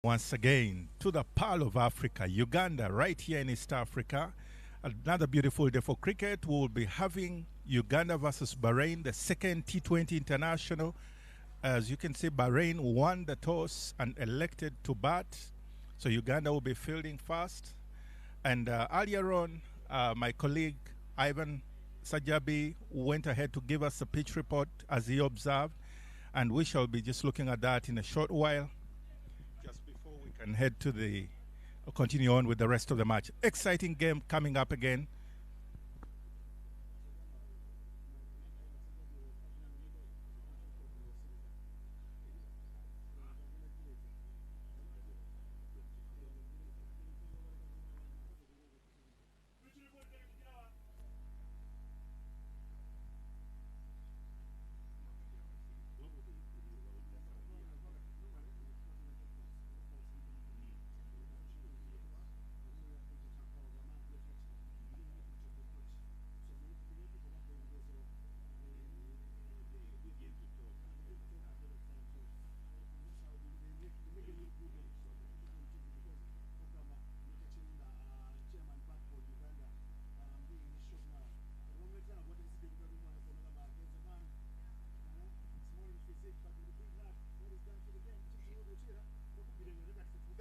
Once again to the Pearl of Africa, Uganda, right here in East Africa. Another beautiful day for cricket. We will be having Uganda versus Bahrain, the second T20 international. As you can see, Bahrain won the toss and elected to bat. So Uganda will be fielding first. And earlier on, my colleague Ivan Sajabi went ahead to give us a pitch report as he observed. And we shall be just looking at that in a short while, just before we can head to the, continue on with the rest of the match. Exciting game coming up again.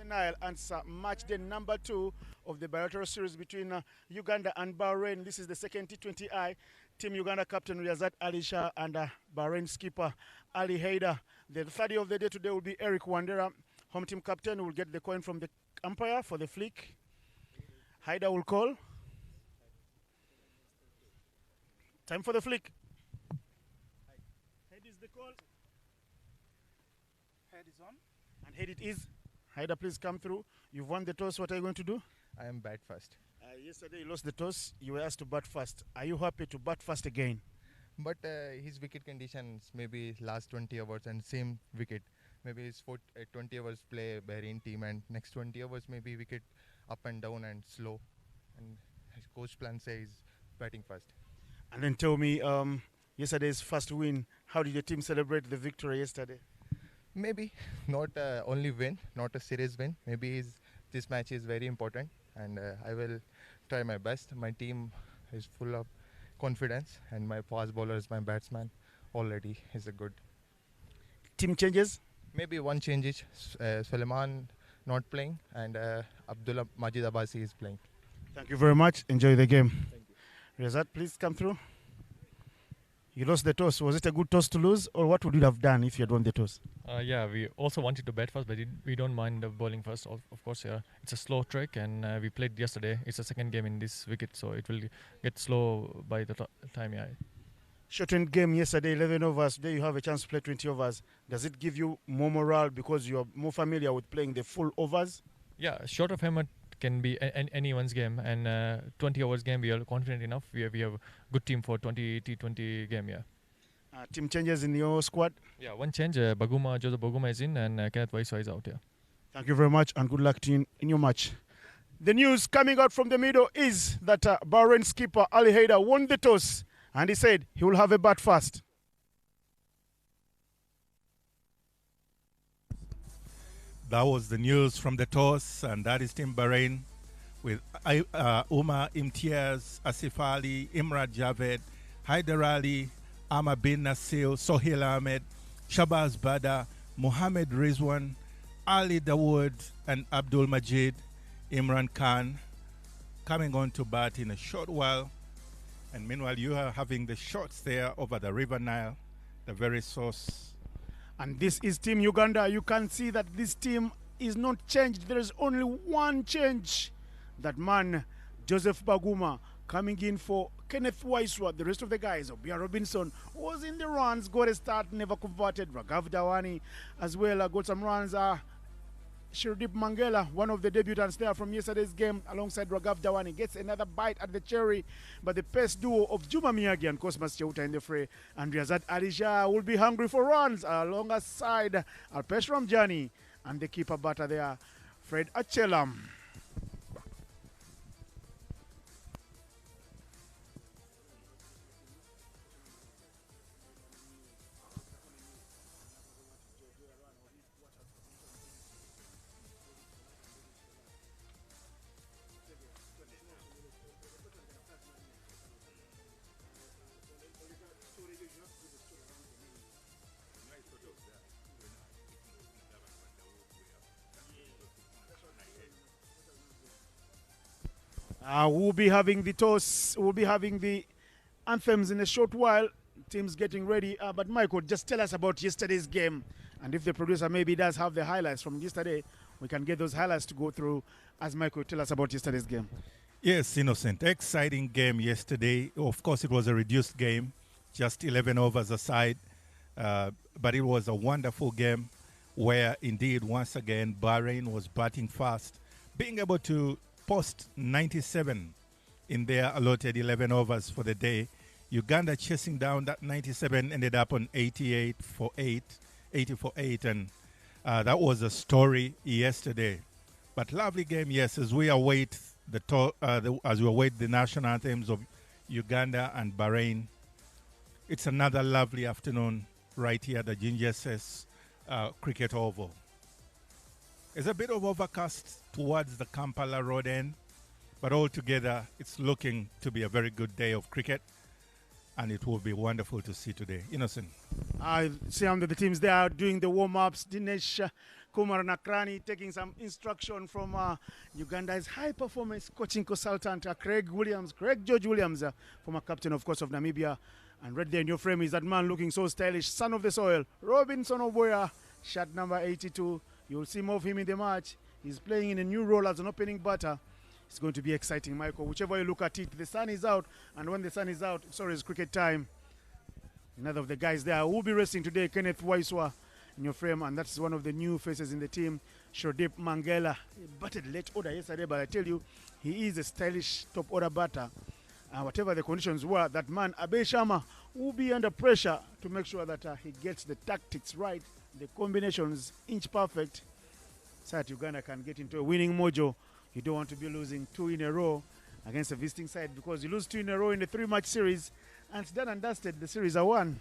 Nile answer match day number 2 of the bilateral series between Uganda and Bahrain. This is the second T20I. Team Uganda captain Riyazat Ali Shah and Bahrain skipper Ali Haider. The third of the day today will be Eric Wandera. Home team captain will get the coin from the umpire for the flick. Haider will call. Time for the flick. Head is the call. Head is on. And head it is. Haider, please come through. You've won the toss. What are you going to do? I am bat first. Yesterday you lost the toss. You were asked to bat first. Are you happy to bat first again? But his wicket conditions maybe last 20 hours and same wicket. Maybe his 20 hours play Bahrain team and next 20 hours maybe wicket up and down and slow. And his coach plan says batting first. And then tell me, yesterday's first win, how did your team celebrate the victory yesterday? Maybe not only win, not a series win. Maybe this match is very important and I will try my best. My team is full of confidence and my fast bowlers, my batsman already is a good. Team changes? Maybe one change is Suleiman not playing and Abdullah Majid Abbasi is playing. Thank you very much. Enjoy the game. Thank you. Riyazat, please come through. You lost the toss. Was it a good toss to lose, or what would you have done if you had won the toss? Yeah, we also wanted to bat first, but we don't mind bowling first. Of course, yeah, it's a slow track, and we played yesterday. It's the second game in this wicket, so it will get slow by the time. Yeah. Shortened game yesterday, 11 overs. Today you have a chance to play 20 overs. Does it give you more morale because you are more familiar with playing the full overs? Yeah, short of hammer can be anyone's game, and 20 overs game we are confident enough. We have a good team for T20 game. Yeah. Team changes in your squad? Yeah, one change. Joseph Baguma is in, and Kenneth Waiswa is out. Yeah. Thank you very much, and good luck to you in your match. The news coming out from the middle is that Bahrain skipper Ali Haider won the toss, and he said he will have a bat first. That was the news from the toss, and that is Team Bahrain with Umar Imtiaz, Asif Ali, Imran Javed, Haider Ali, Amar bin Nasil, Sohail Ahmed, Shabazz Bada, Mohammed Rizwan, Ali Dawood, and Abdul Majid, Imran Khan coming on to bat in a short while. And meanwhile, you are having the shots there over the River Nile, the very source. And this is Team Uganda. You can see that this team is not changed. There is only one change. That man, Joseph Baguma, coming in for Kenneth Waiswa. The rest of the guys, Obia Robinson, was in the runs, got a start, never converted. Raghav Dawani as well, got some runs. Shirdeep Mangela, one of the debutants there from yesterday's game, alongside Raghav Dawani, gets another bite at the cherry. But the pace duo of Juma Miyagi and Cosmas Cheuta in the fray. And Riyazat Ali Shah will be hungry for runs alongside Alpesh Ramjani and the keeper batter there, Fred Achelam. We'll be having the toss. We'll be having the anthems in a short while. Teams getting ready. But Michael, just tell us about yesterday's game. And if the producer maybe does have the highlights from yesterday, we can get those highlights to go through as Michael tell us about yesterday's game. Yes, Innocent. Exciting game yesterday. Of course, it was a reduced game, just 11 overs aside. But it was a wonderful game where, indeed, once again, Bahrain was batting fast, being able to post 97 in their allotted 11 overs for the day. Uganda chasing down that 97 ended up on 88 for 8, 80 for 8, and that was a story yesterday. But lovely game, yes, as we await the national anthems of Uganda and Bahrain. It's another lovely afternoon right here at the Ginger SS Cricket Oval. It's a bit of overcast towards the Kampala road end, but altogether it's looking to be a very good day of cricket, and it will be wonderful to see today. Innocent. I see under the teams there doing the warm-ups. Dinesh Kumar Nakrani taking some instruction from Uganda's high-performance coaching consultant, Craig George Williams, former captain, of course, of Namibia. And right there in your frame is that man looking so stylish, son of the soil, Robinson Oboya, shot number 82. You'll see more of him in the match. He's playing in a new role as an opening batter. It's going to be exciting, Michael. Whichever you look at it, the sun is out, and when the sun is out, it's cricket time. Another of the guys there who will be racing today, Kenneth Waiswa, in your frame, and that's one of the new faces in the team, Shodeep Mangela. He batted late order yesterday, but I tell you, he is a stylish top order batter. Whatever the conditions were, that man, Abe Sharma, will be under pressure to make sure that he gets the tactics right, the combinations inch perfect, so that Uganda can get into a winning mojo. You don't want to be losing 2 in a row against a visiting side, because you lose 2 in a row in the 3-match series, and it's done and dusted. The series are won.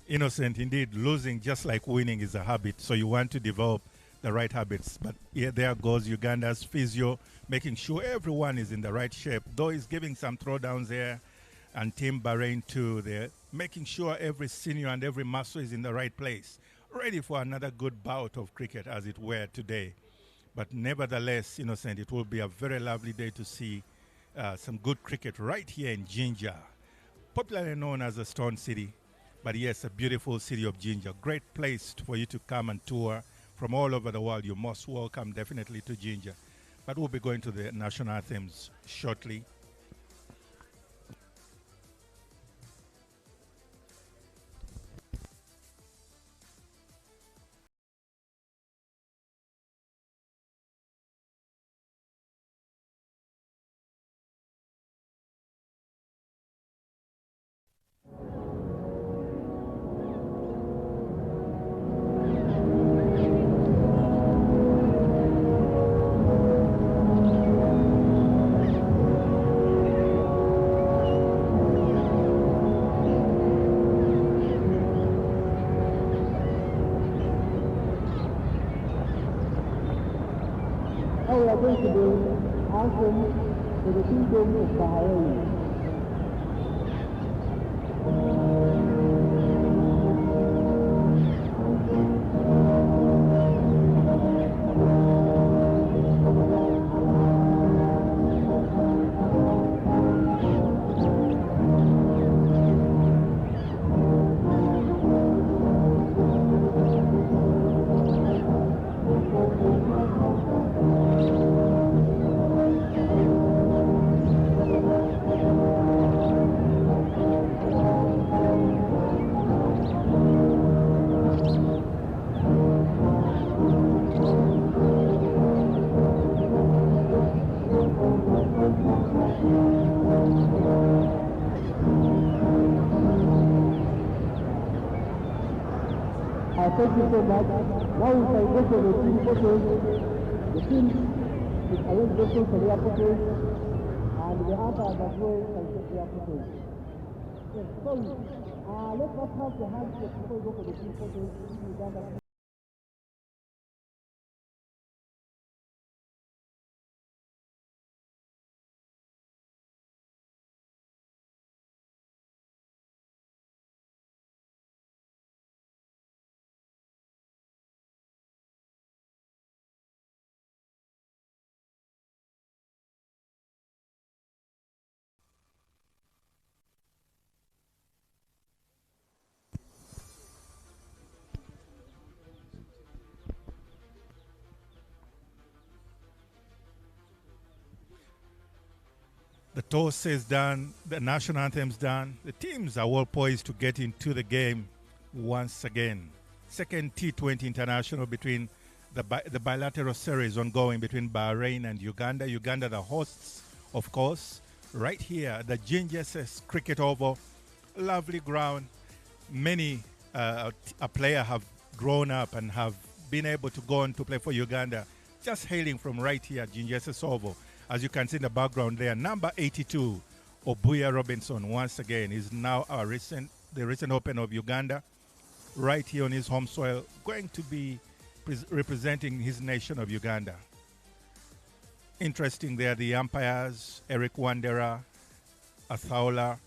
Innocent, indeed. Losing just like winning is a habit, so you want to develop the right habits. But here there goes Uganda's physio, making sure everyone is in the right shape, though he's giving some throwdowns there, and Team Bahrain too. They're making sure every senior and every muscle is in the right place, ready for another good bout of cricket, as it were, today. But nevertheless, Innocent, it will be a very lovely day to see some good cricket right here in Jinja, popularly known as the Stone City. But yes, a beautiful city of Jinja. Great place for you to come and tour from all over the world. You're most welcome, definitely, to Jinja. But we'll be going to the national anthems shortly. We are going to do anthem for the Kingdom of Bahrain. Thank you so much. Now we can go to the team photos. The team is arranged also for their photos, and the others as well can take their photos. Yes, sorry. Let us have the handshake before we go for the team photos. The toss is done, the national anthem's done. The teams are well poised to get into the game once again. Second T20 international between the bilateral series ongoing between Bahrain and Uganda. Uganda, the hosts, of course, right here, the GSS Cricket Oval. Lovely ground. Many a player have grown up and have been able to go on to play for Uganda, just hailing from right here at GSS Oval. As you can see in the background there, number 82, Obuya Robinson, once again, is now the recent opener of Uganda, right here on his home soil, going to be representing his nation of Uganda. Interesting there, the umpires, Eric Wandera, Athaula,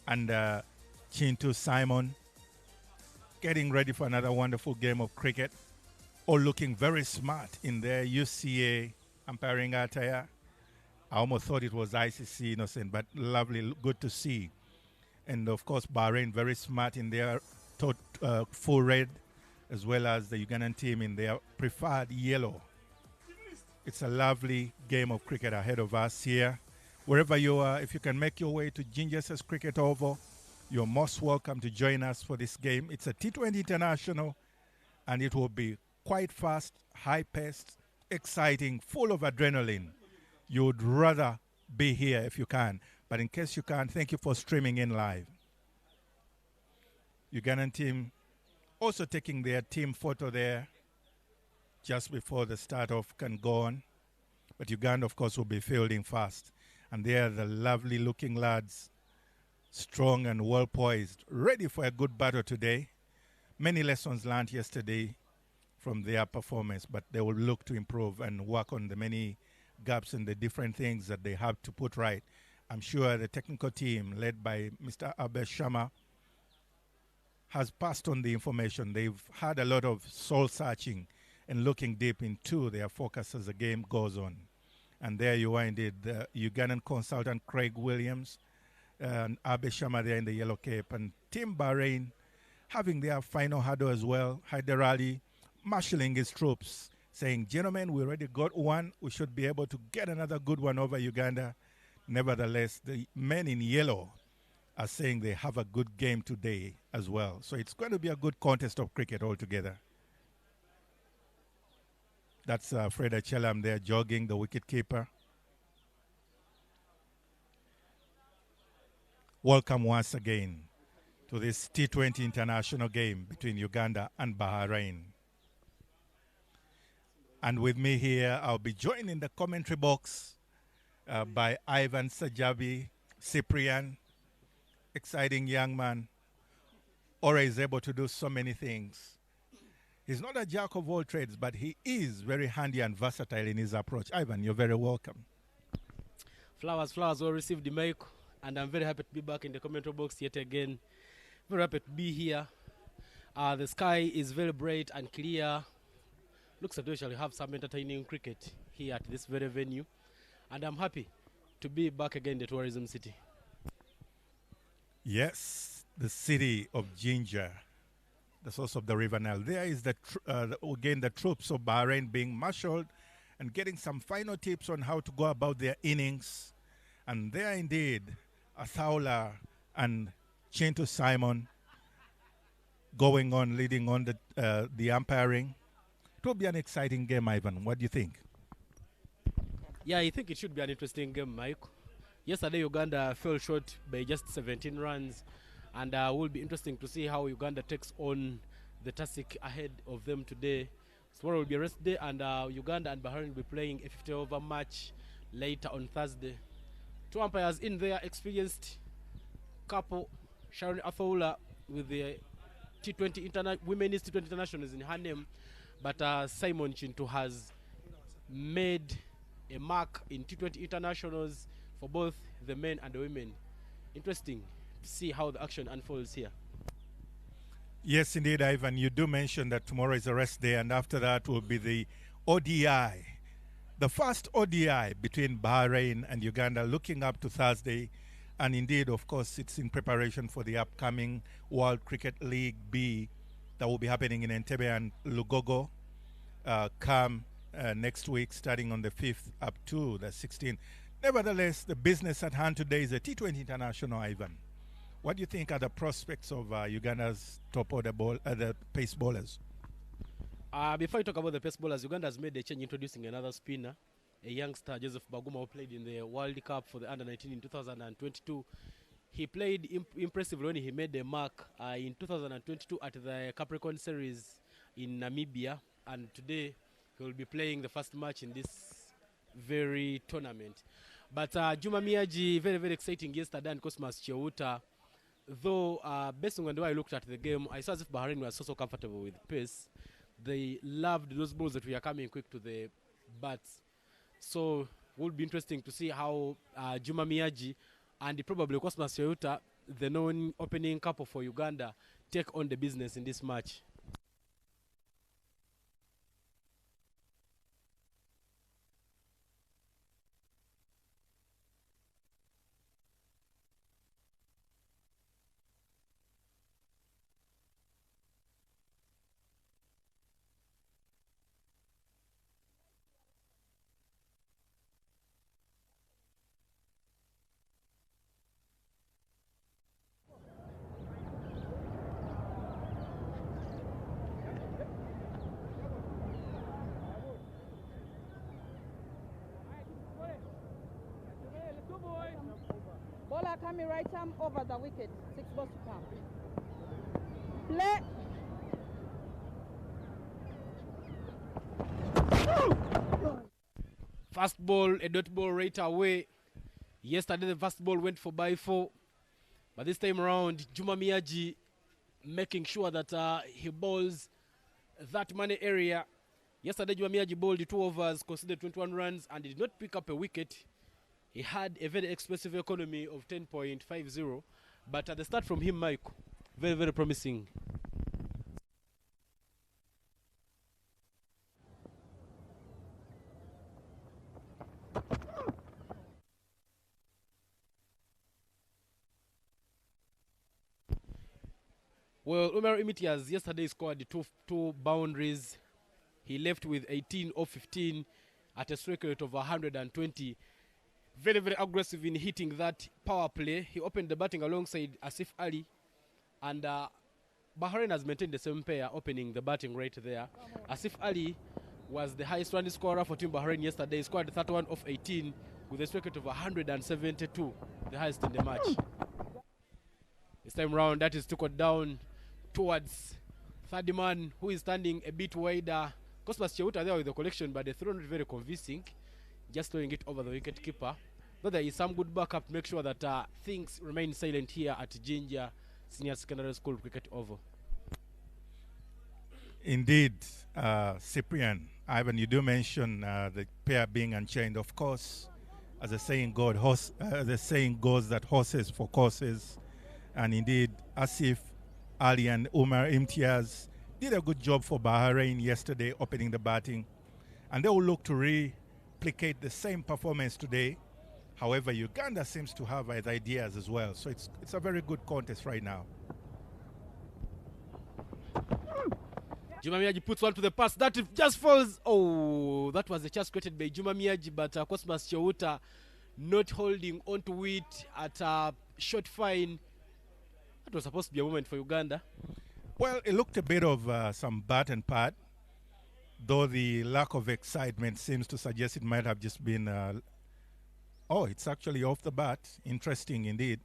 and Chintu Simon, getting ready for another wonderful game of cricket, all looking very smart in their UCA umpiring attire. I almost thought it was ICC innocent, but lovely, good to see. And of course, Bahrain very smart in their full red, as well as the Ugandan team in their preferred yellow. It's a lovely game of cricket ahead of us here. Wherever you are, if you can make your way to GSS Cricket Oval, you're most welcome to join us for this game. It's a T20 international, and it will be quite fast, high-paced, exciting, full of adrenaline. You would rather be here if you can. But in case you can't, thank you for streaming in live. Ugandan team also taking their team photo there just before the start-off can go on. But Uganda, of course, will be fielding fast. And they are the lovely-looking lads, strong and well-poised, ready for a good battle today. Many lessons learned yesterday from their performance, but they will look to improve and work on the many gaps and the different things that they have to put right. I'm sure the technical team, led by Mr. Abel Shama, has passed on the information. They've had a lot of soul-searching and looking deep into their focus as the game goes on. And there you are indeed, the Ugandan consultant Craig Williams and Abel Shama there in the yellow cape, and Team Bahrain having their final hurdle as well. Haider Ali marshalling his troops, saying, gentlemen, we already got one. We should be able to get another good one over Uganda. Nevertheless, the men in yellow are saying they have a good game today as well. So it's going to be a good contest of cricket altogether. That's Fred Achelam there jogging, the wicketkeeper. Welcome once again to this T20 international game between Uganda and Bahrain. And with me here, I'll be joined in the commentary box by Ivan Sajabi, Cyprian, exciting young man. Ora is able to do so many things. He's not a jack of all trades, but he is very handy and versatile in his approach. Ivan, you're very welcome. Flowers, well received, the mic, and I'm very happy to be back in the commentary box yet again. Very happy to be here. The sky is very bright and clear. Looks like we shall have some entertaining cricket here at this very venue. And I'm happy to be back again in the tourism city. Yes, the city of ginger, the source of the River Nile. There is again the troops of Bahrain being marshaled and getting some final tips on how to go about their innings. And there indeed, Athaula and Chintu Simon going on, leading on the umpiring. It will be an exciting game, Ivan. What do you think? Yeah, I think it should be an interesting game, Mike. Yesterday, Uganda fell short by just 17 runs, and it will be interesting to see how Uganda takes on the task ahead of them today. Tomorrow will be a rest day, and Uganda and Bahrain will be playing a 50-over match later on Thursday. Two umpires in there, experienced couple, Sharon Athaula with the Women's T20 Internationals in her name, but Simon Chintu has made a mark in T20 internationals for both the men and the women. Interesting to see how the action unfolds here. Yes, indeed, Ivan. You do mention that tomorrow is a rest day, and after that will be the ODI. The first ODI between Bahrain and Uganda, looking up to Thursday. And indeed, of course, it's in preparation for the upcoming World Cricket League B that will be happening in Entebbe and Lugogo come next week, starting on the 5th up to the 16th. Nevertheless, the business at hand today is a T20 international, Ivan. What do you think are the prospects of Uganda's top order the pace bowlers? Before I talk about the pace bowlers, Uganda has made a change introducing another spinner, a youngster, Joseph Baguma, who played in the World Cup for the Under-19 in 2022. He played impressively when he made a mark in 2022 at the Capricorn Series in Namibia, and today he will be playing the first match in this very tournament. But Juma Miyaji, very, very exciting yesterday, and Cosmas Cheuta. Though, based on the way I looked at the game, I saw as if Bahrain was so comfortable with pace. They loved those balls that we are coming quick to the bats. So, it would be interesting to see how Juma Miyaji and probably Cosmas Cheuta, the known opening couple for Uganda, take on the business in this match. Bowler coming right arm over the wicket. 6 balls to come. Play. First ball, a dot ball right away. Yesterday the first ball went for by 4. But this time around, Juma Miyaji making sure that he bowls that money area. Yesterday Juma Miyaji bowled 2 overs, considered 21 runs, and did not pick up a wicket. He had a very expressive economy of 10.50. But at the start from him, Mike, very, very promising. Well, Umar Imitiaz yesterday scored two boundaries. He left with 18 of 15 at a strike rate of 120. Very, very aggressive in hitting that power play. He opened the batting alongside Asif Ali. And Bahrain has maintained the same pair, opening the batting right there. Asif Ali was the highest run scorer for Team Bahrain yesterday. He scored 31 of 18 with a strike rate of 172, the highest in the match. This time round, that is took down towards third man, who is standing a bit wider. Cosmas Cheuta there with the collection, but the throw not very convincing. Just throwing it over the wicket keeper. Though there is some good backup to make sure that things remain silent here at Jinja Senior Secondary School Cricket Oval. Indeed, Cyprian, Ivan, you do mention the pair being unchained. Of course, as the saying goes, that horses for courses. And indeed, Asif Ali and Umar Imtiaz did a good job for Bahrain yesterday, opening the batting. And they will look to replicate the same performance today. However, Uganda seems to have its ideas as well. So it's a very good contest right now. Juma Miyaji puts one to the pass. That just falls. Oh, that was a chance created by Juma Miyaji, but Cosmas Cheuta not holding on to it at a short fine. That was supposed to be a moment for Uganda. Well, it looked a bit of some bat and pad, though the lack of excitement seems to suggest it might have just been... oh, it's actually off the bat. Interesting indeed.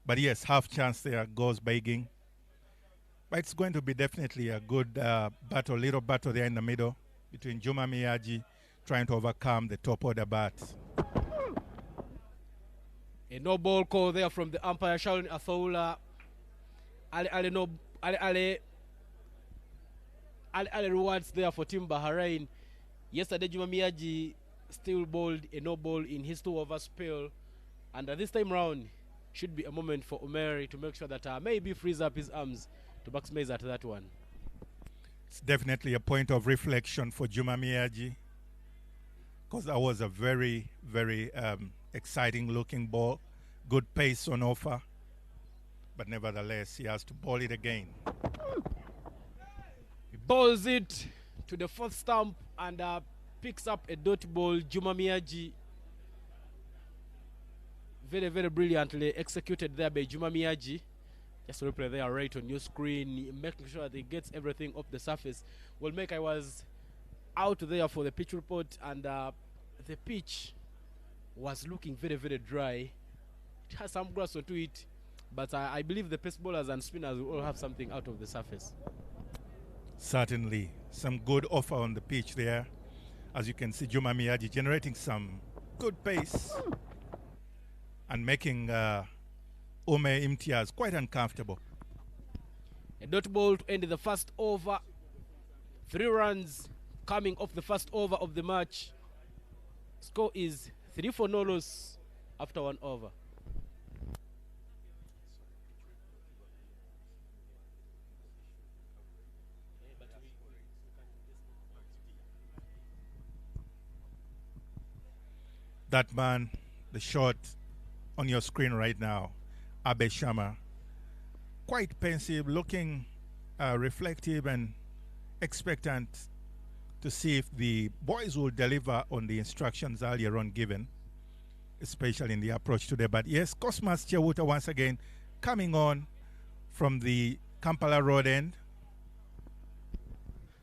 But yes, half chance there goes begging. But it's going to be definitely a good battle, little battle there in the middle between Juma Miyaji trying to overcome the top order bat. A no ball call there from the umpire, Sharon Athoula. Ali rewards there for Team Bahrain. Yesterday, Juma Miyaji still bowled a no ball in his 2 over spell. And this time round, should be a moment for Umeri to make sure that maybe frees up his arms to maximize at that one. It's definitely a point of reflection for Juma Miyaji, because that was a very, very exciting looking ball. Good pace on offer. But nevertheless, he has to bowl it again. He bowls it to the 4th stump and picks up a dot ball. Juma Miyaji Very, very brilliantly executed there by Juma Miyaji. Just replay there right on your screen, making sure that he gets everything off the surface. Well, Mike, I was out there for the pitch report, and the pitch was looking very, very dry. It has some grass onto it, but I believe the pace bowlers and spinners will all have something out of the surface. Certainly, some good offer on the pitch there. As you can see, Juma Miyaji generating some good pace and making Ume Imtiaz quite uncomfortable. A dot ball to end the first over. 3 runs coming off the first over of the match. Score is 3 for no loss after 1 over. That man, the shot on your screen right now, Abe Shama, quite pensive, looking reflective and expectant to see if the boys will deliver on the instructions earlier on given, especially in the approach today. But yes, Cosmas Chewuta once again coming on from the Kampala Road end.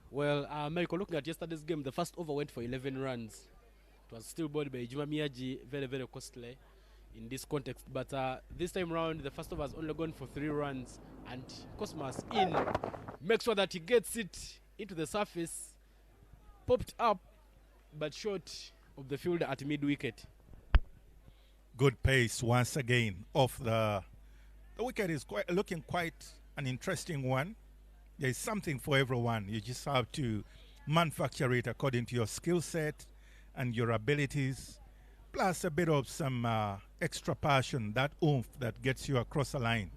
Well, Michael, looking at yesterday's game, the first over went for 11 runs. It was still bowled by Juma Miyaji, very, very costly in this context. But this time round, the first over has only gone for 3 runs. And Cosmas in, make sure that he gets it into the surface, popped up, but short of the fielder at mid-wicket. Good pace once again off the wicket is looking quite an interesting one. There is something for everyone. You just have to manufacture it according to your skill set and your abilities, plus a bit of some extra passion, that oomph that gets you across the line.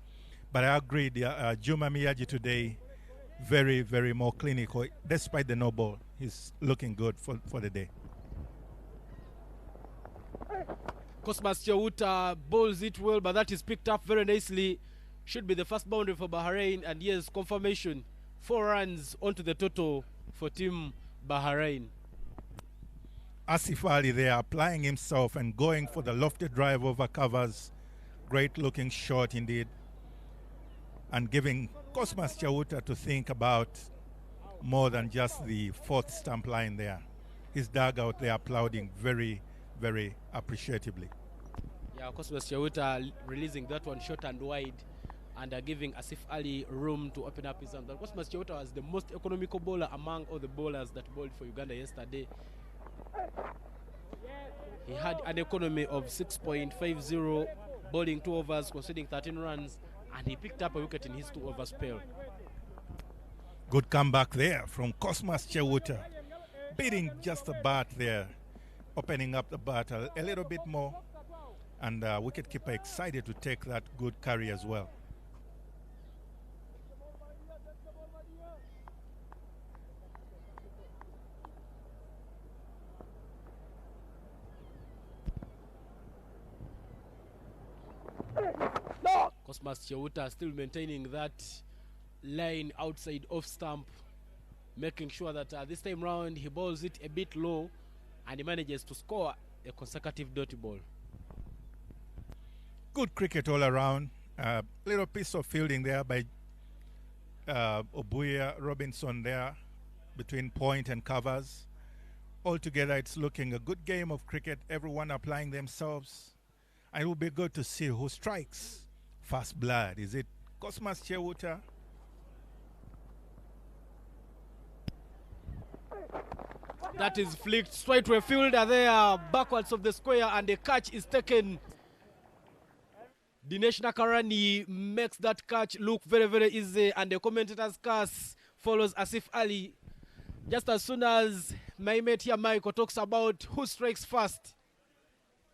But I agree, Juma Miyaji today, very, very more clinical. Despite the no ball, he's looking good for the day. Cosmas Chewuta bowls it well, but that is picked up very nicely. Should be the first boundary for Bahrain, and yes, confirmation. 4 runs onto the total for Team Bahrain. Asif Ali there applying himself and going for the lofted drive over covers. Great looking shot indeed. And giving Cosmas Chewuta to think about more than just the 4th stump line there. His dugout there applauding very, very appreciatively. Yeah, Cosmas Chewuta releasing that one short and wide, and giving Asif Ali room to open up his arms. Cosmas Chewuta was the most economical bowler among all the bowlers that bowled for Uganda yesterday. He had an economy of 6.50, bowling 2 overs, conceding 13 runs, and he picked up a wicket in his 2 over spell. Good comeback there from Cosmas Chewuta, beating just the bat there, opening up the bat a little bit more, and wicketkeeper excited to take that good carry as well. Cosmas Chewuta still maintaining that line outside off stump, making sure that this time round he bowls it a bit low, and he manages to score a consecutive dot ball. Good cricket all around. Little piece of fielding there by Obuya Robinson there between point and covers. Altogether, it's looking a good game of cricket. Everyone applying themselves. And it will be good to see who strikes first blood. Is it Cosmas Chewuta? That is flicked straight to a fielder there, backwards of the square, and the catch is taken. Dinesh Nakarani makes that catch look very, very easy, and the commentator's curse follows Asif Ali. Just as soon as my mate here, Michael, talks about who strikes first,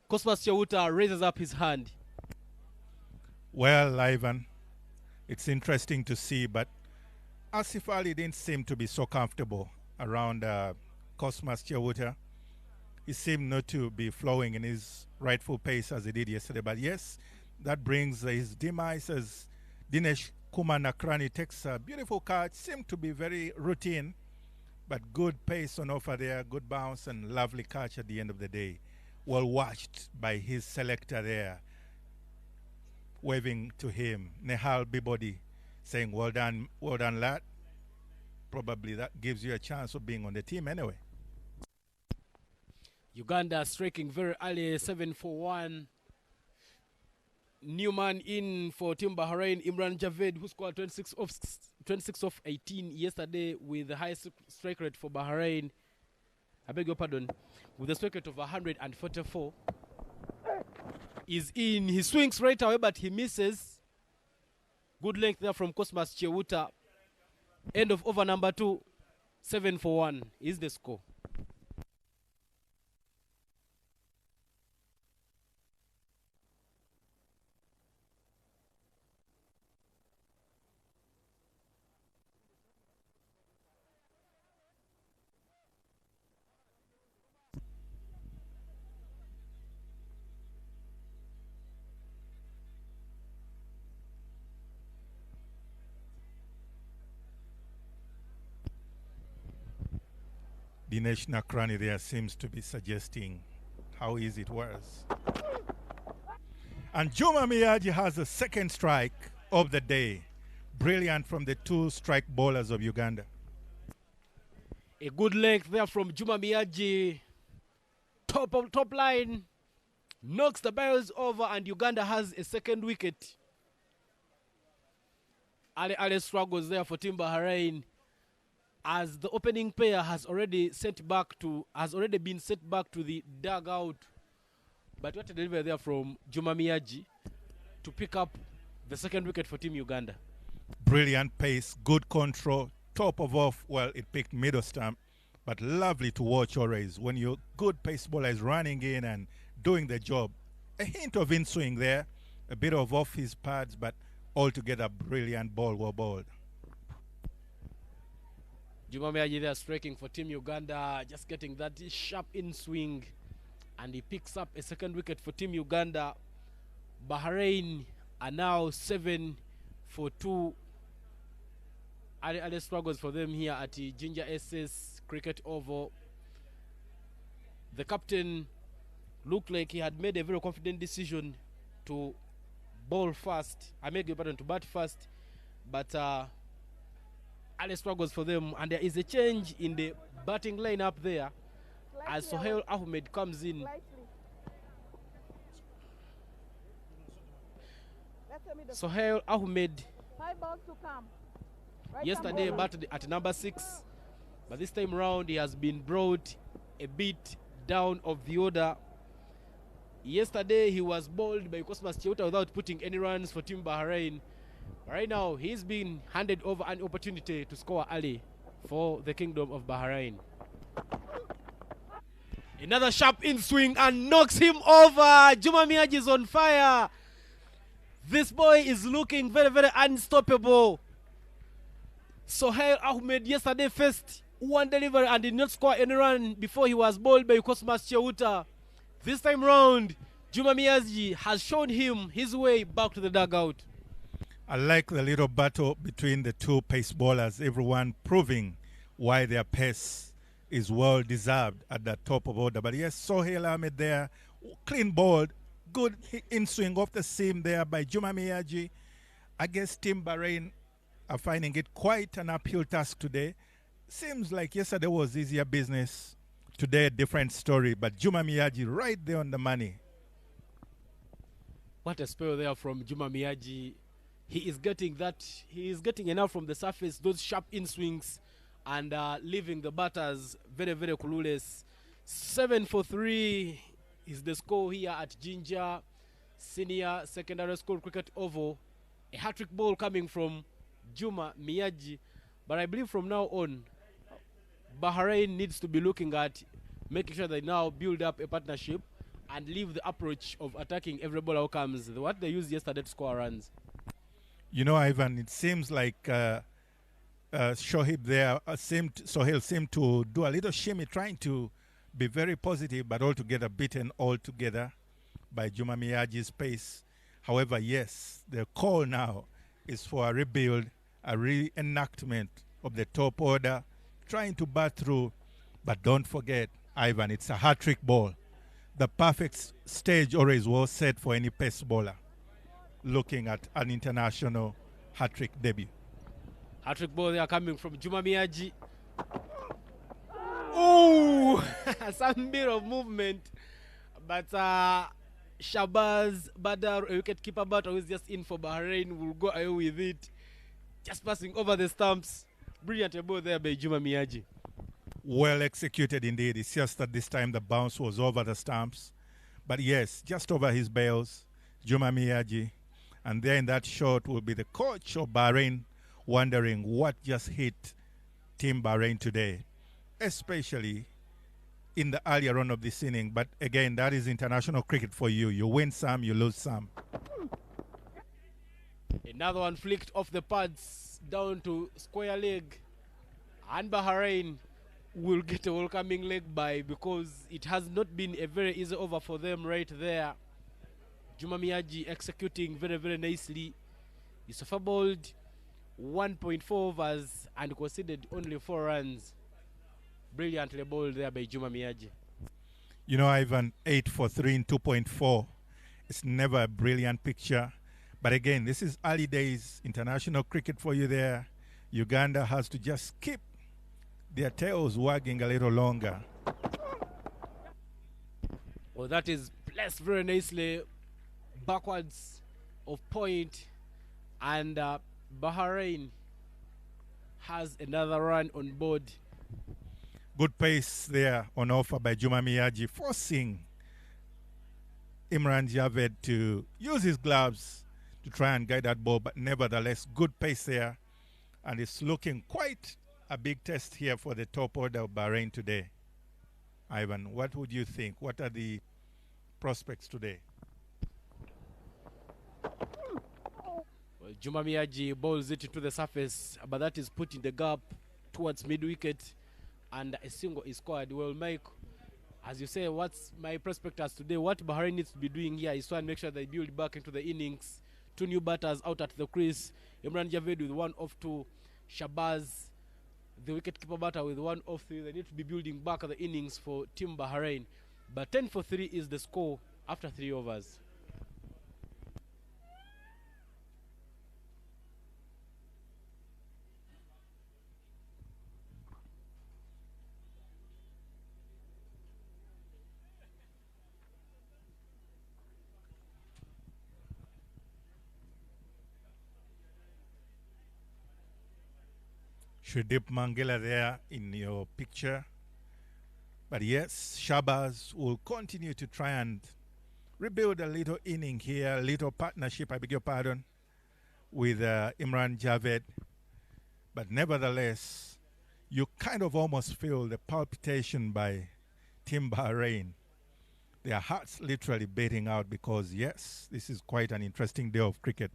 Cosmas Chewuta raises up his hand. Well, Ivan, it's interesting to see, but Asif Ali didn't seem to be so comfortable around Cosmas Chewuta. He seemed not to be flowing in his rightful pace as he did yesterday. But yes, that brings his demise as Dinesh Kumar Nakrani takes a beautiful catch. Seemed to be very routine, but good pace on offer there, good bounce and lovely catch at the end of the day. Well watched by his selector there, waving to him. Nehal Bibody saying, well done, lad. Probably that gives you a chance of being on the team anyway. Uganda striking very early, 7-for-1. New man in for Team Bahrain, Imran Javed, who scored 26 of 18 yesterday with the highest strike rate for Bahrain. I beg your pardon. With a strike rate of 144. Is in. He swings right away, but he misses. Good length there from Cosmas Chewuta. End of over number 2. 7-for-1 is the score. Dinesh Nakrani there seems to be suggesting how easy it was. And Juma Miyaji has the second strike of the day. Brilliant from the 2 strike bowlers of Uganda. A good length there from Juma Miyaji. Top line. Knocks the barrels over and Uganda has a second wicket. Ale struggles there for Team Bahrain, as the opening pair has already been sent back to the dugout. But what a delivery there from Juma Miyaji to pick up the second wicket for Team Uganda. Brilliant pace, good control, top of off. Well, it picked middle stump, but lovely to watch always. When your good pace bowler is running in and doing the job. A hint of in-swing there, a bit of off his pads, but altogether brilliant ball well bowled. Juma Miyaji there striking for Team Uganda, just getting that sharp in swing, and he picks up a second wicket for Team Uganda. Bahrain are now 7-for-2. Other struggles for them here at the Ginger SS Cricket Oval. The captain looked like he had made a very confident decision to bowl first. To bat first, but other struggles for them, and there is a change in the batting lineup there as Sohail Ahmed comes in. Sohail Ahmed yesterday batted at number 6, but this time round he has been brought a bit down of the order. Yesterday he was bowled by Cosmas Chewuta without putting any runs for Team Bahrain. Right now, he's been handed over an opportunity to score early for the Kingdom of Bahrain. Another sharp in swing and knocks him over. Juma Miyaji is on fire. This boy is looking very, very unstoppable. Sohail Ahmed yesterday faced one delivery and did not score any run before he was bowled by Cosmas Chewuta. This time round, Juma Miyaji has shown him his way back to the dugout. I like the little battle between the 2 pace bowlers, everyone proving why their pace is well deserved at the top of order. But yes, Sohail Ahmed there, clean bowled, good in swing off the seam there by Juma Miyaji. I guess Team Bahrain are finding it quite an uphill task today. Seems like yesterday was easier business. Today, a different story, but Juma Miyaji right there on the money. What a spell there from Juma Miyaji. He is getting enough from the surface, those sharp in swings, and leaving the batters very, very clueless. 7-for-3 is the score here at Ginger Senior Secondary School Cricket Oval. A hat-trick ball coming from Juma Miyaji. But I believe from now on, Bahrain needs to be looking at making sure they now build up a partnership and leave the approach of attacking every ball who comes. What they used yesterday to score runs. You know, Ivan, it seems like Shoaib there, Sohail seemed to do a little shimmy, trying to be very positive, but altogether beaten altogether by Juma Miyaji's pace. However, yes, the call now is for a rebuild, a reenactment of the top order, trying to bat through. But don't forget, Ivan, it's a hat-trick ball. The perfect stage always was set for any pace bowler. looking at an international hat-trick debut. Hat-trick ball there coming from Juma Miyaji. Oh, some bit of movement. But Shabazz Badar, a wicket-keeper batter who is just in for Bahrain, will go away with it. Just passing over the stumps. Brilliant ball there by Juma Miyaji. Well executed indeed. It's just that this time the bounce was over the stumps. But yes, just over his bails, Juma Miyaji. And there in that shot will be the coach of Bahrain wondering what just hit Team Bahrain today, especially in the earlier run of this inning. But again, that is international cricket for you. You win some, you lose some. Another one flicked off the pads down to square leg. And Bahrain will get a welcoming leg by, because it has not been a very easy over for them right there. Juma Miyaji executing very, very nicely. Yusufa bowled 1.4 overs and conceded only 4 runs. Brilliantly bowled there by Juma Miyaji. You know, Ivan, 8 for 3 in 2.4. It's never a brilliant picture. But again, this is early days international cricket for you there. Uganda has to just keep their tails wagging a little longer. Well, that is placed very nicely backwards of point, and Bahrain has another run on board. Good pace there on offer by Juma Miyaji, forcing Imran Javed to use his gloves to try and guide that ball, but nevertheless, good pace there, and it's looking quite a big test here for the top order of Bahrain today. Ivan, what would you think? What are the prospects today? Well, Juma Miyaji bowls it to the surface, but that is put in the gap towards mid-wicket, and a single is scored. Well, Mike, as you say, what's my prospect as today? What Bahrain needs to be doing here is to make sure they build back into the innings. 2 new batters out at the crease. Imran Javed with 1 off 2. Shabazz, the wicket-keeper batter, with 1 off 3. They need to be building back the innings for Team Bahrain. But 10 for 3 is the score after 3 overs. Shudip Mangala there in your picture. But yes, Shabazz will continue to try and rebuild a little inning here, a little partnership, I beg your pardon, with Imran Javed. But nevertheless, you kind of almost feel the palpitation by Team Bahrain. Their hearts literally beating out because, yes, this is quite an interesting day of cricket.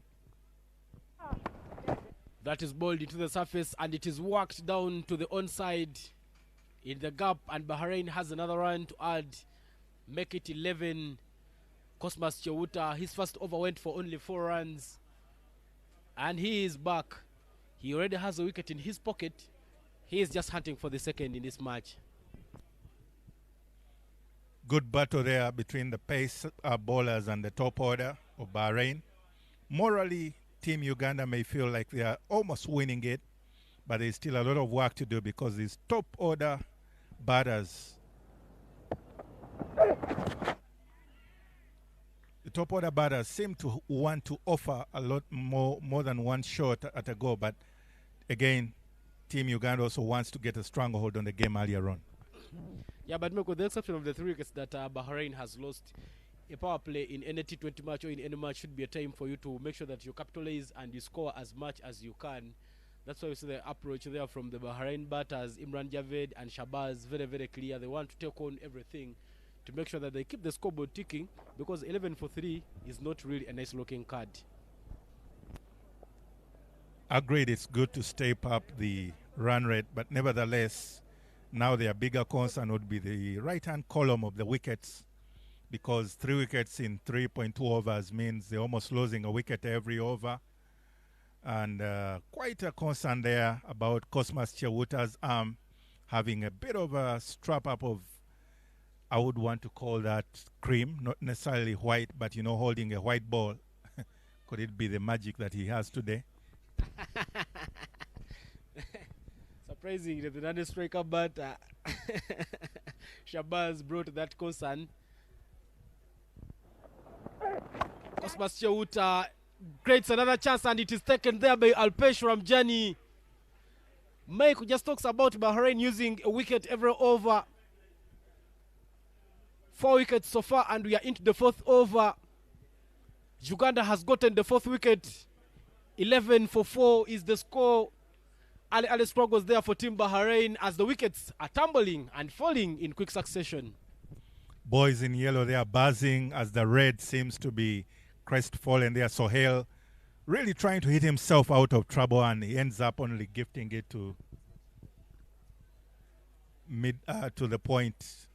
That is bowled into the surface, and it is worked down to the onside in the gap, and Bahrain has another run to add, make it 11. Cosmas Chewuta, his first over went for only 4 runs, and he is back. He already has a wicket in his pocket. He is just hunting for the second in this match. Good battle there between the pace bowlers and the top order of Bahrain. Morally, Team Uganda may feel like they are almost winning it, but there's still a lot of work to do because these top order batters, the top order batters seem to want to offer a lot more than one shot at a go. But again, Team Uganda also wants to get a stronghold on the game earlier on. Yeah, but with the exception of the 3 wickets that Bahrain has lost, a power play in any T20 match or in any match should be a time for you to make sure that you capitalize and you score as much as you can. That's why we see the approach there from the Bahrain batters, Imran Javed and Shabazz, very, very clear. They want to take on everything to make sure that they keep the scoreboard ticking, because 11 for 3 is not really a nice looking card. Agreed, it's good to step up the run rate, but nevertheless, now their bigger concern would be the right-hand column of the wickets, because 3 wickets in 3.2 overs means they're almost losing a wicket every over. And quite a concern there about Cosmas Chewuta's arm having a bit of a strap up of, I would want to call that cream, not necessarily white, but, you know, holding a white ball. Could it be the magic that he has today? Surprising that the non striker, but Shabazz brought that concern. Cosmas Cheuta creates another chance and it is taken there by Alpesh Ramjani. Mike just talks about Bahrain using a wicket every over. 4 wickets so far and we are into the 4th over. Uganda has gotten the 4th wicket. 11 for 4 is the score. Ali struggles there for Team Bahrain as the wickets are tumbling and falling in quick succession. Boys in yellow, they are buzzing as the red seems to be crestfallen there. Sohail really trying to hit himself out of trouble and he ends up only gifting it to to the point.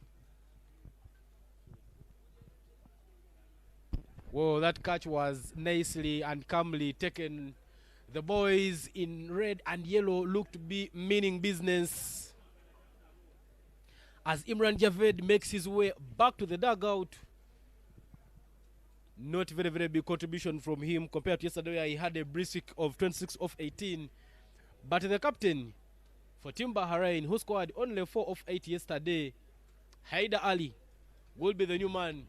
Whoa, that catch was nicely and calmly taken. The boys in red and yellow look to be meaning business as Imran Javed makes his way back to the dugout. Not very big contribution from him compared to yesterday where he had a brisk of 26 of 18. But the captain for Team Bahrain, who scored only 4 of 8 yesterday, Haider Ali, will be the new man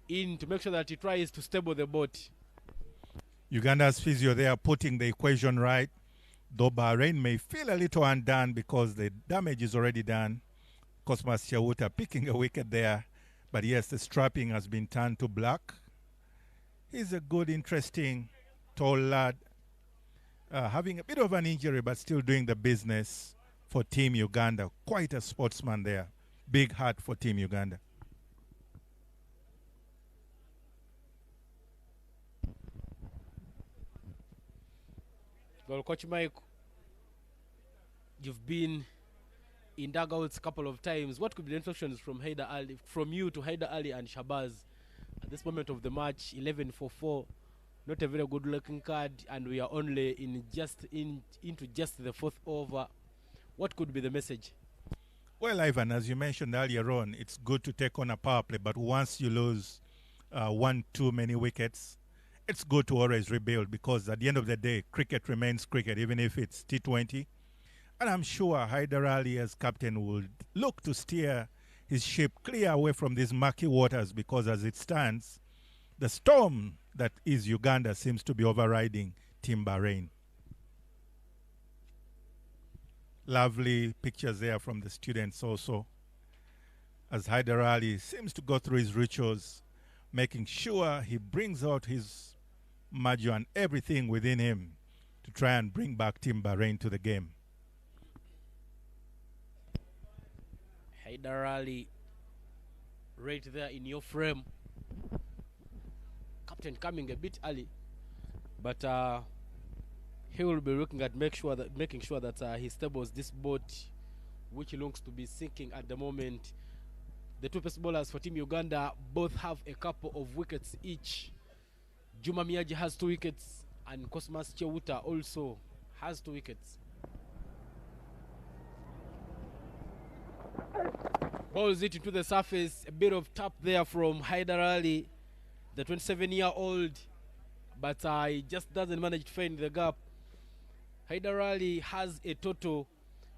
in to make sure that he tries to stable the boat. Uganda's physio, they are putting the equation right, though Bahrain may feel a little undone because the damage is already done. Cosmas Cheuta picking a wicket there, but yes, the strapping has been turned to black. He's a good, interesting, tall lad, having a bit of an injury but still doing the business for Team Uganda. Quite a sportsman there. Big heart for Team Uganda. Well, Coach Mike, you've been in dugouts a couple of times. What could be the instructions from you to Haider Ali and Shabazz at this moment of the match? 11 for 4, not a very good looking card, and we are only into just the 4th over. What could be the message? Well, Ivan, as you mentioned earlier on, it's good to take on a power play, but once you lose 1 too many wickets, it's good to always rebuild because at the end of the day, cricket remains cricket, even if it's T20. And I'm sure Haider Ali as captain will look to steer his ship clear away from these murky waters because as it stands, the storm that is Uganda seems to be overriding Team Bahrain. Lovely pictures there from the students also as Haider Ali seems to go through his rituals, making sure he brings out his Majo and everything within him to try and bring back Team Bahrain to the game. Haider Ali right there in your frame. Captain coming a bit early, but he will be looking at making sure that he stables this boat, which looks to be sinking at the moment. The 2 pace bowlers for Team Uganda both have a couple of wickets each. Juma Miyaji has 2 wickets and Cosmas Cheuta also has 2 wickets. Balls it into the surface, a bit of tap there from Haider Ali, the 27-year-old, but he just doesn't manage to find the gap. Haider Ali has a total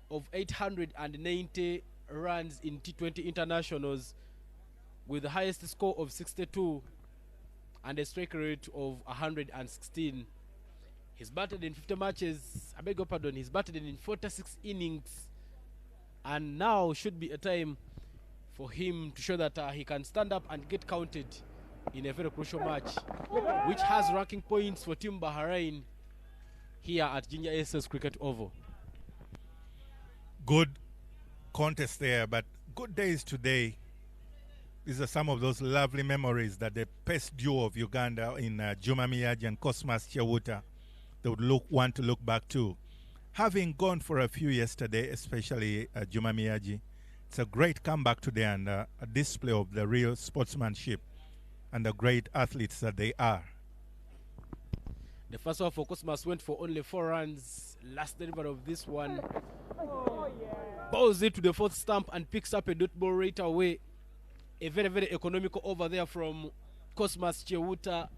of 890 runs in T20 internationals with the highest score of 62 and a strike rate of 116. He's batted in 50 matches, he's batted in 46 innings, and now should be a time for him to show that he can stand up and get counted in a very crucial match, which has ranking points for Team Bahrain here at Ginger SS Cricket Oval. Good contest there, but good days today. These are some of those lovely memories that the pace duo of Uganda in Juma Miyaji and Cosmas Cheuta, they would want to look back to. Having gone for a few yesterday, especially Juma Miyaji, it's a great comeback today and a display of the real sportsmanship and the great athletes that they are. The first one for Cosmas went for only 4 runs. Last delivery of this one. Bowls it to the 4th stump and picks up a dot ball right away. A very economical over there from Cosmas Cheuta.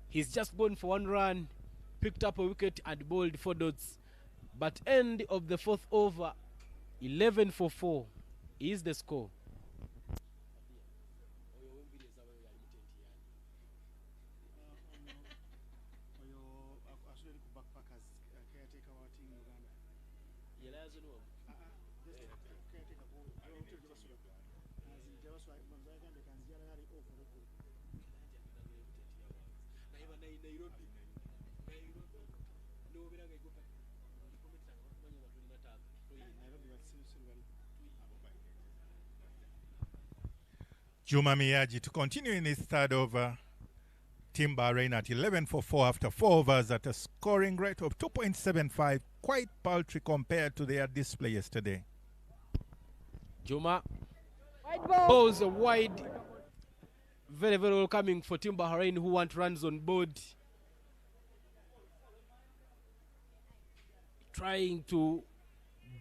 He's just gone for 1 run, picked up a wicket and bowled 4 dots. But end of the 4th over, 11 for 4 is the score. Juma Miyaji to continue in his 3rd over. Team Bahrain at 11 for 4 after 4 overs at a scoring rate of 2.75. Quite paltry compared to their display yesterday. Juma bowls a wide, very, very welcoming for Team Bahrain who want runs on board. Trying to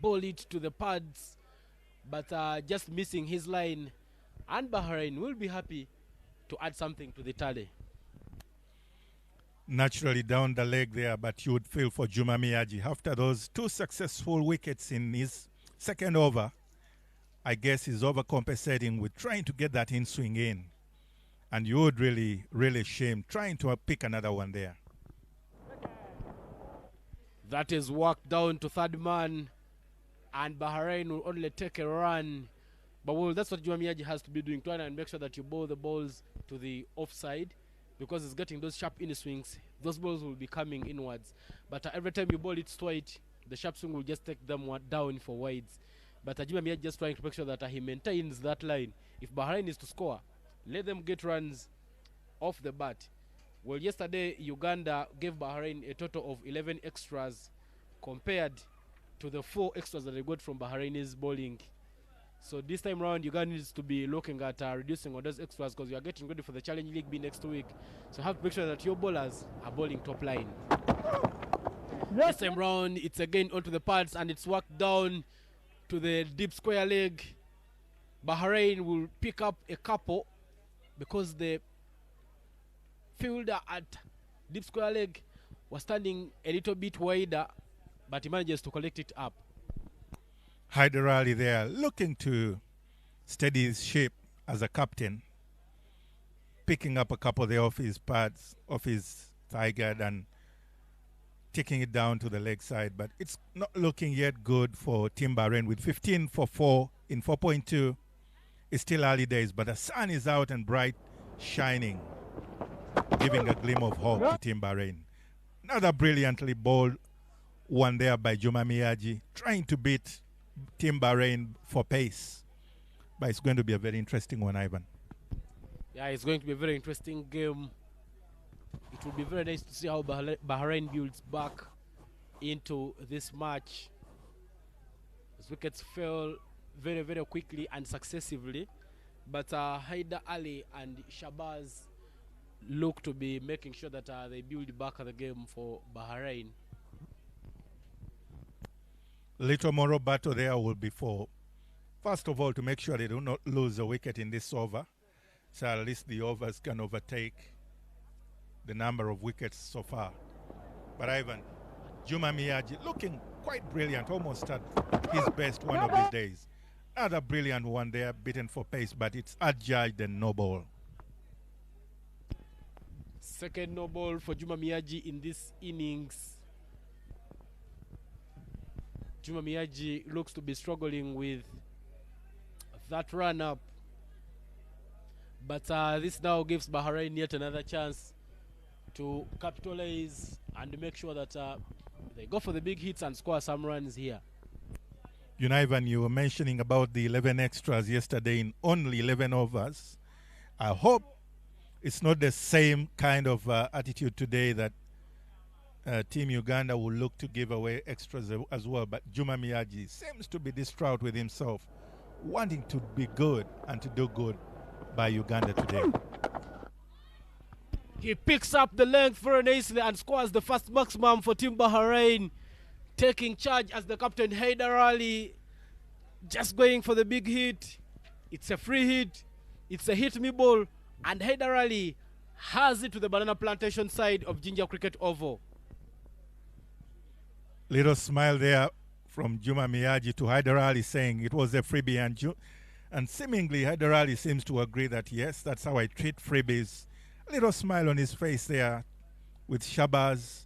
bowl it to the pads, but just missing his line. And Bahrain will be happy to add something to the tally. Naturally down the leg there, but you would feel for Juma Miyaji. After those 2 successful wickets in his 2nd over, I guess he's overcompensating with trying to get that in-swing in. And you would really, really shame trying to pick another one there. That is walked down to 3rd man, and Bahrain will only take a run. But well, that's what Juma Miyaji has to be doing, trying and make sure that you bowl the balls to the offside, because it's getting those sharp in swings. Those balls will be coming inwards. But every time you bowl it straight, the sharp swing will just take them down for wides. But Juma Miyaji just trying to make sure that he maintains that line. If Bahrain is to score, let them get runs off the bat. Well, yesterday Uganda gave Bahrain a total of 11 extras compared to the 4 extras that they got from Bahrain's bowling. So this time round, Uganda needs to be looking at reducing on those extras, because you are getting ready for the Challenge League B next week. So have to make sure that your bowlers are bowling top line. This time round, it's again onto the pads, and it's worked down to the deep square leg. Bahrain will pick up a couple because the fielder at deep square leg was standing a little bit wider, but he manages to collect it up. Hyder Ali there looking to steady his ship as a captain, picking up a couple there off his pads, off his thigh guard, and taking it down to the leg side. But it's not looking yet good for Team Bahrain with 15 for 4 in 4.2. It's still early days, but the sun is out and bright, shining, giving a glimmer of hope to Team Bahrain. Another brilliantly bowled one there by Juma Miyaji, trying to beat Team Bahrain for pace. But it's going to be a very interesting one, Ivan. Yeah, it's going to be a very interesting game. It will be very nice to see how Bahrain builds back into this match. As wickets fell very, very quickly and successively. But Hyder Ali and Shabazz look to be making sure that they build back the game for Bahrain. Little more battle there will be for, first of all, to make sure they do not lose a wicket in this over. So at least the overs can overtake the number of wickets so far. But Ivan, Juma Miyaji looking quite brilliant, almost at his best one of these days. Another brilliant one there, beaten for pace, but it's adjudged and no ball. Second no ball for Juma Miyaji in this innings. Juma Miyaji looks to be struggling with that run up. But this now gives Bahrain yet another chance to capitalize and make sure that they go for the big hits and score some runs here. You know, Ivan, you were mentioning about the 11 extras yesterday in only 11 overs. I hope it's not the same kind of attitude today that Team Uganda will look to give away extras as well. But Juma Miyaji seems to be distraught with himself, wanting to be good and to do good by Uganda today. He picks up the length very nicely and scores the first maximum for Team Bahrain, taking charge as the captain. Hyder Ali just going for the big hit. It's a free hit. It's a hit me ball, and Hyder Ali has it to the banana plantation side of Ginger Cricket Oval. Little smile there from Juma Miyaji to Haider Ali saying it was a freebie, and seemingly Haider Ali seems to agree that yes, that's how I treat freebies. A little smile on his face there with Shabazz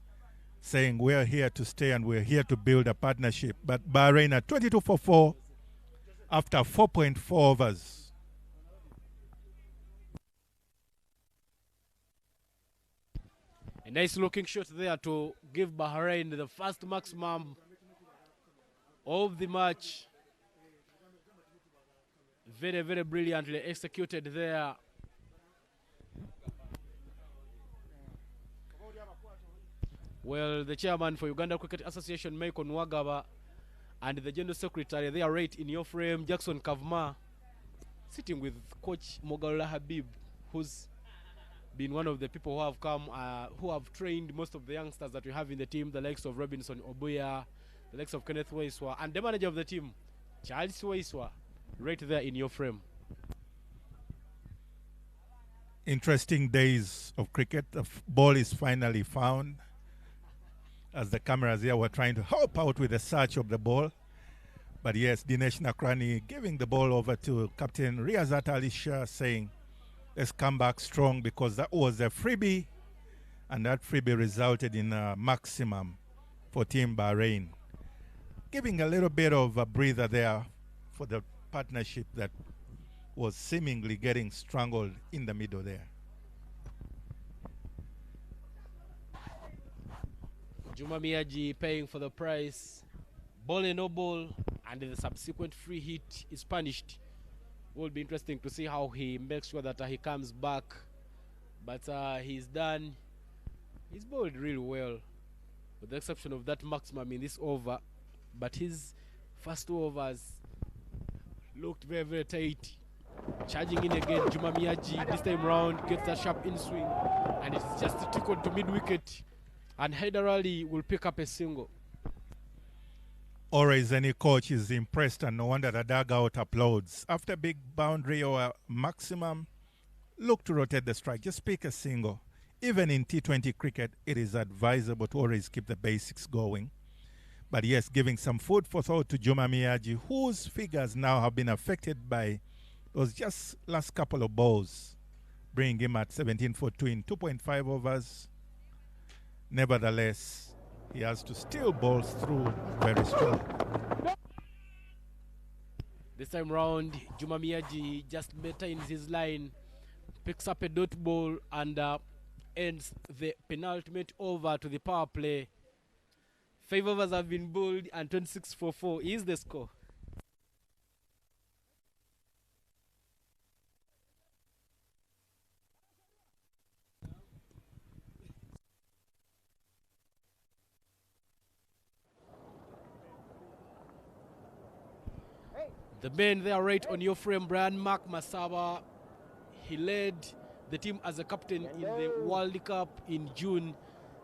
saying we're here to stay and we're here to build a partnership. But Bahrain at 22 for 4 after 4.4 overs. A nice looking shot there to give Bahrain the first maximum of the match. Very, very brilliantly executed there. Well, the chairman for Uganda Cricket Association, Michael Nwagaba, and the general secretary, they are right in your frame, Jackson Kavma, sitting with coach Mogalola Habib, who's been one of the people who have come, who have trained most of the youngsters that we have in the team, the likes of Robinson Obuya, the likes of Kenneth Waiswa, and the manager of the team, Charles Waiswa, right there in your frame. Interesting days of cricket. The ball is finally found, as the cameras here were trying to help out with the search of the ball. But yes, Dinesh Nakrani giving the ball over to Captain Riazat Ali Shah saying, let's come back strong, because that was a freebie, and that freebie resulted in a maximum for Team Bahrain. Giving a little bit of a breather there for the partnership that was seemingly getting strangled in the middle there. Juma Miyaji paying for the price. Ball and no ball, and the subsequent free hit is punished. Will be interesting to see how he makes sure that he comes back. But he's done. He's bowled really well, with the exception of that maximum in this over. But his first two overs looked very, very tight. Charging in again, Juma Miyaji this time round gets a sharp in swing, and it's just tickled to mid wicket. And Haider Ali will pick up a single. Always any coach is impressed, and no wonder the dugout applauds. After big boundary or a maximum, look to rotate the strike. Just pick a single. Even in T20 cricket, it is advisable to always keep the basics going. But yes, giving some food for thought to Juma Miyaji, whose figures now have been affected by those just last couple of balls, bringing him at 17 for 2 in 2.5 overs. Nevertheless, he has to still bowl through very strong. This time round, Juma Miyaji just maintains his line, picks up a dot ball, and ends the penultimate over to the power play. 5 overs have been bowled, and 26 for 4 is the score. The men there right on your frame, Brian Mark Masaba. He led the team as a captain in the World Cup in June,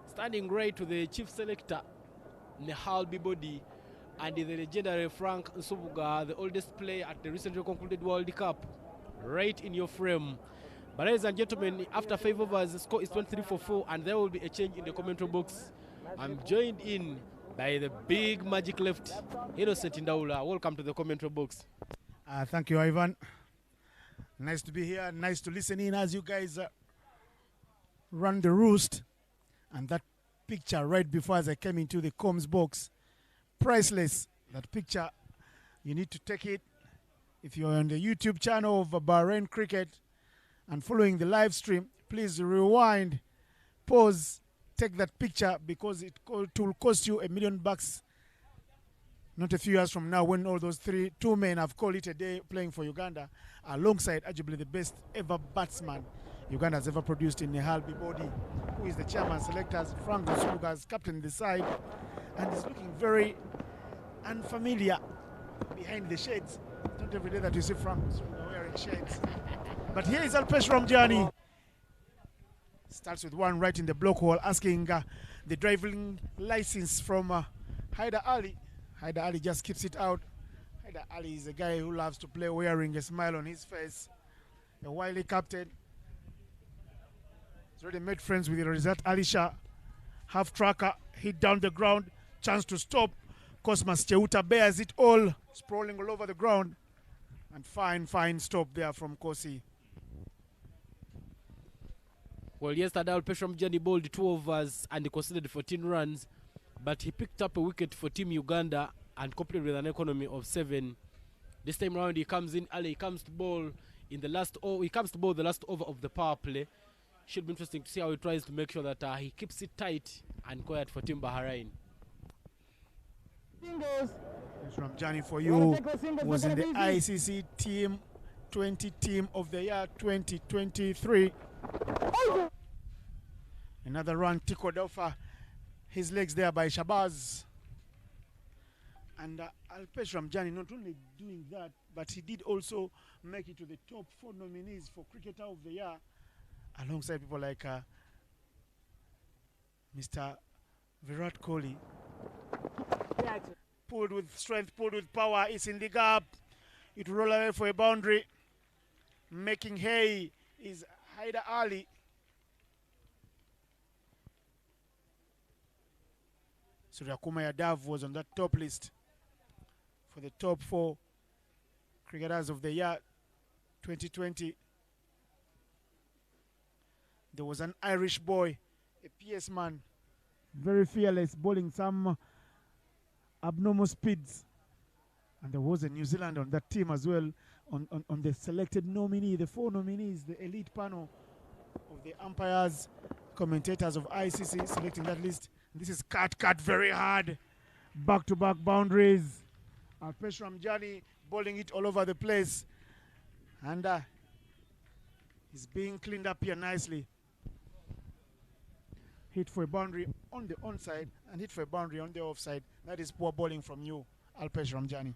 standing right to the chief selector, Nehal Bibodi, and the legendary Frank Nsubuga, the oldest player at the recently concluded World Cup, right in your frame. But ladies and gentlemen, after 5 overs, the score is 23 for 4, and there will be a change in the commentary box. I'm joined in by the big magic left, Innocent Indaula. Welcome to the commentary box. Thank you, Ivan. Nice to be here. Nice to listen in as you guys run the roost. And that picture right before as I came into the comms box, priceless. That picture, you need to take it. If you're on the YouTube channel of Bahrain Cricket and following the live stream, please rewind, pause, take that picture, because it will cost you $1 million not a few years from now, when all those two men have called it a day playing for Uganda, alongside arguably the best ever batsman Uganda has ever produced in Nehal Bibodi, who is the chairman selectors. Frank Nsubuga is captain the side, and is looking very unfamiliar behind the shades. It's not every day that you see Frank Nsubuga wearing shades. But here is Alpesh Ramjani. Starts with one right in the block hole, asking the driving license from Haider Ali. Haider Ali just keeps it out. Haider Ali is a guy who loves to play wearing a smile on his face. A wily captain. He's already made friends with Rizat Alisha. Half tracker, hit down the ground, chance to stop. Cosmas Cheuta bears it all, sprawling all over the ground. And fine stop there from Kosi. Well, yesterday Alpeshram Johnny bowled 2 overs and he conceded 14 runs, but he picked up a wicket for Team Uganda and completed with an economy of 7. This time round he comes in early, he comes to bowl in the last over, he comes to bowl the last over of the power play. Should be interesting to see how he tries to make sure that he keeps it tight and quiet for Team Bahrain. Ramjani for you was in the ICC Team 20 Team of the Year 2023. Another run tickled off his legs there by Shabazz. And Alpesh Ramjani not only doing that, but he did also make it to the top 4 nominees for Cricketer of the Year, alongside people like Mr. Virat Kohli. Pulled with strength, pulled with power, it's in the gap. It will roll away for a boundary. Making hay is Haider Ali. Suryakumar Yadav was on that top list for the top 4 Cricketers of the Year 2020. There was an Irish boy, a PS man, very fearless, bowling some abnormal speeds. And there was a New Zealand on that team as well, on the selected nominee, the 4 nominees, the elite panel of the umpires, commentators of ICC selecting that list. This is cut very hard. Back-to-back boundaries. Alpesh Ramjani bowling it all over the place. And he's being cleaned up here nicely. Hit for a boundary on the onside and hit for a boundary on the offside. That is poor bowling from you, Alpesh Ramjani.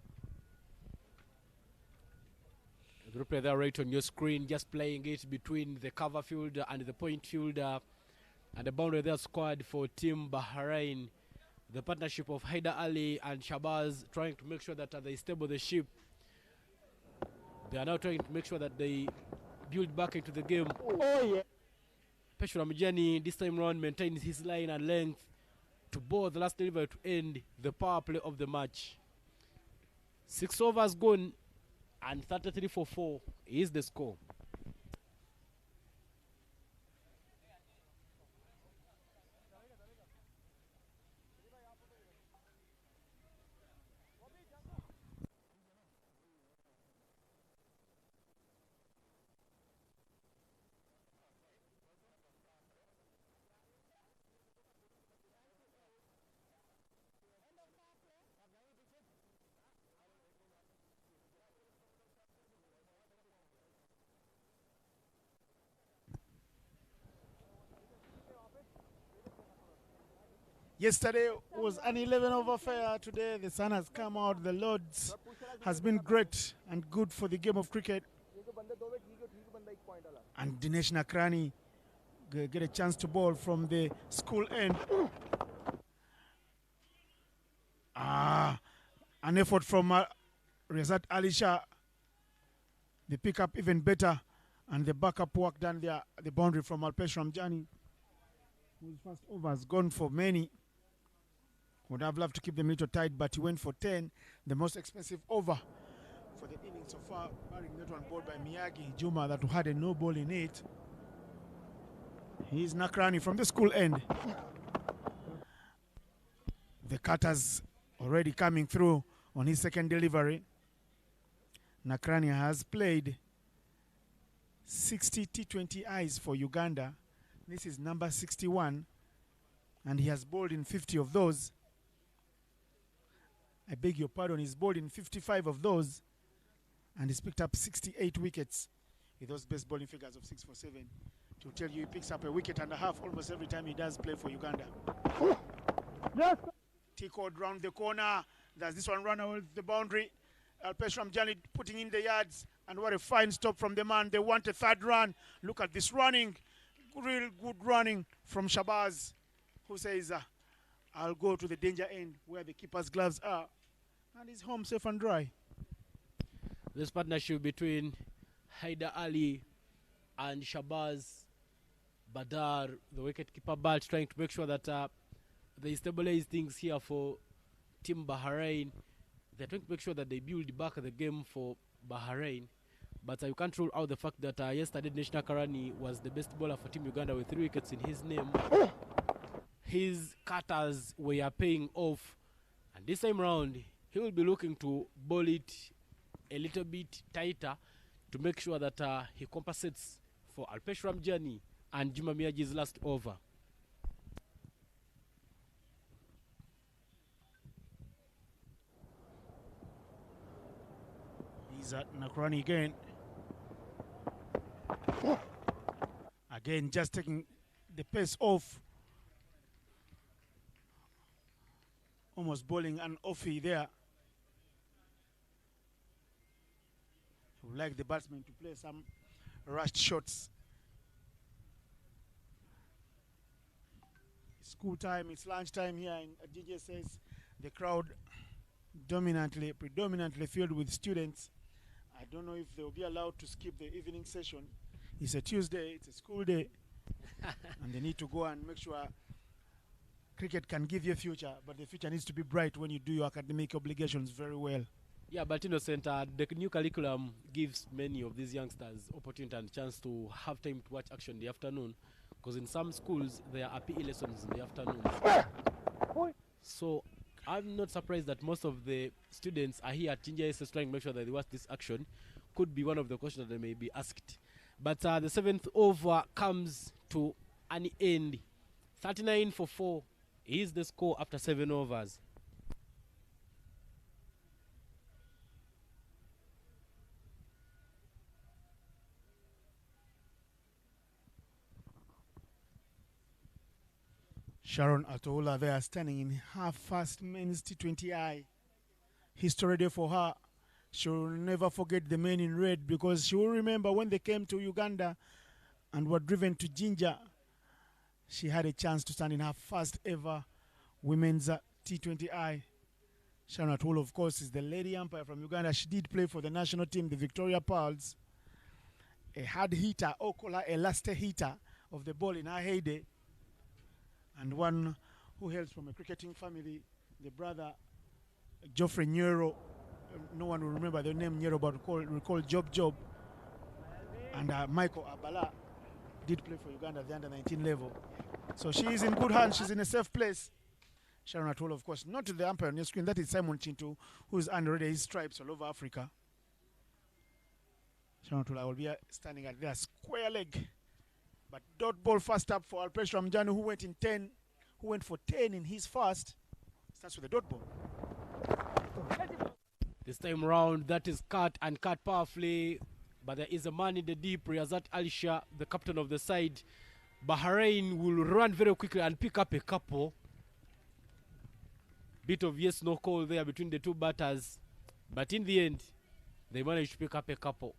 The replay there right on your screen, just playing it between the cover fielder and the point fielder. And the boundary there scored for Team Bahrain. The partnership of Haider Ali and Shabazz trying to make sure that they stable the ship. They are now trying to make sure that they build back into the game. Oh yeah. Peshram Jani this time round maintains his line and length to bowl the last delivery to end the power play of the match. 6 overs gone and 33 for 4 is the score. Yesterday was an 11-over affair. Today the sun has come out. The Lords has been great and good for the game of cricket. And Dinesh Nakrani get a chance to bowl from the school end. An effort from Rizat Alisha. The pickup even better. And the backup work done there. The boundary from Alpesh Ramjani, whose first over has gone for many. Would have loved to keep them a little tight, but he went for 10, the most expensive over for the innings so far, barring that one bowled by Miyagi Juma that had a no ball in it. He's Nakrani from the school end. The cutters already coming through on his second delivery. Nakrani has played 60 T20Is for Uganda. This is number 61, and he has bowled in 50 of those. I beg your pardon, he's bowled in 55 of those, and he's picked up 68 wickets with those best bowling figures of 6 for 7. To tell you, he picks up a wicket and a half almost every time he does play for Uganda. Yes. Tickled round the corner. Does this one run away the boundary? Alpesh Ramjani putting in the yards, and what a fine stop from the man. They want a 3rd run. Look at this running, real good running from Shabazz, who says, I'll go to the danger end where the keeper's gloves are. And he's home safe and dry. This partnership between Haider Ali and Shabazz Badar, the wicketkeeper Balt, trying to make sure that they stabilize things here for Team Bahrain. They're trying to make sure that they build back the game for Bahrain. But you can't rule out the fact that yesterday National Karani was the best bowler for Team Uganda with 3 wickets in his name. His cutters were paying off. And this time round, he will be looking to bowl it a little bit tighter to make sure that he compensates for Alpesh Ramjani and Juma Miyaji's last over. He's at Nakrani again. Again, just taking the pace off. Almost bowling an offie there. Would like the batsman to play some rushed shots. It's school time, it's lunch time here in DJ says the crowd predominantly filled with students. I don't know if they'll be allowed to skip the evening session. It's a Tuesday, it's a school day, and they need to go and make sure cricket can give you a future, but the future needs to be bright when you do your academic obligations very well. Yeah, but Innocent, the new curriculum gives many of these youngsters opportunity and chance to have time to watch action in the afternoon, because in some schools there are PE lessons in the afternoon. So I'm not surprised that most of the students are here at TJSS trying to make sure that they watch this action. Could be one of the questions that they may be asked. But the 7th over comes to an end. 39 for 4 is the score after 7 overs. Sharon Atola there standing in her first men's T20I. History day for her. She will never forget the men in red, because she will remember when they came to Uganda and were driven to Jinja. She had a chance to stand in her first ever women's T20I. Sharon Atola, of course, is the lady umpire from Uganda. She did play for the national team, the Victoria Pearls. A hard hitter, or call her a last hitter of the ball in her heyday. And one who hails from a cricketing family, the brother Geoffrey Nyero. No one will remember the name Nyero, but recall Job. And Michael Abala did play for Uganda at the under-19 level. So she is in good hands. She's in a safe place. Sharon Atola, of course, not to the umpire on your screen. That is Simon Chintu, who is earned already his stripes all over Africa. Sharon Atola will be standing at their square leg. But dot ball first up for Alpesh Ramjani, who went for 10 in his first. Starts with the dot ball. This time round, that is cut powerfully. But there is a man in the deep, Riyazat Alisha, the captain of the side. Bahrain will run very quickly and pick up a couple. Bit of yes, no call there between the two batters. But in the end, they managed to pick up a couple.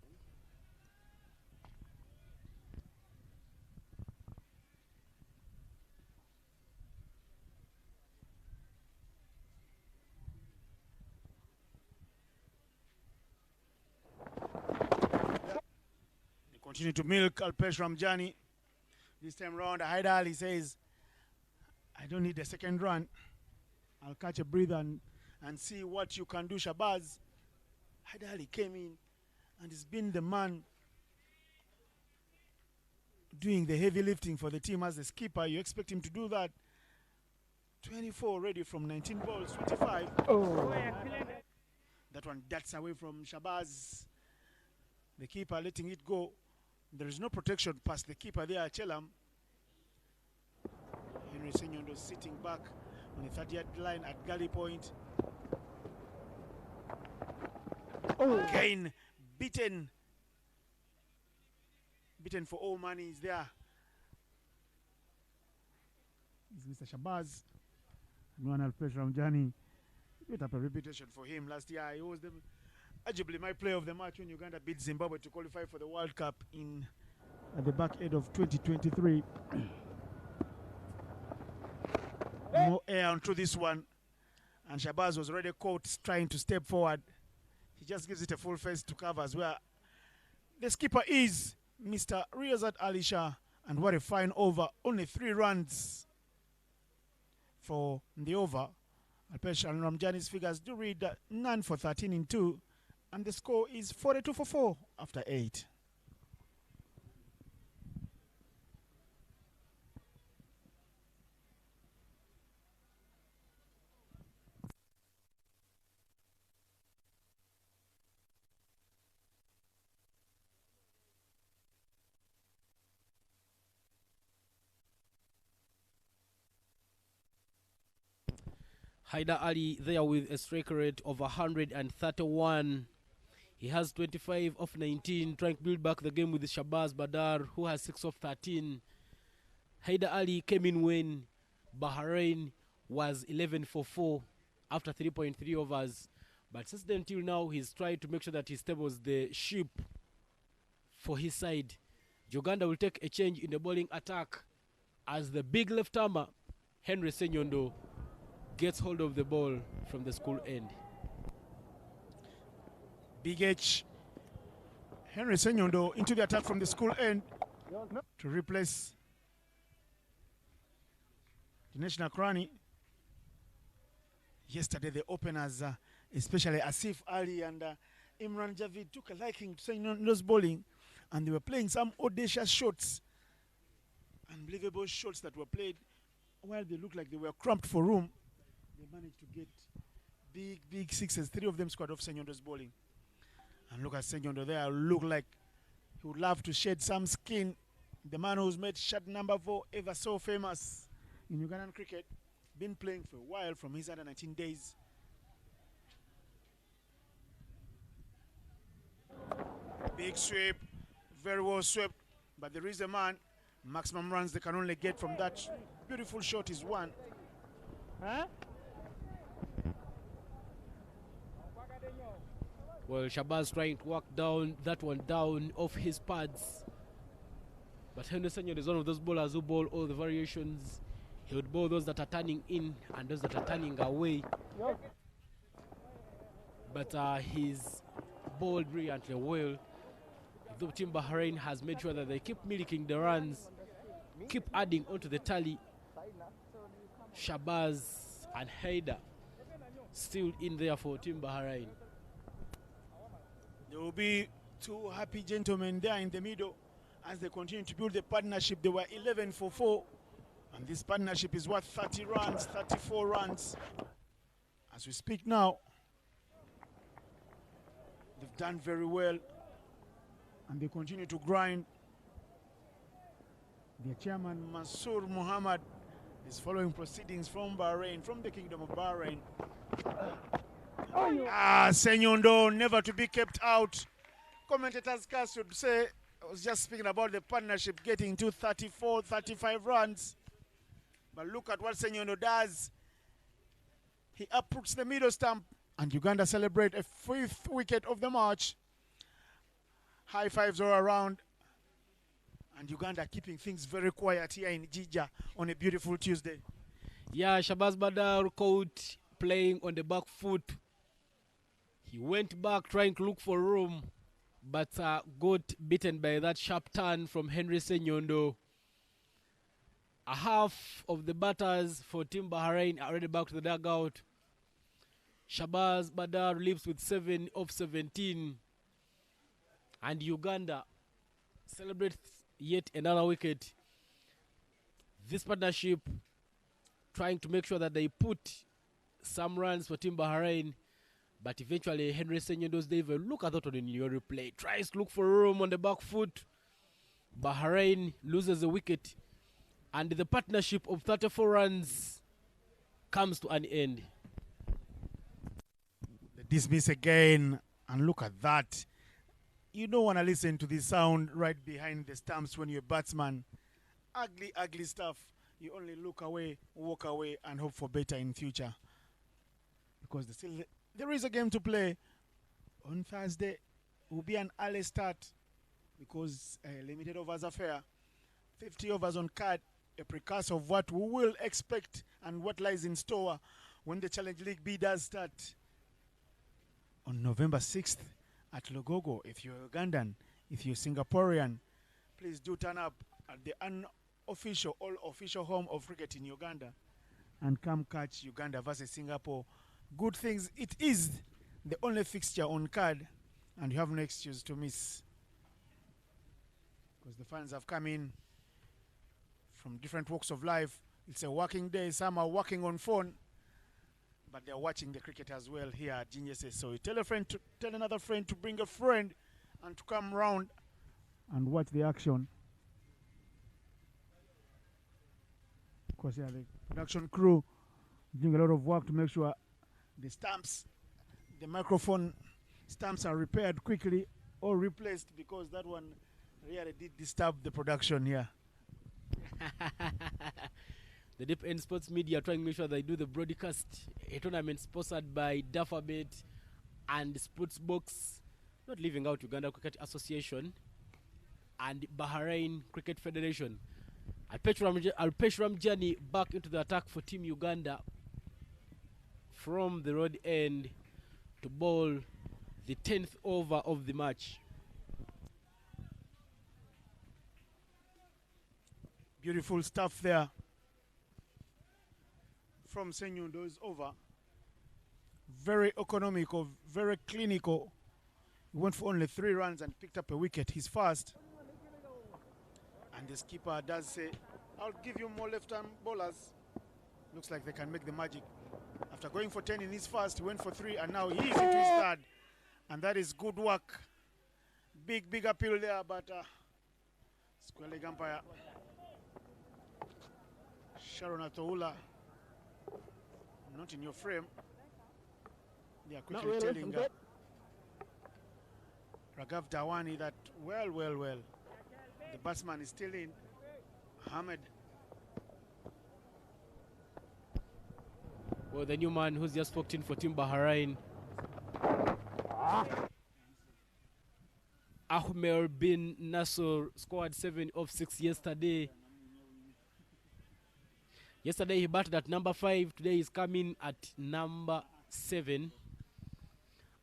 Continue to milk Alpesh Ramjani. This time round, Haidar Ali says, I don't need a second run. I'll catch a breather and see what you can do, Shabazz. Haidar Ali came in and has been the man doing the heavy lifting for the team as the skipper. You expect him to do that. 24 already from 19 balls, 25. Oh. That one darts away from Shabazz. The keeper letting it go. There is no protection past the keeper there, Chelam. Henry Senyondo sitting back on the 30-yard line at Gully Point. Oh. Again, beaten for all money is there. Is Mr. Shabazz. Noan Alpesh Ramjani. Bit up a reputation for him last year. He was arguably my player of the match when Uganda beat Zimbabwe to qualify for the World Cup at the back end of 2023. More air onto this one. And Shabazz was already caught trying to step forward. He just gives it a full face to cover as well. The skipper is Mr. Riyazat Alisha And what a fine over. Only 3 runs for the over. Alpesh and Ramjani's figures do read none for 13 in 2. And the score is 42 for 4 after 8. Haida Ali there with a strike rate of 131. He has 25 of 19, trying to build back the game with Shabazz Badar, who has 6 of 13. Haida Ali came in when Bahrain was 11 for 4 after 3.3 overs. But since then till now, he's tried to make sure that he stables the ship for his side. Uganda will take a change in the bowling attack as the big left-armer, Henry Senyondo, gets hold of the ball from the school end. Big H. Henry Senyondo into the attack from the school end to replace Dinesh Nakrani. Yesterday the openers, especially Asif Ali and Imran Javid, took a liking to Senyondo's bowling, and they were playing some audacious shots, unbelievable shots that were played. While they looked like they were cramped for room, they managed to get big sixes. 3 of them scored off Senyondo's bowling. And look at Senyondo there, look like he would love to shed some skin. The man who's made shot number 4 ever so famous in Ugandan cricket, been playing for a while from his under 19 days. Big sweep, very well swept, but there is a man. Maximum runs they can only get from that beautiful shot is 1. Well, Shabazz trying to work down that one down off his pads. But Henry Senyondo is one of those bowlers who bowl all the variations. He would bowl those that are turning in and those that are turning away. But he's bowled brilliantly well. The team Bahrain has made sure that they keep milking the runs, keep adding onto the tally. Shabazz and Haida still in there for team Bahrain. There will be 2 happy gentlemen there in the middle as they continue to build the partnership. They were 11 for 4, and this partnership is worth 30 runs, 34 runs. As we speak now, they've done very well, and they continue to grind. Their chairman, Mansour Muhammad, is following proceedings from Bahrain, from the Kingdom of Bahrain. Senyondo, never to be kept out. Commentators should say, I was just speaking about the partnership getting to 34, 35 runs. But look at what Senyondo does. He uproots the middle stump, and Uganda celebrate a 5th wicket of the match. High fives all around. And Uganda keeping things very quiet here in Jija on a beautiful Tuesday. Yeah, Shabazz Badar caught playing on the back foot. He went back trying to look for room, but got beaten by that sharp turn from Henry Senyondo. A half of the batters for Team Bahrain are already back to the dugout. Shabazz Badar leaves with 7 of 17. And Uganda celebrates yet another wicket. This partnership trying to make sure that they put some runs for Team Bahrain. But eventually, Henry Senyondo's David, look at that one in your replay. Tries to look for room on the back foot. Bahrain loses a wicket. And the partnership of 34 runs comes to an end. They dismiss again. And look at that. You don't want to listen to the sound right behind the stumps when you're a batsman. Ugly, ugly stuff. You only look away, walk away, and hope for better in future. Because there is a game to play on Thursday. It will be an early start because a limited overs affair. 50 overs on card, a precursor of what we will expect and what lies in store when the Challenge League B does start on November 6th at Logogo. If you're Ugandan, if you're Singaporean, please do turn up at the unofficial, all official home of cricket in Uganda and come catch Uganda versus Singapore. Good things, it is the only fixture on card and you have no excuse to miss. Because the fans have come in from different walks of life. It's a working day, some are working on phone, but they're watching the cricket as well here at Genius. So you tell a friend to tell another friend to bring a friend and to come round and watch the action. Of course, yeah, the production crew doing a lot of work to make sure the stamps, the microphone stamps are repaired quickly or replaced, because that one really did disturb the production here. The Deep End Sports Media trying to make sure they do the broadcast. A tournament sponsored by Dafabet and Sportsbox, not leaving out Uganda Cricket Association and Bahrain Cricket Federation. Alpesh Ramjani back into the attack for Team Uganda from the road end to bowl the 10th over of the match. Beautiful stuff there from Senyundo's over. Very economical, very clinical. He went for only 3 runs and picked up a wicket. He's fast. And the skipper does say, I'll give you more left-arm bowlers. Looks like they can make the magic. After going for 10 in his first, he went for 3, and now he's into his third. And that is good work. Big appeal there, but square leg umpire Sharon Atoula, not in your frame. They are quickly telling Raghav Dawani that, well. The batsman is still in. Ahmed. Well, the new man who's just walked in for Team Bahrain. Ahmed bin Nasser scored 7 of 6 yesterday. Yesterday he batted at number 5. Today he's coming at number 7.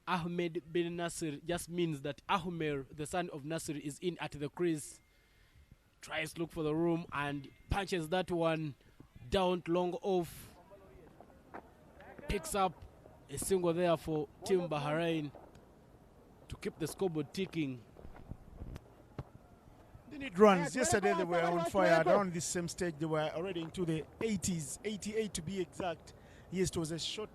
Ahmed bin Nasser just means that Ahmed, the son of Nasser, is in at the crease. Tries to look for the room and punches that one down long off. Picks up a single there for Team Bahrain to keep the scoreboard ticking. They need runs. Yesterday they were on fire. Around this same stage they were already into the 80s, 88 to be exact. Yes, it was a short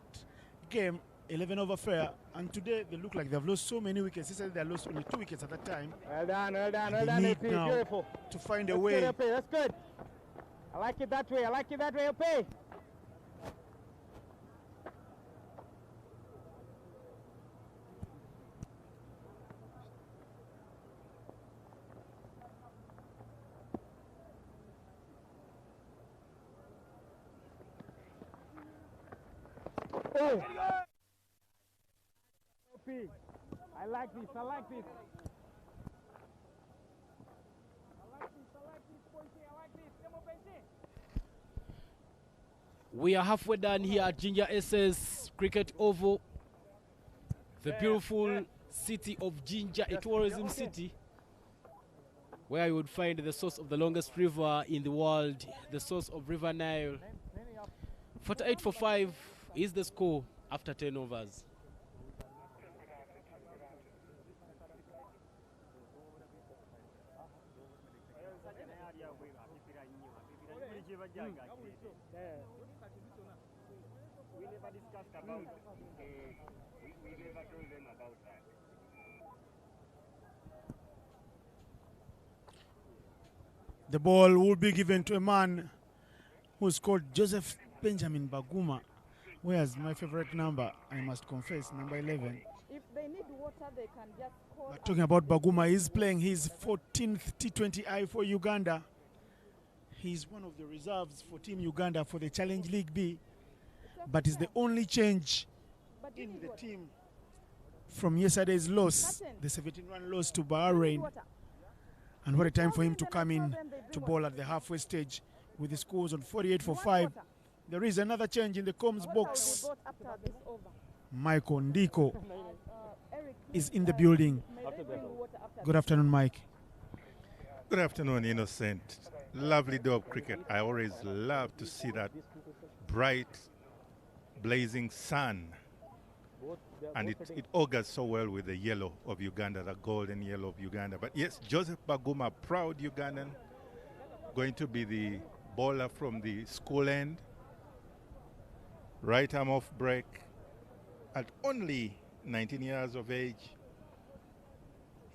game, 11 over fair, and today they look like they've lost so many wickets. Yesterday they lost only 2 wickets at that time. Well done. They need now Beautiful. to find a That's way. good, that's good. I like it that way, OP. Oh. I like this. We are halfway done here at Ginger SS Cricket Oval. The beautiful city of Ginger, a tourism city where you would find the source of the longest river in the world, the source of River Nile. 48 for 5 is the score after 10 overs. We never discussed about we never told them about that. The ball will be given to a man who's called Joseph Benjamin Baguma. Where's my favorite number? I must confess, number 11. If they need water, they can just call. But talking about Baguma, he's playing his 14th T20I for Uganda. He's one of the reserves for Team Uganda for the Challenge League B, but is the only change in the team from yesterday's loss, the 17-run loss to Bahrain. And what a time for him to come in to bowl at the halfway stage with the scores on 48 for 5. There is another change in the comms box. Michael Ndiko is in the building. Good afternoon, Mike. Good afternoon, Innocent. Lovely day of cricket. I always love to see that bright, blazing sun. And it augurs so well with the yellow of Uganda, the golden yellow of Uganda. But yes, Joseph Baguma, proud Ugandan, going to be the bowler from the school end. Right arm off break at only 19 years of age.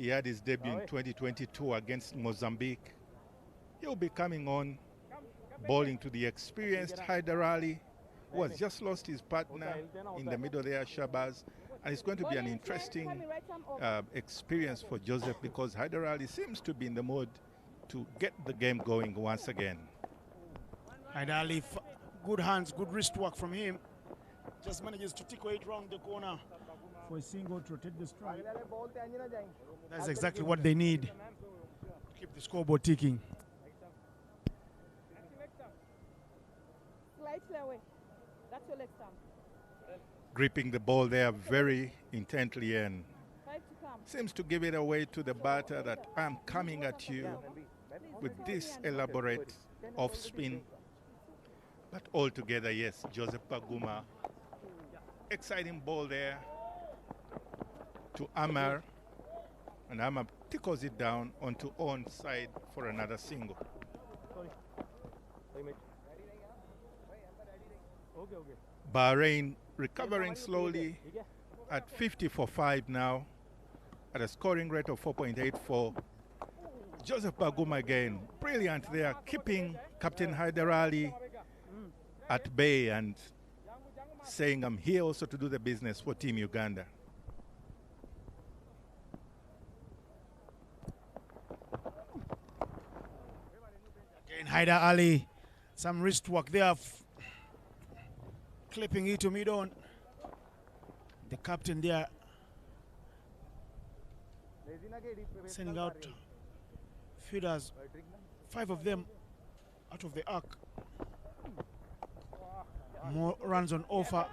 He had his debut in 2022 against Mozambique. He'll be coming on, bowling to the experienced Hyder Ali, who has just lost his partner in the middle there, Shabazz. And it's going to be an interesting experience for Joseph, because Hyder Ali seems to be in the mood to get the game going once again. Hyder Ali, good hands, good wrist work from him. Just manages to tickle it round the corner for a single to rotate the strike. That's exactly what they need to keep the scoreboard ticking. Slightly away. That's your leg stump. Gripping the ball there very intently and 5 to come. seems to give it away to the batter that I'm coming at you with this elaborate off spin. But altogether, yes, Joseph Baguma, exciting ball there to Amar, and Amar tickles it down onto onside for another single. Bahrain recovering slowly at 50 for 5 now at a scoring rate of 4.84. Joseph Baguma again, brilliant there, keeping Captain Hyder Ali at bay and saying, I'm here also to do the business for Team Uganda. Again, Hyder Ali, some wrist work there, clipping it to mid-on. The captain there sending out fielders, 5 of them out of the arc. More runs on offer.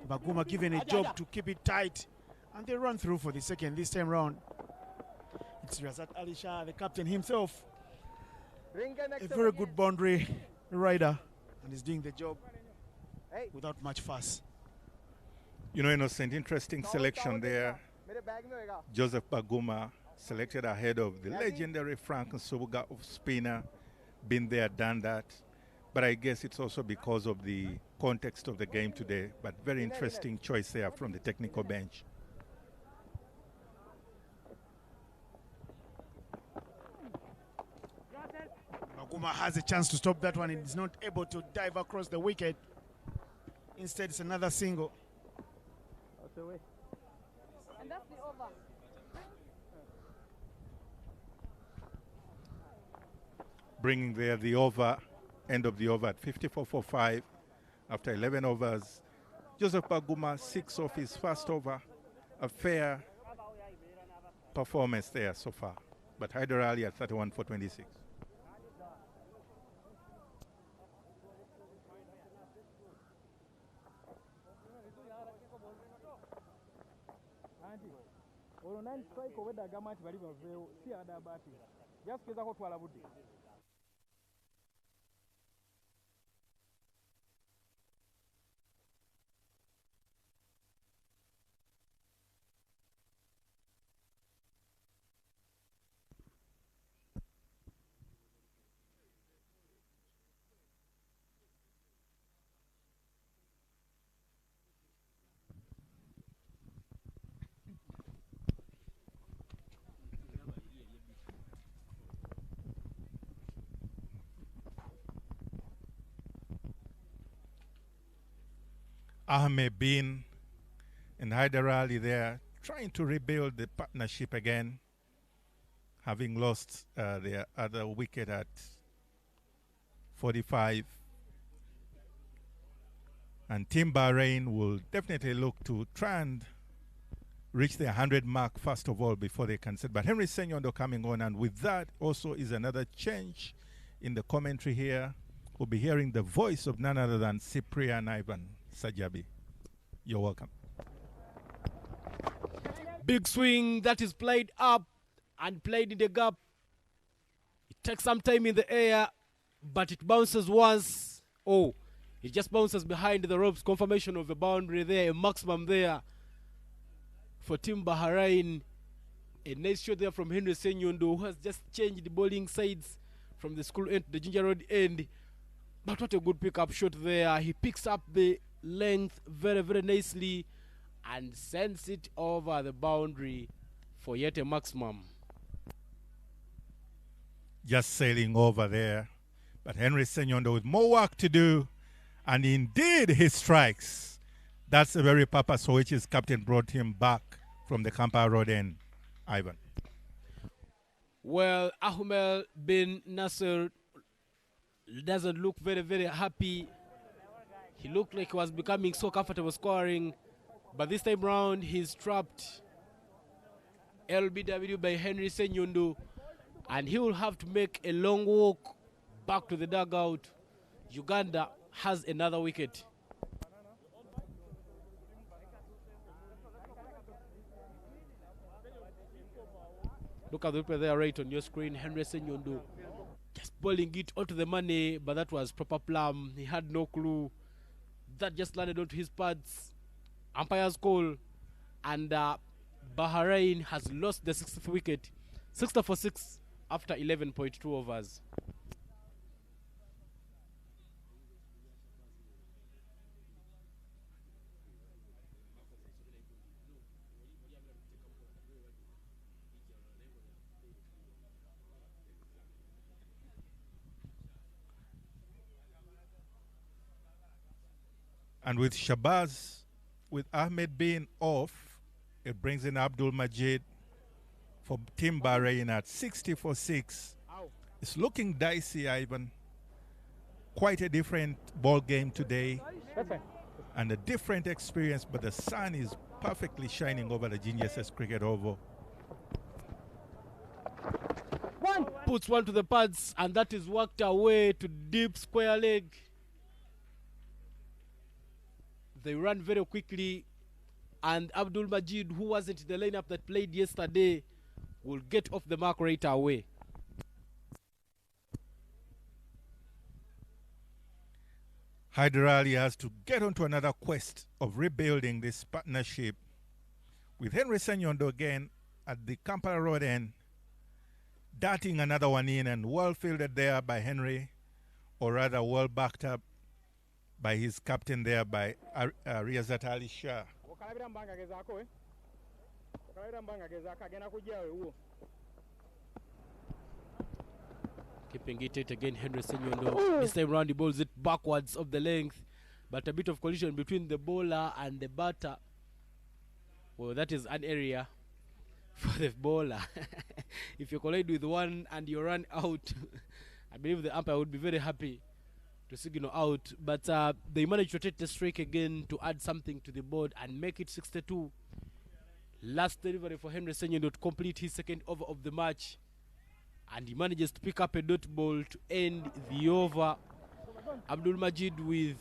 Baguma given a job to keep it tight, and they run through for the second this time round. It's Razat Ali Shah, the captain himself, a very good boundary rider, and he's doing the job without much fuss. You know, Innocent, interesting selection there. Joseph Baguma selected ahead of the legendary Frank Nsubuga of spinner. Been there, done that. But I guess it's also because of the context of the game today. But very interesting choice there from the technical bench. Baguma has a chance to stop that one. He's not able to dive across the wicket. Instead, it's another single. And that's the over. Bringing there the over, end of the over at 54 for 5 after 11 overs. Joseph Baguma 6 off his first over. A fair performance there so far. But Hyder Ali at 31 for 26. Ahmed Bin and Hyder Ali there trying to rebuild the partnership again, having lost their other wicket at 45. And Team Bahrain will definitely look to try and reach the 100 mark first of all before they can set. But Henry Senyondo coming on, and with that also is another change in the commentary here. We'll be hearing the voice of none other than Cyprian Ivan Sajabi. You're welcome. Big swing that is played up and played in the gap. It takes some time in the air, but it bounces once. Oh, it just bounces behind the ropes. Confirmation of a boundary there, a maximum there for Team Bahrain. A nice shot there from Henry Senyundo, who has just changed the bowling sides from the school end to the Ginger Road end. But what a good pickup shot there. He picks up the length very, very nicely and sends it over the boundary for yet a maximum. Just sailing over there. But Henry Senyondo with more work to do. And indeed, he strikes. That's the very purpose for which his captain brought him back from the Kampala Road end. Ivan. Well, Ahmed bin Nasser doesn't look very, very happy. He looked like he was becoming so comfortable scoring. But this time round, he's trapped. LBW by Henry Senyundo. And he will have to make a long walk back to the dugout. Uganda has another wicket. Look at the people there right on your screen. Henry Senyundo just bowling it onto the money, but that was proper plum. He had no clue. That just landed onto his pads. Umpire's call. And Bahrain has lost the 6th wicket. 6 for 6 after 11.2 overs. And with Shabazz, with Ahmed being off, it brings in Abdul Majid for Team Bahrain at 60 for 6. It's looking dicey, Ivan. Quite a different ball game today. And a different experience, but the sun is perfectly shining over the GNSS Cricket Oval. Puts one to the pads, and that is worked away to deep square leg. They run very quickly, and Abdul Majid, who wasn't in the lineup that played yesterday, will get off the mark right away. Hyder Ali has to get onto another quest of rebuilding this partnership with Henry Senyondo again at the Kampala Road end, darting another one in, and well fielded there by Henry, or rather well backed up by his captain there, by Riyazat Ali Shah. Keeping it again, Henry Senyundo. This time round, he bowls it backwards of the length, but a bit of collision between the bowler and the batter. Well, that is an area for the bowler. If you collide with one and you run out, I believe the umpire would be very happy to signal out. But they managed to take the strike again to add something to the board and make it 62. Last delivery for Henry Senyundo to complete his second over of the match. And he manages to pick up a dot ball to end the over. Abdul Majid with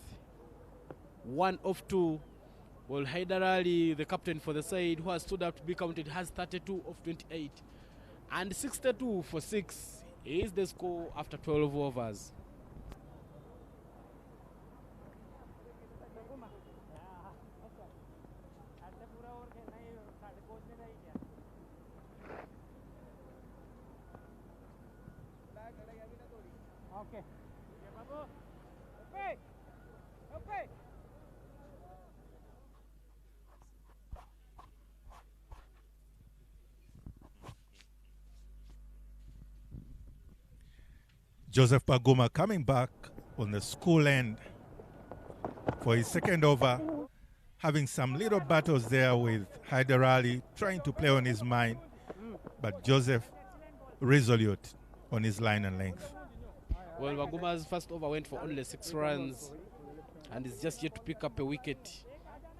1 of 2. Well, Hyder Ali, the captain for the side, who has stood up to be counted, has 32 of 28. And 62 for 6 is the score after 12 overs. Joseph Baguma coming back on the school end for his second over, having some little battles there with Hyder Ali, trying to play on his mind, but Joseph resolute on his line and length. Well, Baguma's first over went for only 6 runs, and is just yet to pick up a wicket.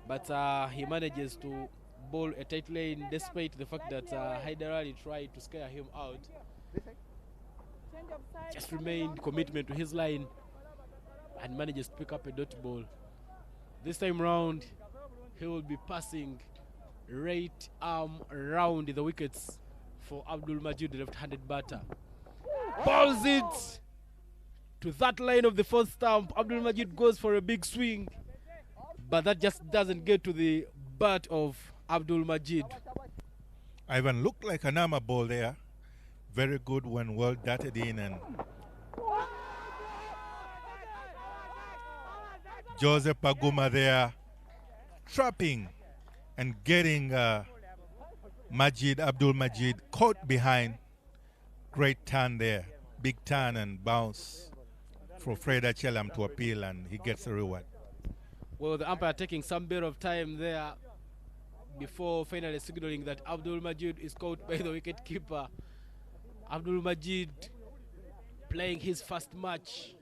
But he manages to bowl a tight lane despite the fact that Hyder Ali tried to scare him out. Just remained commitment to his line and manages to pick up a dot ball. This time round, he will be passing right arm around the wickets for Abdul Majid, the left-handed batter. Balls it to that line of the fourth stump. Abdul Majid goes for a big swing, but that just doesn't get to the bat of Abdul Majid. Ivan looked like an armor ball there. Very good when well darted in, and Joseph Baguma there trapping and getting Abdul Majid caught behind. Great turn there, big turn and bounce for Fred Achelam to appeal, and he gets a reward. Well, the umpire taking some bit of time there before finally signaling that Abdul Majid is caught by the wicketkeeper. Abdul Majid playing his first match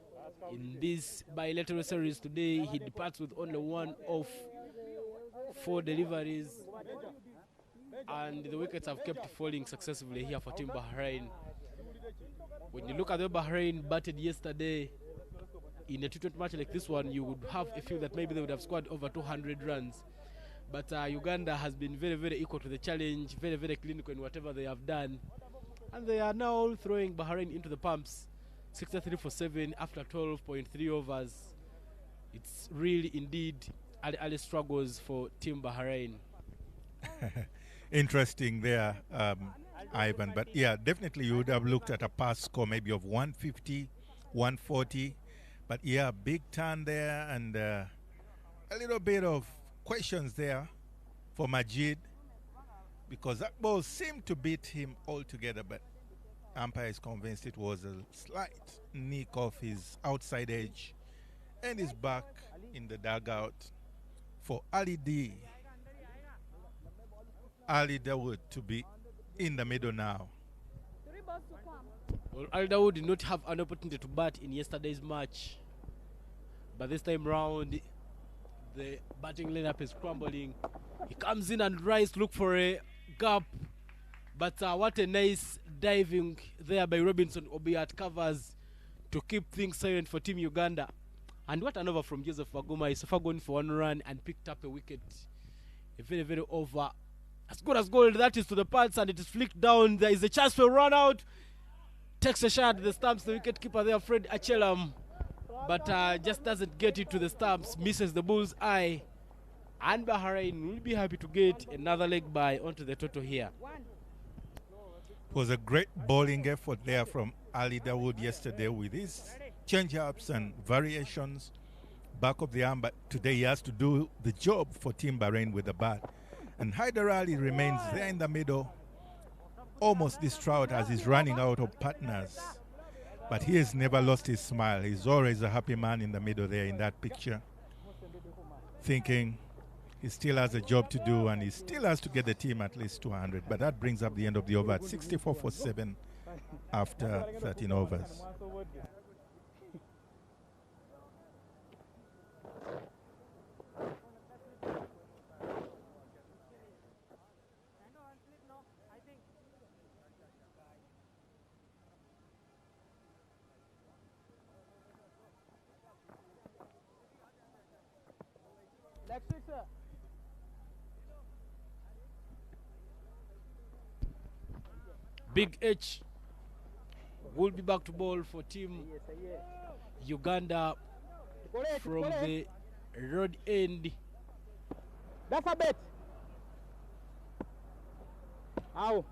in this bilateral series today. He departs with only 1 off 4 deliveries, and the wickets have kept falling successively here for Team Bahrain. When you look at the Bahrain batted yesterday in a T20 match like this one, you would have a feel that maybe they would have scored over 200 runs. But Uganda has been very, very equal to the challenge, very, very clinical in whatever they have done. And they are now throwing Bahrain into the pumps, 63 for 7 after 12.3 overs. It's really indeed early struggles for Team Bahrain. Interesting there, Ivan. But yeah, definitely you would have looked at a pass score maybe of 150, 140. But yeah, big turn there, and a little bit of questions there for Majid, because that ball seemed to beat him altogether, but umpire is convinced it was a slight nick off his outside edge, and is back in the dugout for Ali Dawood to be in the middle now. Well, Ali Dawood did not have an opportunity to bat in yesterday's match, but this time round the batting lineup is crumbling. He comes in and tries to look for a gap, but what a nice diving there by Robinson Obiat covers to keep things silent for Team Uganda. And what an over from Joseph Baguma. He's so far going for 1 run and picked up a wicket. A very, very over. As good as gold, that is to the pads, and it is flicked down. There is a chance for a run out. Takes a shot, the stumps, the wicket keeper there, Fred Achelam, but just doesn't get it to the stumps, misses the bull's eye, and Bahrain will be happy to get another leg by onto the total here. It was a great bowling effort there from Ali Dawood yesterday with his change-ups and variations back of the arm, but today he has to do the job for Team Bahrain with the bat. And Haider Ali remains there in the middle, almost distraught as he's running out of partners. But he has never lost his smile. He's always a happy man in the middle there in that picture, thinking he still has a job to do and he still has to get the team at least 200. But that brings up the end of the over at 64 for 7 after 13 overs. Big H will be back to ball for Team Uganda from the road end. That's a bet. How?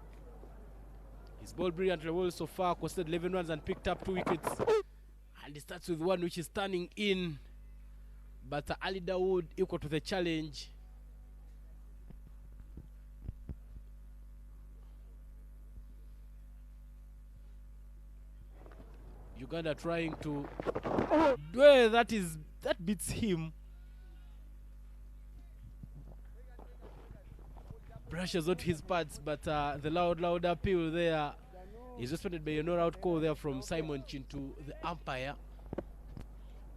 He's bowled brilliantly well so far, costed 11 runs and picked up 2 wickets. And he starts with one which is turning in. But Ali Dawood equal to the challenge. Uganda trying to well, that beats him. Brushes out his pads, but the loud appeal there is responded by a no-out call there from Simon Chin to the umpire.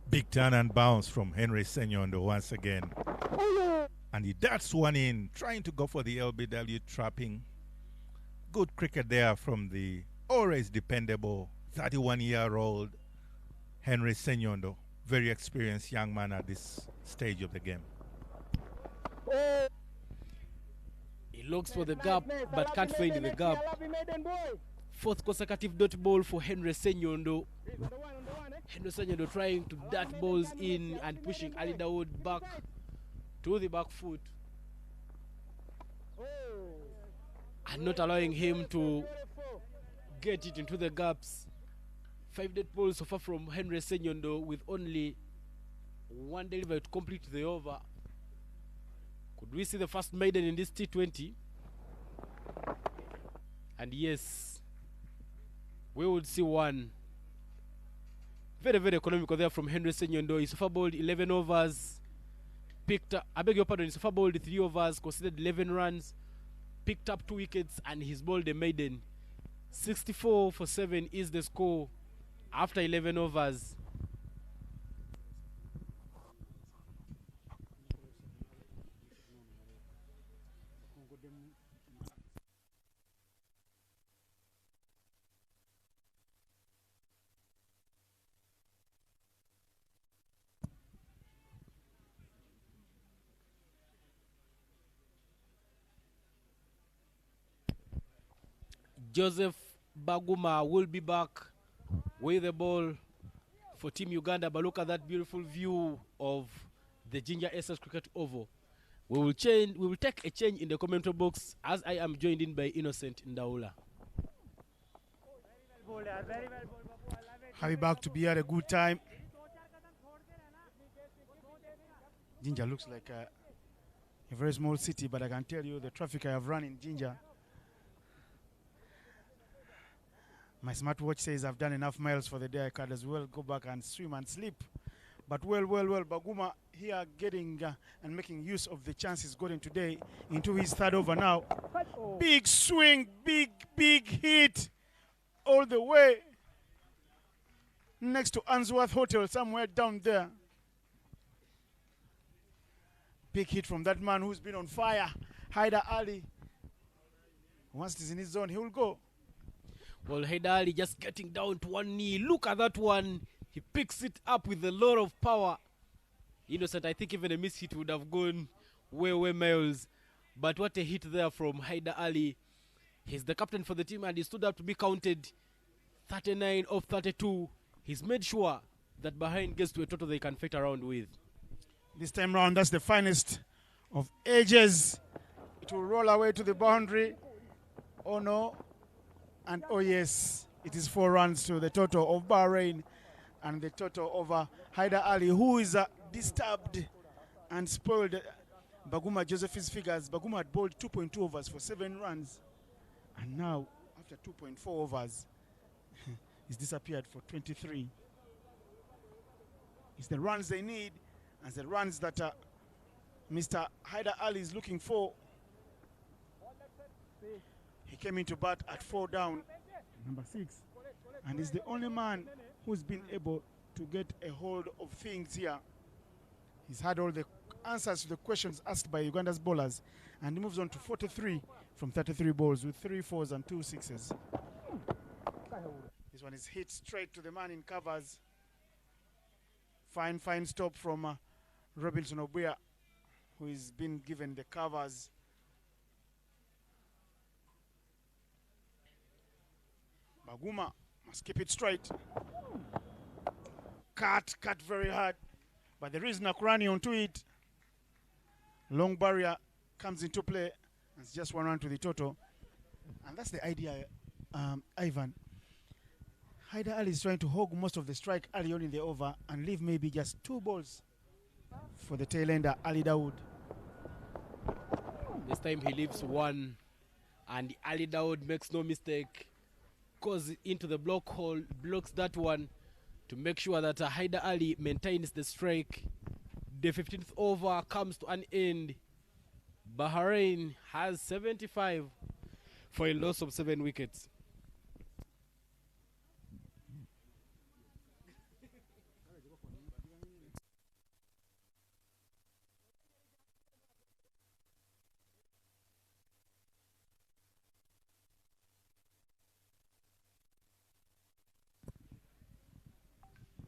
Big turn and bounce from Henry Senyondo once again. And he darts one in, trying to go for the LBW trapping. Good cricket there from the always dependable 31-year-old Henry Senyondo. Very experienced young man at this stage of the game. He looks for the gap, but can't find the gap. Fourth consecutive dot ball for Henry Senyondo. Henry Senyondo trying to dart balls in and pushing Ali Dawood back to the back foot and not allowing him to get it into the gaps. 5 dead balls so far from Henry Senyondo with only one delivery to complete the over. Could we see the first maiden in this T20? And yes, we would see one. Very, very economical there from Henry Senyondo. He so far bowled 11 overs. Picked up, I beg your pardon, he so far bowled 3 overs, considered 11 runs, picked up 2 wickets, and he's bowled a maiden. 64 for 7 is the score after 11 overs. Joseph Baguma will be back with the ball for Team Uganda, but look at that beautiful view of the Ginger SS Cricket Oval. We will take a change in the commentary box as I am joined in by Innocent Ndaula. Harry back to be at a good time. Ginger looks like a very small city, but I can tell you the traffic I have run in Ginger. My smartwatch says I've done enough miles for the day. I could as well go back and swim and sleep. But well, Baguma here getting and making use of the chances gotten today into his third over now. Big swing, big hit all the way next to Answorth Hotel somewhere down there. Big hit from that man who's been on fire, Haider Ali. Once he's in his zone, he will go. Well, Haider Ali just getting down to one knee. Look at that one. He picks it up with a lot of power. Innocent, I think even a miss hit would have gone way miles. But what a hit there from Haider Ali. He's the captain for the team and he stood up to be counted. 39 of 32. He's made sure that Bahrain gets to a total they can fight around with. This time round, that's the finest of ages. It will roll away to the boundary. Oh no. And oh yes, it is 4 runs to the total of Bahrain and the total over Haider Ali, who is disturbed and spoiled Baguma Joseph's figures. Baguma had bowled 2.2 overs for 7 runs. And now, after 2.4 overs, he's disappeared for 23. It's the runs they need and the runs that Mr. Haider Ali is looking for. He came into bat at 4 down, number 6, and is the only man who's been able to get a hold of things here. He's had all the answers to the questions asked by Uganda's bowlers, and he moves on to 43 from 33 balls with 3 4s and 2 6s. This one is hit straight to the man in covers. Fine stop from Robinson Obuya, who has been given the covers. Baguma must keep it straight. Cut very hard. But there is Nakurani onto it. Long barrier comes into play. It's just 1 run to the total. And that's the idea, Ivan. Haider Ali is trying to hog most of the strike early on in the over and leave maybe just 2 balls for the tail ender, Ali Dawood. This time he leaves 1 and Ali Dawood makes no mistake. Goes into the block hole, blocks that one to make sure that Haider Ali maintains the strike. The 15th over comes to an end. Bahrain has 75 for a loss of 7 wickets.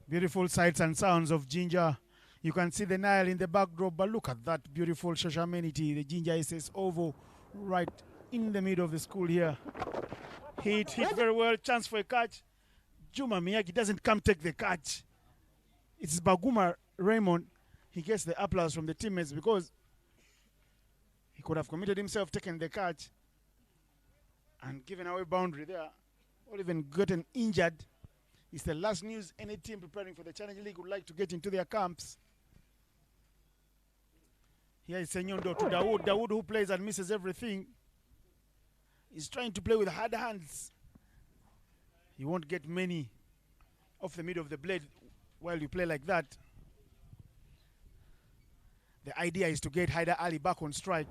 Beautiful sights and sounds of Ginger. You can see the Nile in the backdrop, but look at that beautiful social amenity, the Ginger SS Oval, right in the middle of the school here. Hit very well. Chance for a catch. Juma Miyagi doesn't come take the catch. It's Baguma Raymond. He gets the applause from the teammates because he could have committed himself taking the catch and given away boundary there, or even gotten injured. It's the last news any team preparing for the Challenge League would like to get into their camps. Here is Senyondo to Dawood. Dawood, who plays and misses everything, is trying to play with hard hands. You won't get many off the middle of the blade while you play like that. The idea is to get Haider Ali back on strike.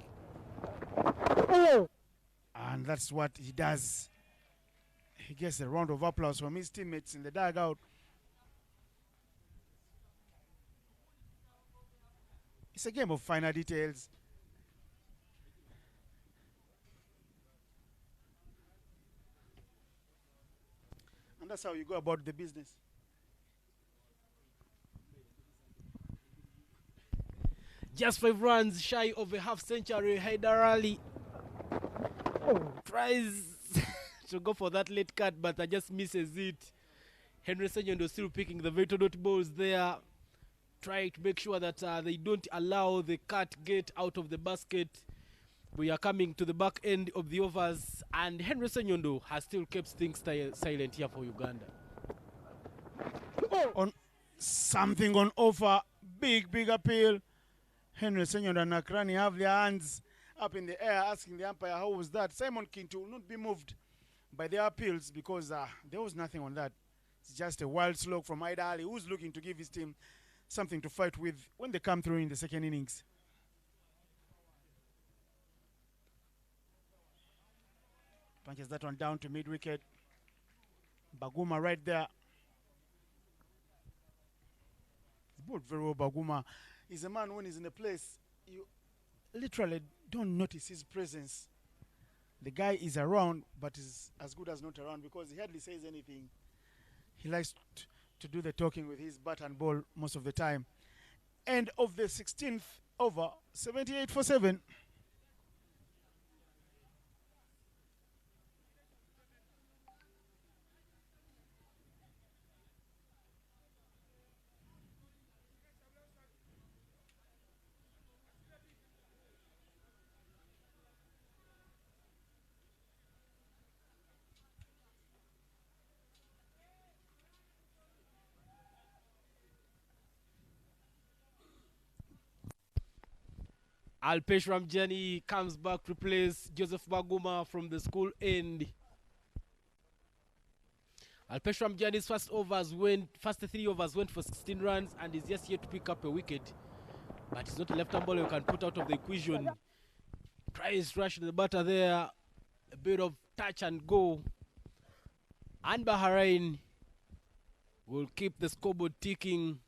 And that's what he does. He gets a round of applause from his teammates in the dugout. It's a game of finer details. And that's how you go about the business. Just 5 runs shy of a half century. Haider Ali tries to go for that late cut, but just misses it. Henry Senyondo still picking the veto dot balls there, trying to make sure that they don't allow the cut get out of the basket. We are coming to the back end of the overs, and Henry Senyondo has still kept things silent here for Uganda. On something on offer, big appeal. Henry Senyondo and Nakrani have their hands up in the air asking the umpire, how was that? Simon Kintu will not be moved by their appeals because there was nothing on that. It's just a wild slog from Haider Ali, who's looking to give his team something to fight with when they come through in the second innings. Punches that one down to mid-wicket. Baguma right there. He's bowled very well, Baguma. He's a man, when he's in a place, you literally don't notice his presence. The guy is around, but is as good as not around because he hardly says anything. He likes to do the talking with his bat and ball most of the time. End of the 16th over, 78 for 7. Alpesh Ramjani comes back to replace Joseph Baguma from the school end. Alpesh Ramjani's first 3 overs went for 16 runs and is just yet to pick up a wicket. But he's not a left-hand bowler you can put out of the equation. Tries to rush the batter there. A bit of touch and go. And Bahrain will keep the scoreboard ticking.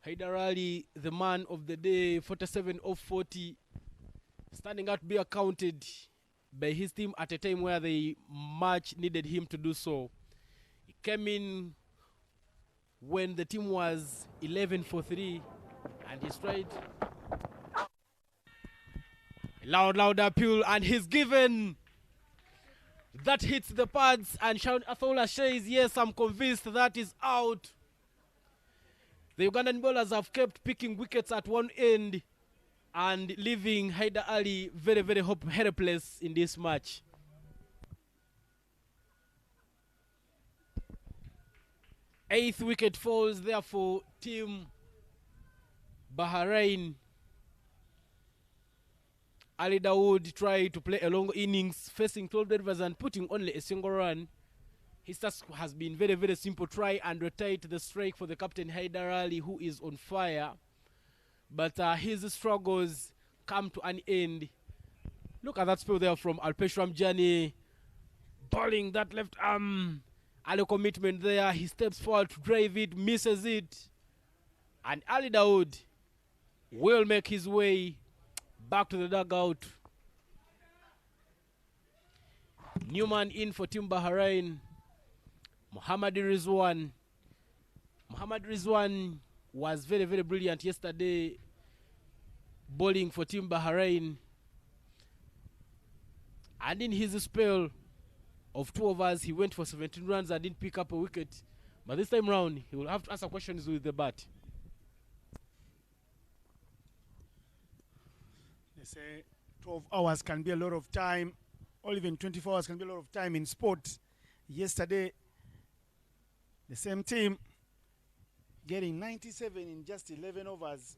Haider Ali, the man of the day, 47 of 40, standing out to be accounted by his team at a time where they much needed him to do so. He came in when the team was 11 for 3, and he tried a loud appeal, and he's given. That hits the pads, and Shaun Athola says, yes, I'm convinced that is out. The Ugandan bowlers have kept picking wickets at one end and leaving Haider Ali very helpless in this match. Eighth wicket falls there for Team Bahrain. Ali Dawood tried to play a long innings, facing 12 drivers and putting only a single run. His task has been very simple. Try and rotate the strike for the captain Haider Ali, who is on fire. But his struggles come to an end. Look at that spell there from Alpesh Ramjani. Bowling that left arm. Ali commitment there. He steps forward to drive it, misses it. And Ali Dawood will make his way back to the dugout. Newman in for Team Bahrain. Mohammad Rizwan. Mohammad Rizwan was very brilliant yesterday, bowling for Team Bahrain. And in his spell, of 2 overs, he went for 17 runs and didn't pick up a wicket. But this time round, he will have to answer questions with the bat. They say 12 hours can be a lot of time, or even 24 hours can be a lot of time in sport. Yesterday, the same team getting 97 in just 11 overs.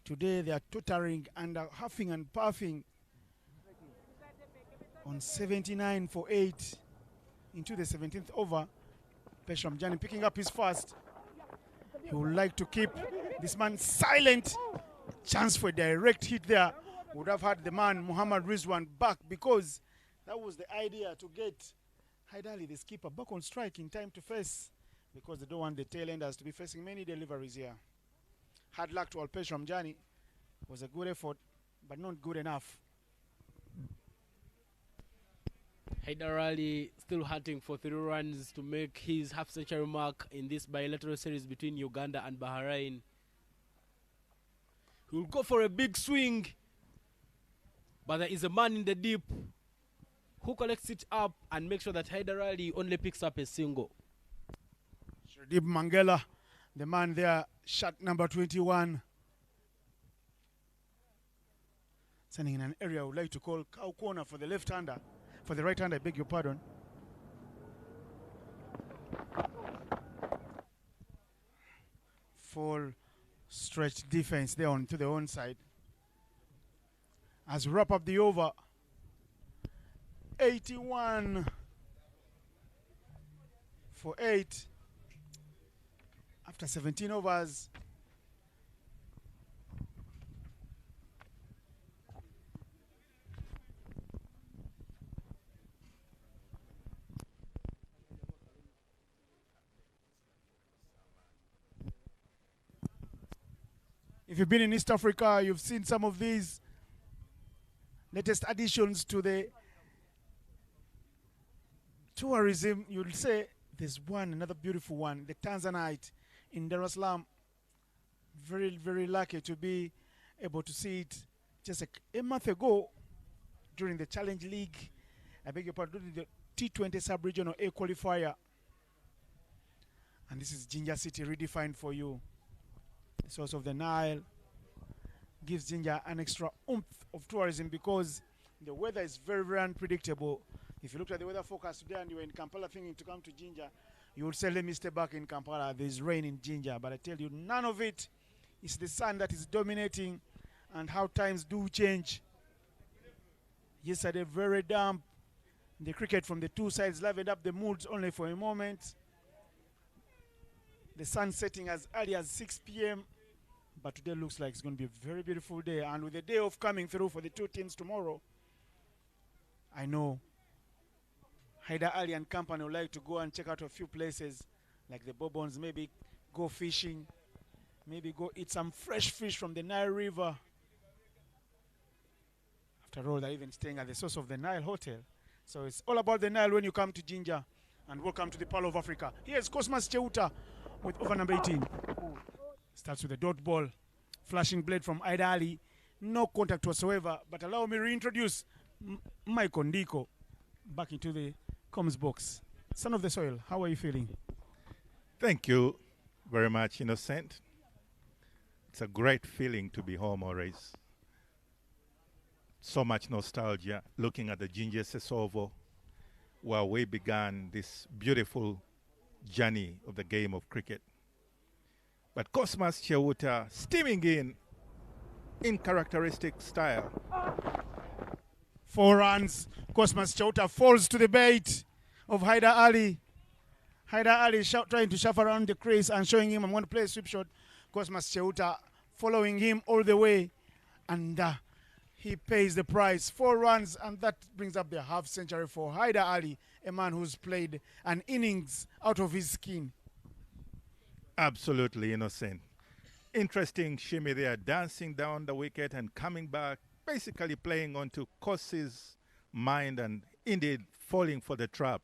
Today, they are tottering and are huffing and puffing on 79 for 8 into the 17th over. Pesham Jani picking up his first. He would like to keep this man silent. Chance for a direct hit there. Would have had the man Muhammad Rizwan back, because that was the idea, to get Haidali, the skipper, back on strike in time to face, because they don't want the tail enders to be facing many deliveries here. Hard luck to Alpesh Ramjani. Was a good effort, but not good enough. Haider Ali still hunting for 3 runs to make his half-century mark in this bilateral series between Uganda and Bahrain. He will go for a big swing, but there is a man in the deep who collects it up and makes sure that Haider Ali only picks up a single. Shradib Mangela, the man there, shot number 21. Sending in an area I would like to call cow corner for the left-hander. For the right-hander, I beg your pardon. Full stretch defense there on to the own side. As we wrap up the over, 81 for 8 after 17 overs. If you've been in East Africa, you've seen some of these latest additions to the tourism. You'll say there's another beautiful one, the Tanzanite in Dar es Salaam. Very, very lucky to be able to see it just a month ago during the Challenge League. I beg your pardon, during the T20 Sub-Regional A qualifier. And this is Ginger City redefined for you. The source of the Nile gives Ginger an extra oomph of tourism, because the weather is very, very unpredictable. If you looked at the weather forecast today and you were in Kampala thinking to come to Ginger, you would say, let me stay back in Kampala. There's rain in Ginger. But I tell you, none of it. It's the sun that is dominating, and how times do change. Yesterday, very damp. The cricket from the two sides livened up the moods only for a moment. The sun setting as early as 6 p.m. But today looks like it's going to be a very beautiful day. And with the day off coming through for the two teams tomorrow, I know Haider Ali and company would like to go and check out a few places like the Bourbons, maybe go fishing, maybe go eat some fresh fish from the Nile River. After all, they're even staying at the Source of the Nile Hotel. So it's all about the Nile when you come to Ginger. And welcome to the Pearl of Africa. Here's Cosmas Cheuta with over number 18. Starts with a dot ball. Flashing blade from Haider Ali. No contact whatsoever. But allow me to reintroduce Mike Ondiko back into the comms box. Son of the soil, how are you feeling? Thank you very much, Innocent. It's a great feeling to be home always. So much nostalgia looking at the Ginger Sesovo, where we began this beautiful journey of the game of cricket. But Cosmas Cheuta steaming in characteristic style. 4 runs. Cosmas Cheuta falls to the bait of Haider Ali. Haider Ali trying to shove around the crease and showing him, I'm going to play a sweep shot. Cosmas Cheuta following him all the way. And he pays the price. 4 runs, and that brings up the half century for Haider Ali, a man who's played an innings out of his skin. Absolutely, Innocent. Interesting shimmy there, dancing down the wicket and coming back, basically playing onto Kos's mind and indeed falling for the trap.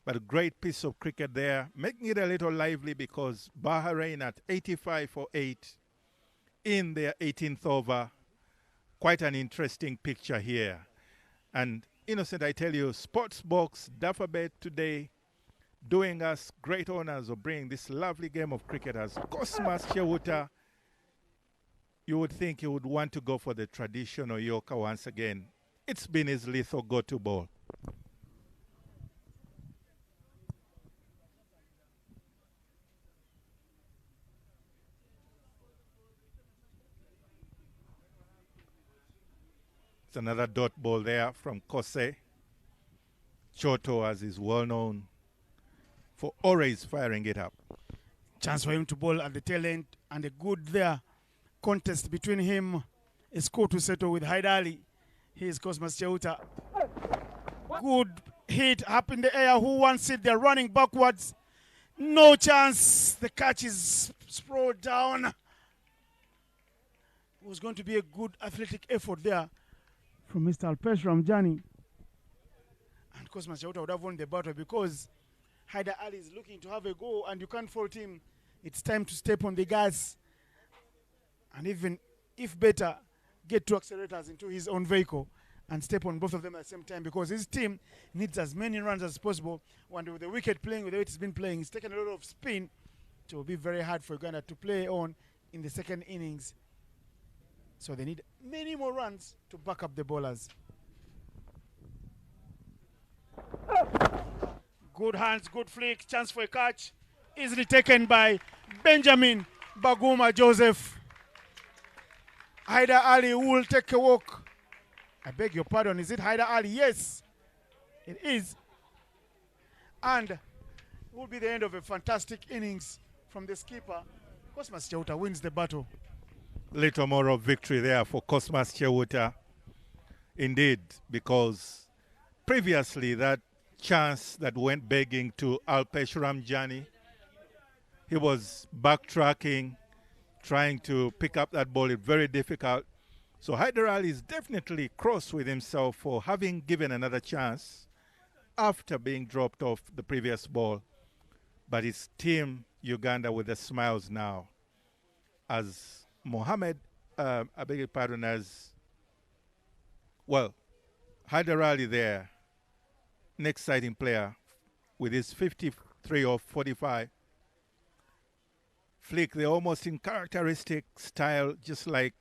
But a great piece of cricket there, making it a little lively, because Bahrain at 85 for 8 in their 18th over. Quite an interesting picture here. And Innocent, I tell you, Sportsbox Dafabet today doing us great honors of bringing this lovely game of cricket as Cosmas Chewuta. You would think he would want to go for the traditional Yorker once again. It's been his lethal go-to ball. It's another dot ball there from Kose. Choto, as is well known for always firing it up. Chance for him to bowl at the tail end, and a good there contest between him, a score to settle with Haidar Ali. Here's Cosmas Chewuta. Good hit up in the air. Who wants it? They're running backwards. No chance. The catch is sprawled down. It was going to be a good athletic effort there from Mr. Alpesh Ramjani. And Cosmas Chewuta would have won the battle because Haidar Ali is looking to have a go and you can't fault him. It's time to step on the gas and even, if better, get two accelerators into his own vehicle and step on both of them at the same time because his team needs as many runs as possible. And with the wicket playing with the way it's been playing, it's taken a lot of spin. So it will be very hard for Uganda to play on in the second innings. So they need many more runs to back up the bowlers. Good hands, good flick, chance for a catch. Easily taken by Benjamin Baguma Joseph. Haidar Ali will take a walk. I beg your pardon, is it Haidar Ali? Yes, it is. And it will be the end of a fantastic innings from the skipper. Cosmas Chewuta wins the battle. Little more of victory there for Cosmas Chewuta. Indeed, because previously that chance that went begging to Alpesh Ramjani, he was backtracking, trying to pick up that ball. It's very difficult. So Haidar Ali is definitely cross with himself for having given another chance after being dropped off the previous ball. But it's Team Uganda with the smiles now. As Mohammed, I beg your pardon, as well, Haidar Ali there, an exciting player with his 53 of 45. Flick, the almost in characteristic style, just like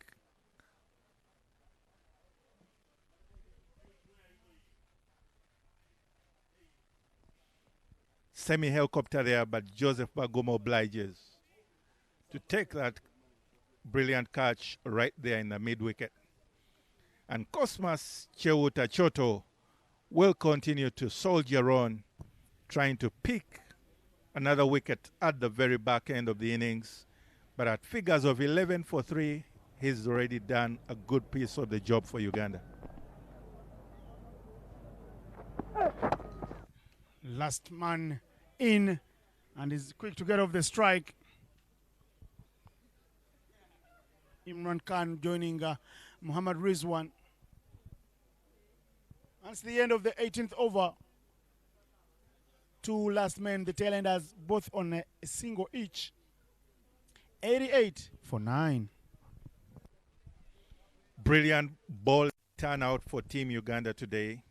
semi-helicopter there, but Joseph Baguma obliges to take that brilliant catch right there in the mid-wicket. And Cosmas Chewuta Choto will continue to soldier on, trying to pick another wicket at the very back end of the innings. But at figures of 11 for 3, he's already done a good piece of the job for Uganda. Last man in, and is quick to get off the strike. Imran Khan joining Muhammad Rizwan. That's the end of the 18th over. Two last men, the tail enders, both on a single each. 88 for 9. Brilliant ball turnout for Team Uganda today.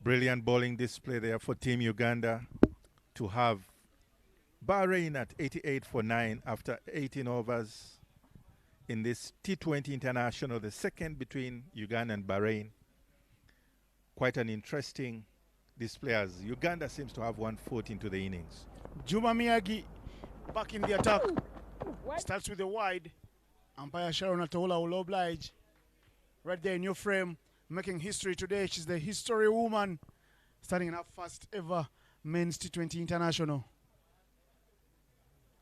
Brilliant bowling display there for Team Uganda to have Bahrain at 88 for 9 after 18 overs in this T20 International, the second between Uganda and Bahrain. Quite an interesting display as Uganda seems to have one foot into the innings. Juma Miyagi back in the attack. Starts with a wide. Umpire Sharon Atola will oblige. Right there in your frame. Making history today. She's the history woman, starting in her first ever men's T20 International.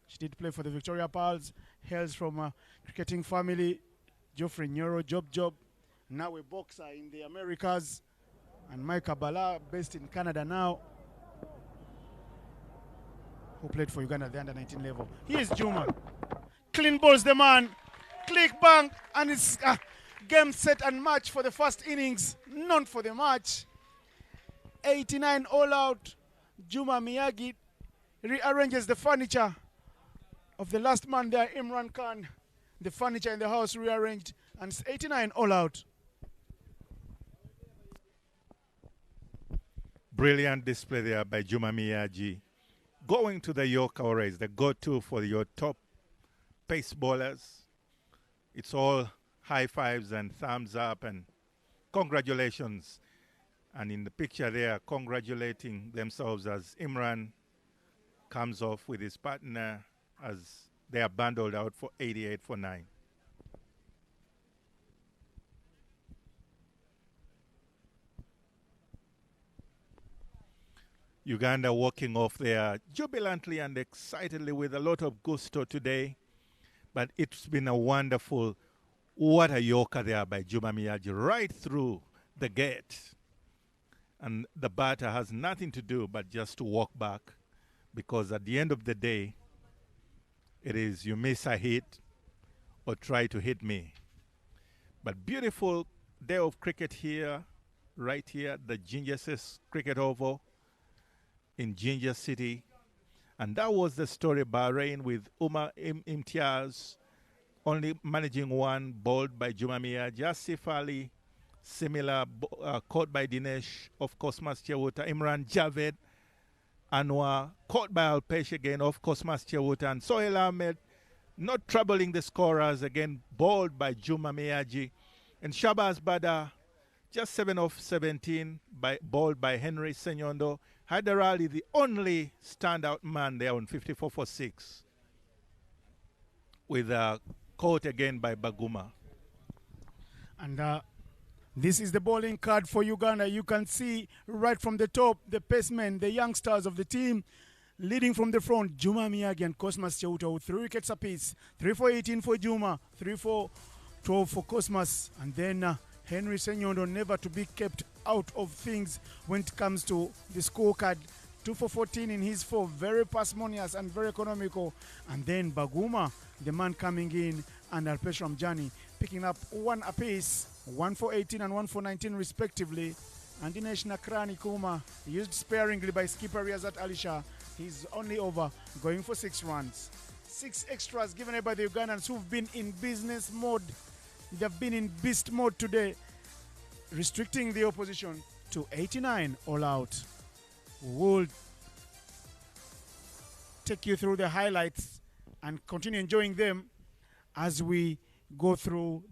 She did play for the Victoria Pearls, hails from a cricketing family. Geoffrey Nyoro, Job, now a boxer in the Americas, and Mike Abala, based in Canada now, who played for Uganda at the under-19 level. Here's Juma. Clean balls the man. Click, bang, and it's game, set, and match for the first innings. None for the match. 89 all out. Juma Miyagi rearranges the furniture of the last man there, Imran Khan. The furniture in the house rearranged, and it's 89 all out. Brilliant display there by Juma Miyagi. Going to the Yorker race, the go-to for your top pace bowlers. It's all high fives and thumbs up and congratulations. And in the picture there, congratulating themselves as Imran comes off with his partner as they are bundled out for 88 for 9. Uganda walking off there jubilantly and excitedly with a lot of gusto today. But it's been a wonderful, what a Yorker there by Juma Miyagi, right through the gate. And the batter has nothing to do but just to walk back, because at the end of the day, it is you miss a hit or try to hit me. But beautiful day of cricket here, right here, the Ginger's Cricket Oval in Ginger City. And that was the story. Bahrain with Umar Imtiaz only managing one, bowled by Juma Miyagi. Asif Ali, similar, caught by Dinesh, of course, Chewuta. Imran Javed, Anwar, caught by Alpesh again, of course, Chewuta. And Sohail Ahmed, not troubling the scorers, again, bowled by Juma Miyagi. And Shabazz Badar, just 7 of 17, bowled by Henry Senyondo. Haider Ali, the only standout man there on 54 for 6, with a caught again by Baguma. And this is the bowling card for Uganda. You can see right from the top, the pacemen, the youngsters of the team, leading from the front, Juma Miyagi and Cosmas Cheuta with 3 wickets apiece. 3 for 18 for Juma, 3 for 12 for Cosmas, and then Henry Senyondo, never to be kept out of things when it comes to the scorecard. 2 for 14 in his 4, very parsimonious and very economical. And then Baguma, the man coming in, and Alpesh Ramjani picking up 1 apiece, 1 for 18 and 1 for 19 respectively. And Dinesh Nakrani Kuma, used sparingly by skipper Riyazat Alisha. He's only over, going for 6 runs. 6 extras given by the Ugandans who've been in business mode. They've been in beast mode today, restricting the opposition to 89 all out. We'll take you through the highlights and continue enjoying them as we go through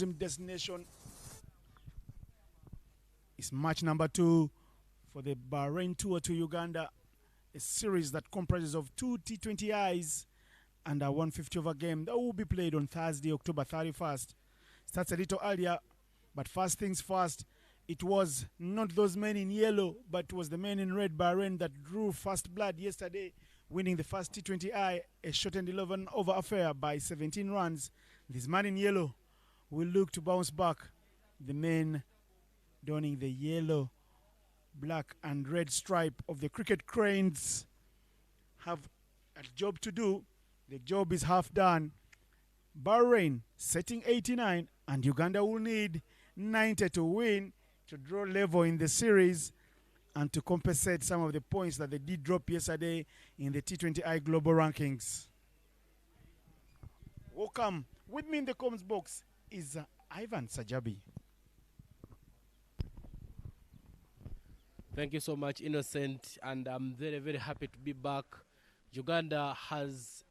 destination is match number 2 for the Bahrain tour to Uganda, a series that comprises of 2 T20Is and a 150 over game that will be played on Thursday, October 31st. Starts a little earlier, but first things first, it was not those men in yellow, but it was the men in red, Bahrain, that drew first blood yesterday, winning the first T20I, a shortened 11 over affair by 17 runs. This man in yellow will look to bounce back. The men donning the yellow, black and red stripe of the cricket cranes have a job to do. The job is half done. Bahrain setting 89 and Uganda will need 90 to win, to draw level in the series and to compensate some of the points that they did drop yesterday in the T20I global rankings. Welcome. With me in the comments box is Ivan Sajabi. Thank you so much, Innocent, and I'm very, very happy to be back. Uganda has,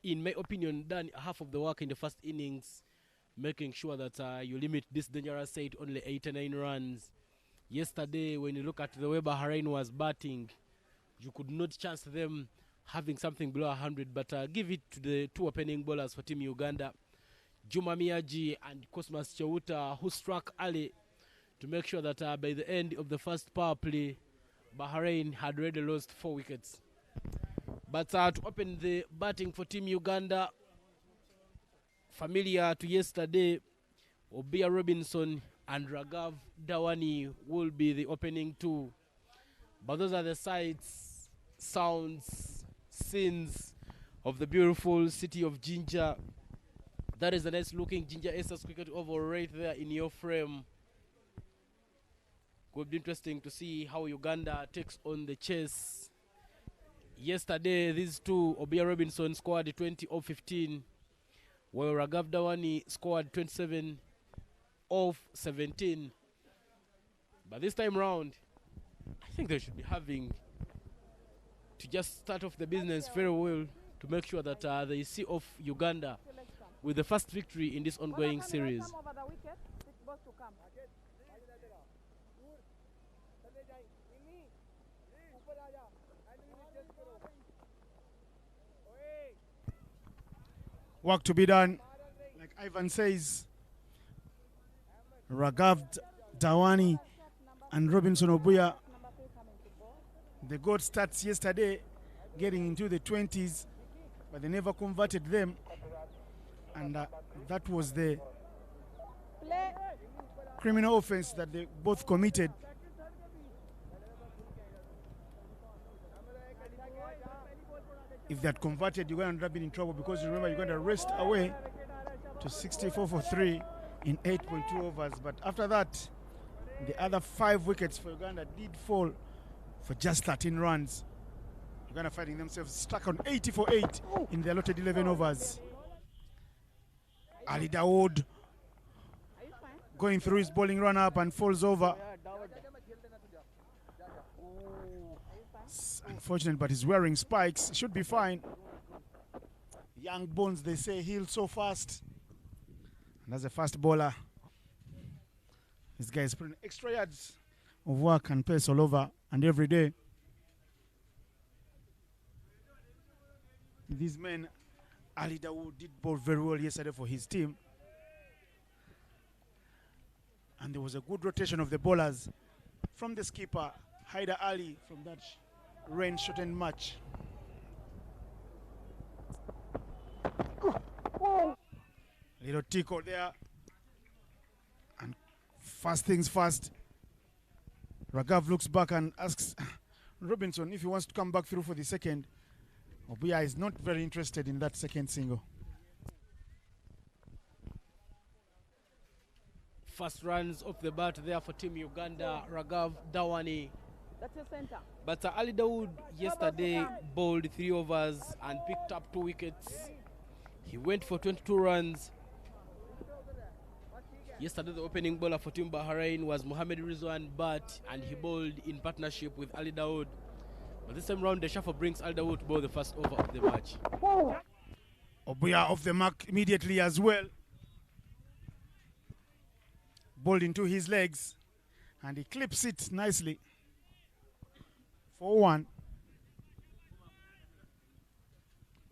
in my opinion, done half of the work in the first innings, making sure that you limit this dangerous side only 89 runs. Yesterday, when you look at the way Bahrain was batting, you could not chance them having something below 100, but give it to the 2 opening bowlers for Team Uganda, Juma Miyaji and Cosmas Chauta, who struck early to make sure that by the end of the first power play, Bahrain had already lost 4 wickets. But to open the batting for Team Uganda, familiar to yesterday, Obia Robinson and Raghav Dawani will be the opening 2. But those are the sights, sounds, scenes of the beautiful city of Ginger. That is a nice looking Ginger Aces cricket oval right there in your frame. Could be interesting to see how Uganda takes on the chase. Yesterday, these two, Obia Robinson scored 20 of 15, while Raghav Dawani scored 27 of 17. But this time round, I think they should be having to just start off the business very well to make sure that they see off Uganda with the first victory in this ongoing series. Work to be done, like Ivan says. Raghav Dawani and Robinson Obuya, they got stats yesterday getting into the 20s, but they never converted them, and that was the criminal offense that they both committed. If they had converted, Uganda would have been in trouble, because remember, Uganda raced away to 64 for 3 in 8.2 overs. But after that, the other 5 wickets for Uganda did fall for just 13 runs. Uganda finding themselves stuck on 80 for 8 in the allotted 11 overs. Ali Dawood going through his bowling run-up and falls over. Unfortunate, but he's wearing spikes. Should be fine. Young bones, they say, heal so fast. And as a fast bowler, this guy is putting extra yards of work and pace all over and every day. These men, Ali Dawood did bowl very well yesterday for his team. And there was a good rotation of the bowlers from the skipper, Haider Ali, from that rain-shortened match. Little tickle there. And first things first, Raghav looks back and asks Robinson if he wants to come back through for the second. Obuya is not very interested in that second single. First runs off the bat there for Team Uganda, Raghav Dawani. That's your center. But Ali Dawood yesterday bowled 3 overs and picked up 2 wickets. He went for 22 runs. Yesterday, the opening bowler for Team Bahrain was Mohamed Rizwan Bat, and he bowled in partnership with Ali Dawood. But this time round, the shuffle brings Ali Dawood to bowl the first over of the match. Obuya off the mark immediately as well. ball into his legs, and he clips it nicely. 4-1.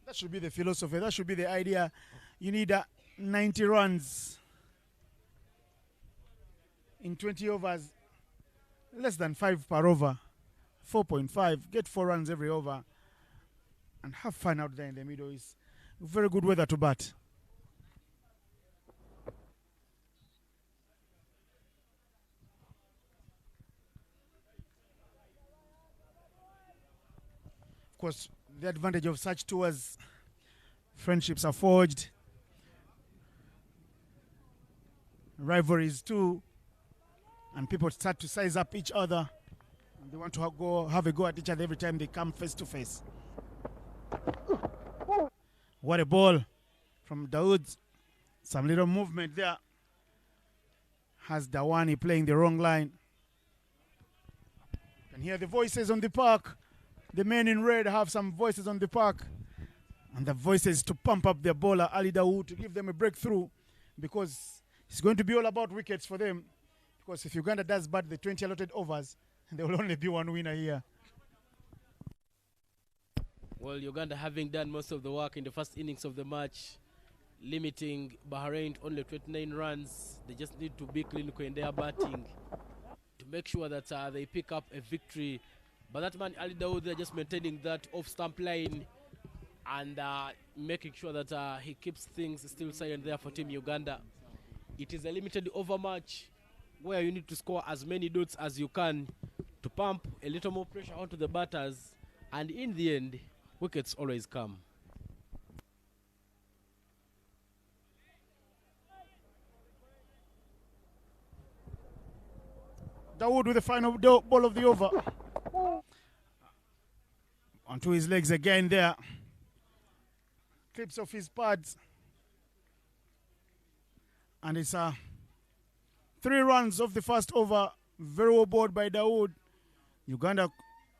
That should be the philosophy. That should be the idea. You need 90 runs in 20 overs. Less than 5 per over. 4.5. Get 4 runs every over. And have fun out there in the middle. It's very good weather to bat. Of course, the advantage of such tours, friendships are forged, rivalries too, and people start to size up each other. And they want to have a go at each other every time they come face to face. What a ball from Dawood. Some little movement there. Has Dawani playing the wrong line. You can hear the voices on the park. The men in red have some voices on the park. And the voices to pump up their bowler, Ali Dawood, to give them a breakthrough. Because it's going to be all about wickets for them. Because if Uganda does bat the 20 allotted overs, there will only be one winner here. Well, Uganda having done most of the work in the first innings of the match, limiting Bahrain to only 29 runs. They just need to be clinical in their batting to make sure that they pick up a victory. But that man, Ali Dawood, they're just maintaining that off-stump line and making sure that he keeps things still silent there for Team Uganda. It is a limited over match where you need to score as many dots as you can to pump a little more pressure onto the batters, and in the end, wickets always come. Dawood with the final ball of the over. Onto his legs again there. Clips off his pads. And it's 3 runs of the first over. Very well bowled by Dawood. Uganda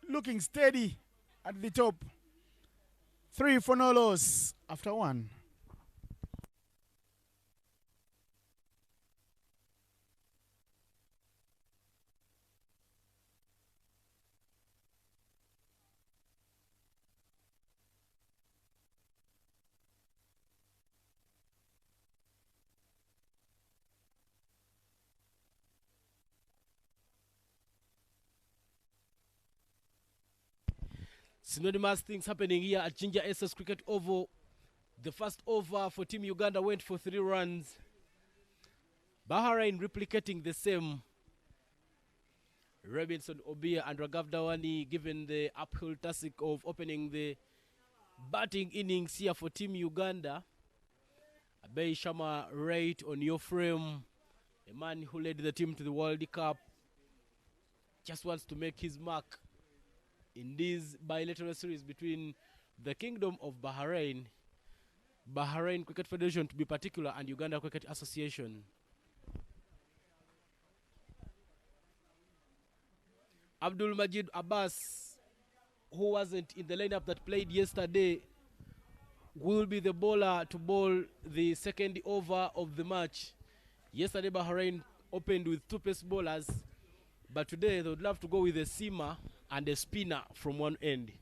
looking steady at the top. 3 for no loss after 1. Synonymous things happening here at Ginger SS Cricket Oval. The first over for Team Uganda went for 3 runs. Bahrain replicating the same. Robinson Obia and Raghav Dawani given the uphill task of opening the batting innings here for Team Uganda. Abey Shama right on your frame. A man who led the team to the World Cup. Just wants to make his mark in this bilateral series between the Kingdom of Bahrain, Bahrain Cricket Federation to be particular, and Uganda Cricket Association. Abdul Majid Abbas, who wasn't in the lineup that played yesterday, will be the bowler to bowl the second over of the match. Yesterday Bahrain opened with 2 pace bowlers, but today they would love to go with a seamer and a spinner from one end.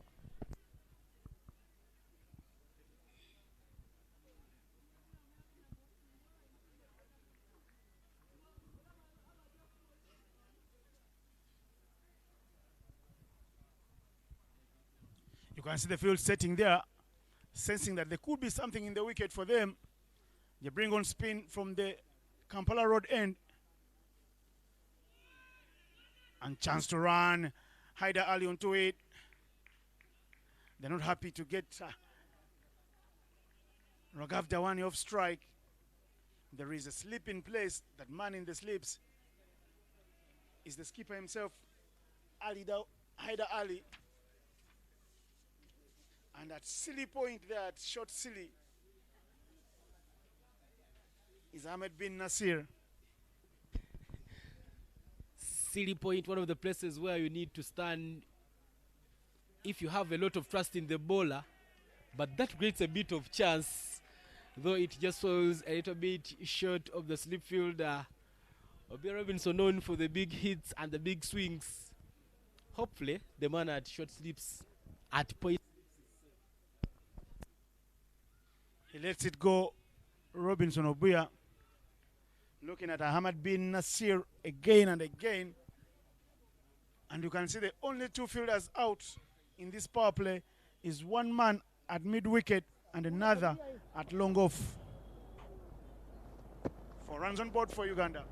You can see the field setting there, sensing that there could be something in the wicket for them. They bring on spin from the Kampala Road end. And chance to run. Haida Ali onto it. They're not happy to get Raghav Dawani off strike. There is a slip in place. That man in the slips is the skipper himself, Haida Ali. And that silly point there, at short silly, is Ahmed bin Nasir. Silly point, one of the places where you need to stand if you have a lot of trust in the bowler, but that creates a bit of chance, though it just falls a little bit short of the slip fielder Obia Robinson known for the big hits and the big swings. Hopefully, the man had short slips at point. He lets it go. Robinson Obuya looking at Ahmad bin Nasir again and again. And you can see the only two fielders out in this power play is one man at mid-wicket and another at long off. 4 runs on board for Uganda.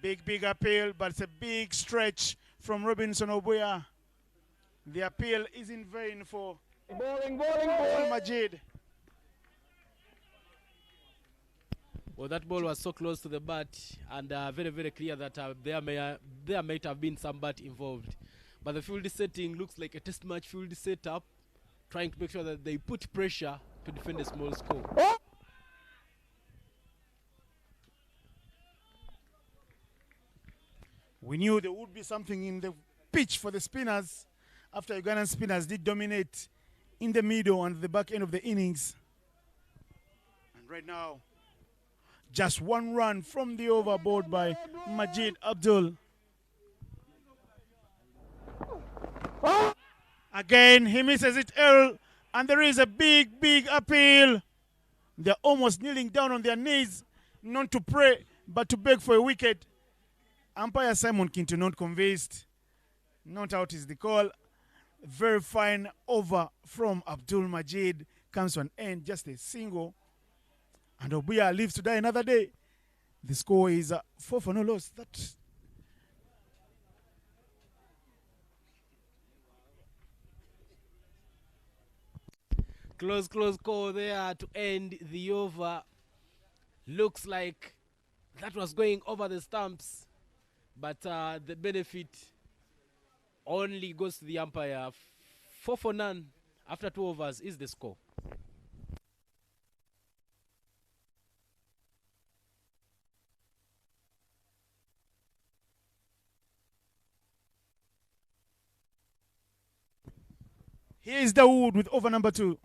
Big appeal, but it's a big stretch from Robinson Obuya. The appeal is in vain for Bowling. Majid. Well, that ball was so close to the bat, and very clear that there might have been some bat involved. But the field setting looks like a test match field setup, trying to make sure that they put pressure to defend a small score. We knew there would be something in the pitch for the spinners after Ugandan spinners did dominate in the middle and the back end of the innings. And right now, just 1 run from the overboard by Majid Abdul. Again, he misses it early, and there is a big appeal. They're almost kneeling down on their knees, not to pray, but to beg for a wicket. Umpire Simon Kinto not convinced. Not out is the call. Very fine over from Abdul Majid. Comes to an end, just a single. And Obuya lives to die another day. The score is 4 for no loss. Close call there to end the over. Looks like that was going over the stumps, but the benefit only goes to the umpire. 4 for none after 2 overs is the score. Here's Dawood with over number 2.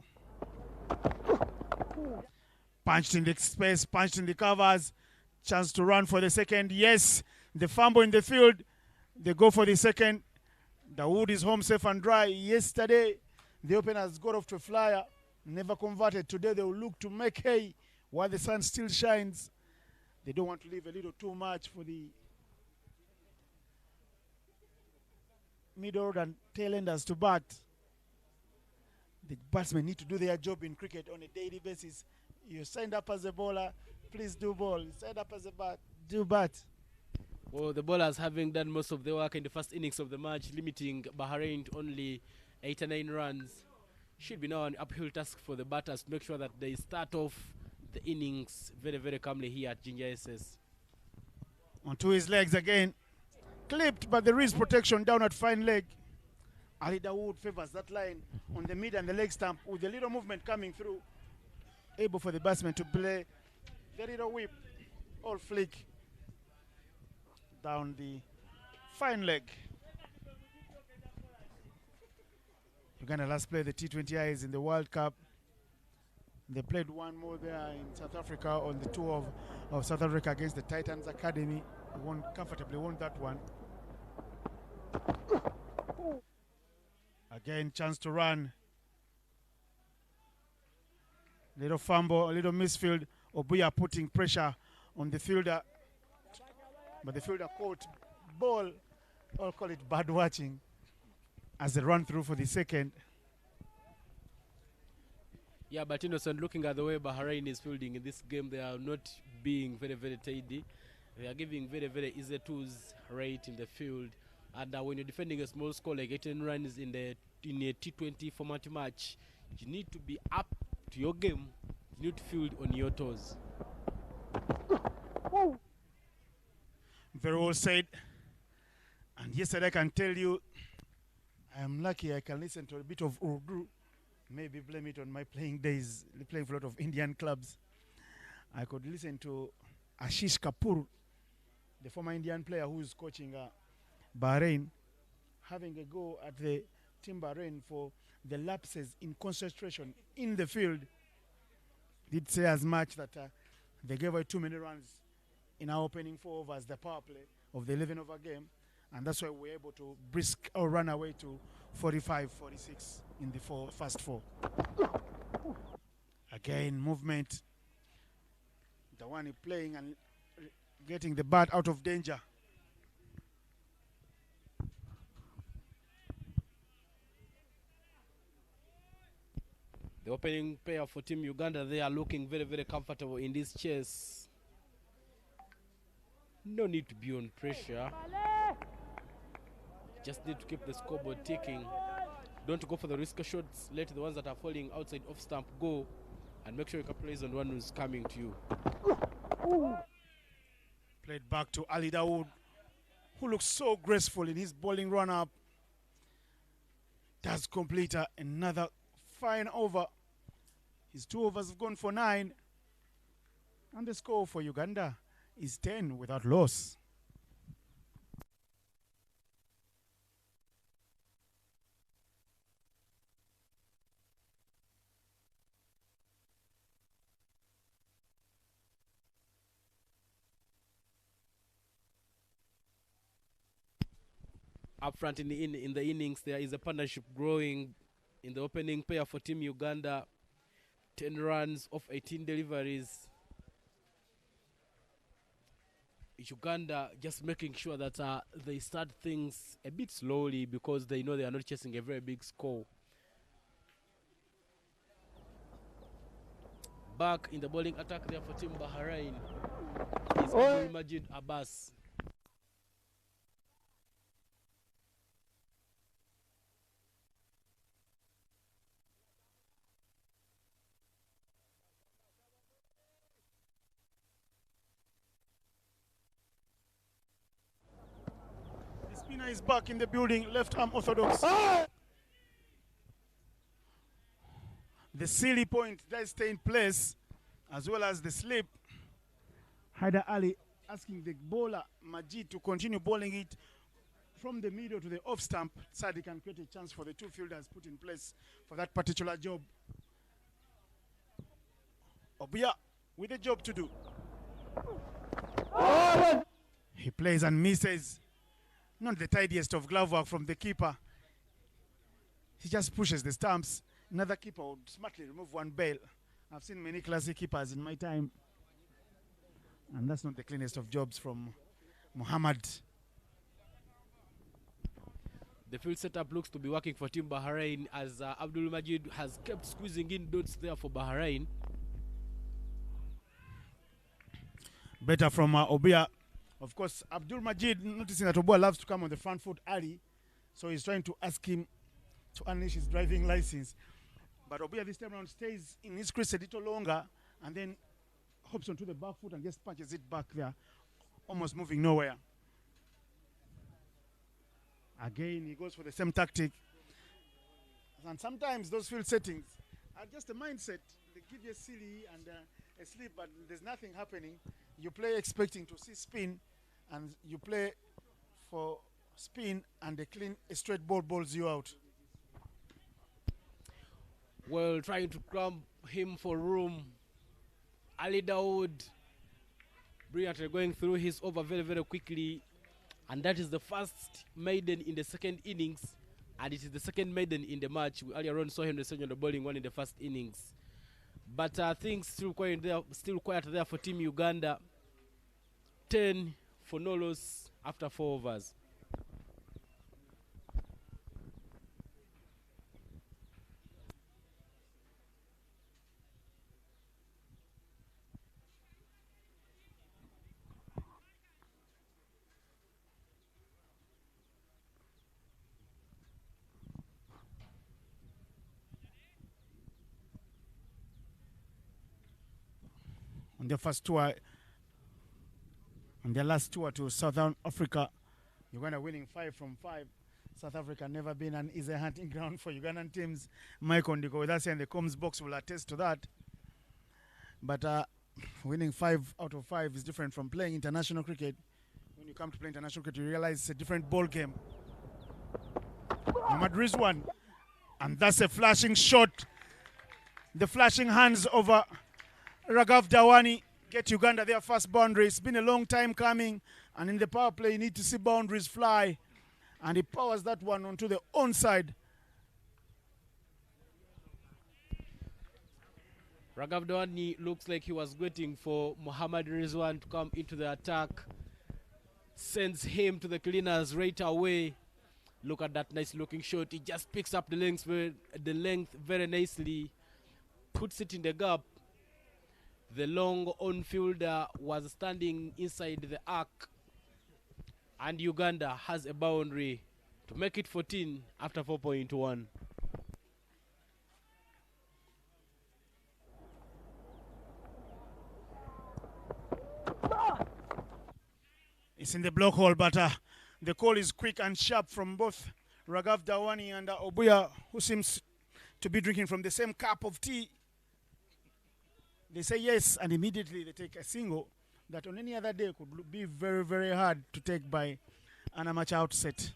Punched in the space, punched in the covers. Chance to run for the second. Yes, the fumble in the field. They go for the second. Dawood is home safe and dry. Yesterday, the openers got off to a flyer. Never converted. Today, they will look to make hay while the sun still shines. They don't want to leave a little too much for the middle and tail enders to bat. The batsmen need to do their job in cricket on a daily basis. You signed up as a bowler, please do ball. You signed up as a bat, do bat. Well, the bowlers having done most of the work in the first innings of the match, limiting Bahrain to only 8 and 9 runs. Should be now an uphill task for the batters to make sure that they start off the innings very calmly here at Ginger SS. Onto his legs again. Clipped, but there is protection down at fine leg. Ali Dawood favors that line on the mid and the leg stump with a little movement coming through. Able for the batsman to play the little whip or flick down the fine leg. Uganda last played the T20Is in the World Cup. They played one more there in South Africa on the tour of South Africa against the Titans Academy. Won comfortably, won that one. Again, chance to run. Little fumble, a little misfield. Obuya putting pressure on the fielder. But the fielder caught ball. I'll call it bad watching as they run through for the second. Yeah, but Innocent, looking at the way Bahrain is fielding in this game, they are not being very tidy. They are giving very easy twos right in the field. And when you're defending a small score like 18 runs in a T20 format match, you need to be up to your game. You need to field on your toes. Very well said. And yesterday I can tell you, I am lucky I can listen to a bit of Urdu. Maybe blame it on my playing days, playing for a lot of Indian clubs. I could listen to Ashish Kapoor, the former Indian player who is coaching Bahrain, having a go at the team Bahrain for the lapses in concentration in the field. Did say as much that They gave away too many runs in our opening 4 overs, the power play of the 11 over game. And that's why we're able to brisk or run away to 45, 46 in the first 4. Again, movement. The one playing and getting the bat out of danger. The opening pair for Team Uganda, they are looking very, very comfortable in this chase. No need to be on pressure. Just need to keep the scoreboard ticking. Don't go for the risky shots. Let the ones that are falling outside off stump go, and make sure you capitalize on the one who's coming to you. Played back to Ali Dawood, who looks so graceful in his bowling run-up. Does complete another fine over. His 2 overs have gone for 9. And the score for Uganda is 10 without loss. Up front in the innings, there is a partnership growing in the opening pair for Team Uganda. 10 runs off 18 deliveries. Uganda just making sure that they start things a bit slowly because they know they are not chasing a very big score. Back in the bowling attack there for Team Bahrain is Abdul Majid Abbas. Spinner is back in the building, left arm orthodox. The silly point does stay in place, as well as the slip. Haider Ali asking the bowler Majid to continue bowling it from the middle to the off stump, so he can create a chance for the 2 fielders put in place for that particular job. Obuya with a job to do. He plays and misses. Not the tidiest of glove work from the keeper. He just pushes the stumps. Another keeper would smartly remove 1 bail. I've seen many classic keepers in my time. And that's not the cleanest of jobs from Muhammad. The field setup looks to be working for Team Bahrain as Abdul Majid has kept squeezing in dots there for Bahrain. Better from Obuya. Of course, Abdul Majid noticing that Obuya loves to come on the front foot early, so he's trying to ask him to unleash his driving license. But Obuya this time around stays in his crease a little longer and then hops onto the back foot and just punches it back there, almost moving nowhere. Again, he goes for the same tactic. And sometimes those field settings are just a mindset. They give you a silly and a slip, but there's nothing happening. You play expecting to see spin, and you play for spin, and a straight ball bowls you out. Well, trying to cramp him for room. Ali Dawood brilliantly going through his over very, very quickly. And that is the first maiden in the second innings. And it is the second maiden in the match. We earlier on saw him on the bowling one in the first innings. But things still quiet there for Team Uganda. 10 for no loss after 4 overs. On their first tour, on their last tour to Southern Africa, Uganda winning 5 from 5. South Africa never been an easy hunting ground for Ugandan teams. Mike Ondiko with us in the comms box will attest to that. But winning 5 out of 5 is different from playing international cricket. When you come to play international cricket, you realize it's a different ball game. Mohammad Rizwan, and that's a flashing shot. The flashing hands over Raghav Dawani. get Uganda their first boundary. It's been a long time coming, and in the power play, you need to see boundaries fly. And he powers that one onto the onside. Raghav Dawani looks like he was waiting for Muhammad Rizwan to come into the attack. Sends him to the cleaners right away. Look at that nice looking shot. He just picks up the length very nicely. Puts it in the gap. The long on-fielder was standing inside the arc. And Uganda has a boundary to make it 14 after 4.1. It's in the block hole, but the call is quick and sharp from both Raghav Dawani and Obuya, who seems to be drinking from the same cup of tea. They say yes, and immediately they take a single that on any other day could be very, very hard to take by an amateur outset.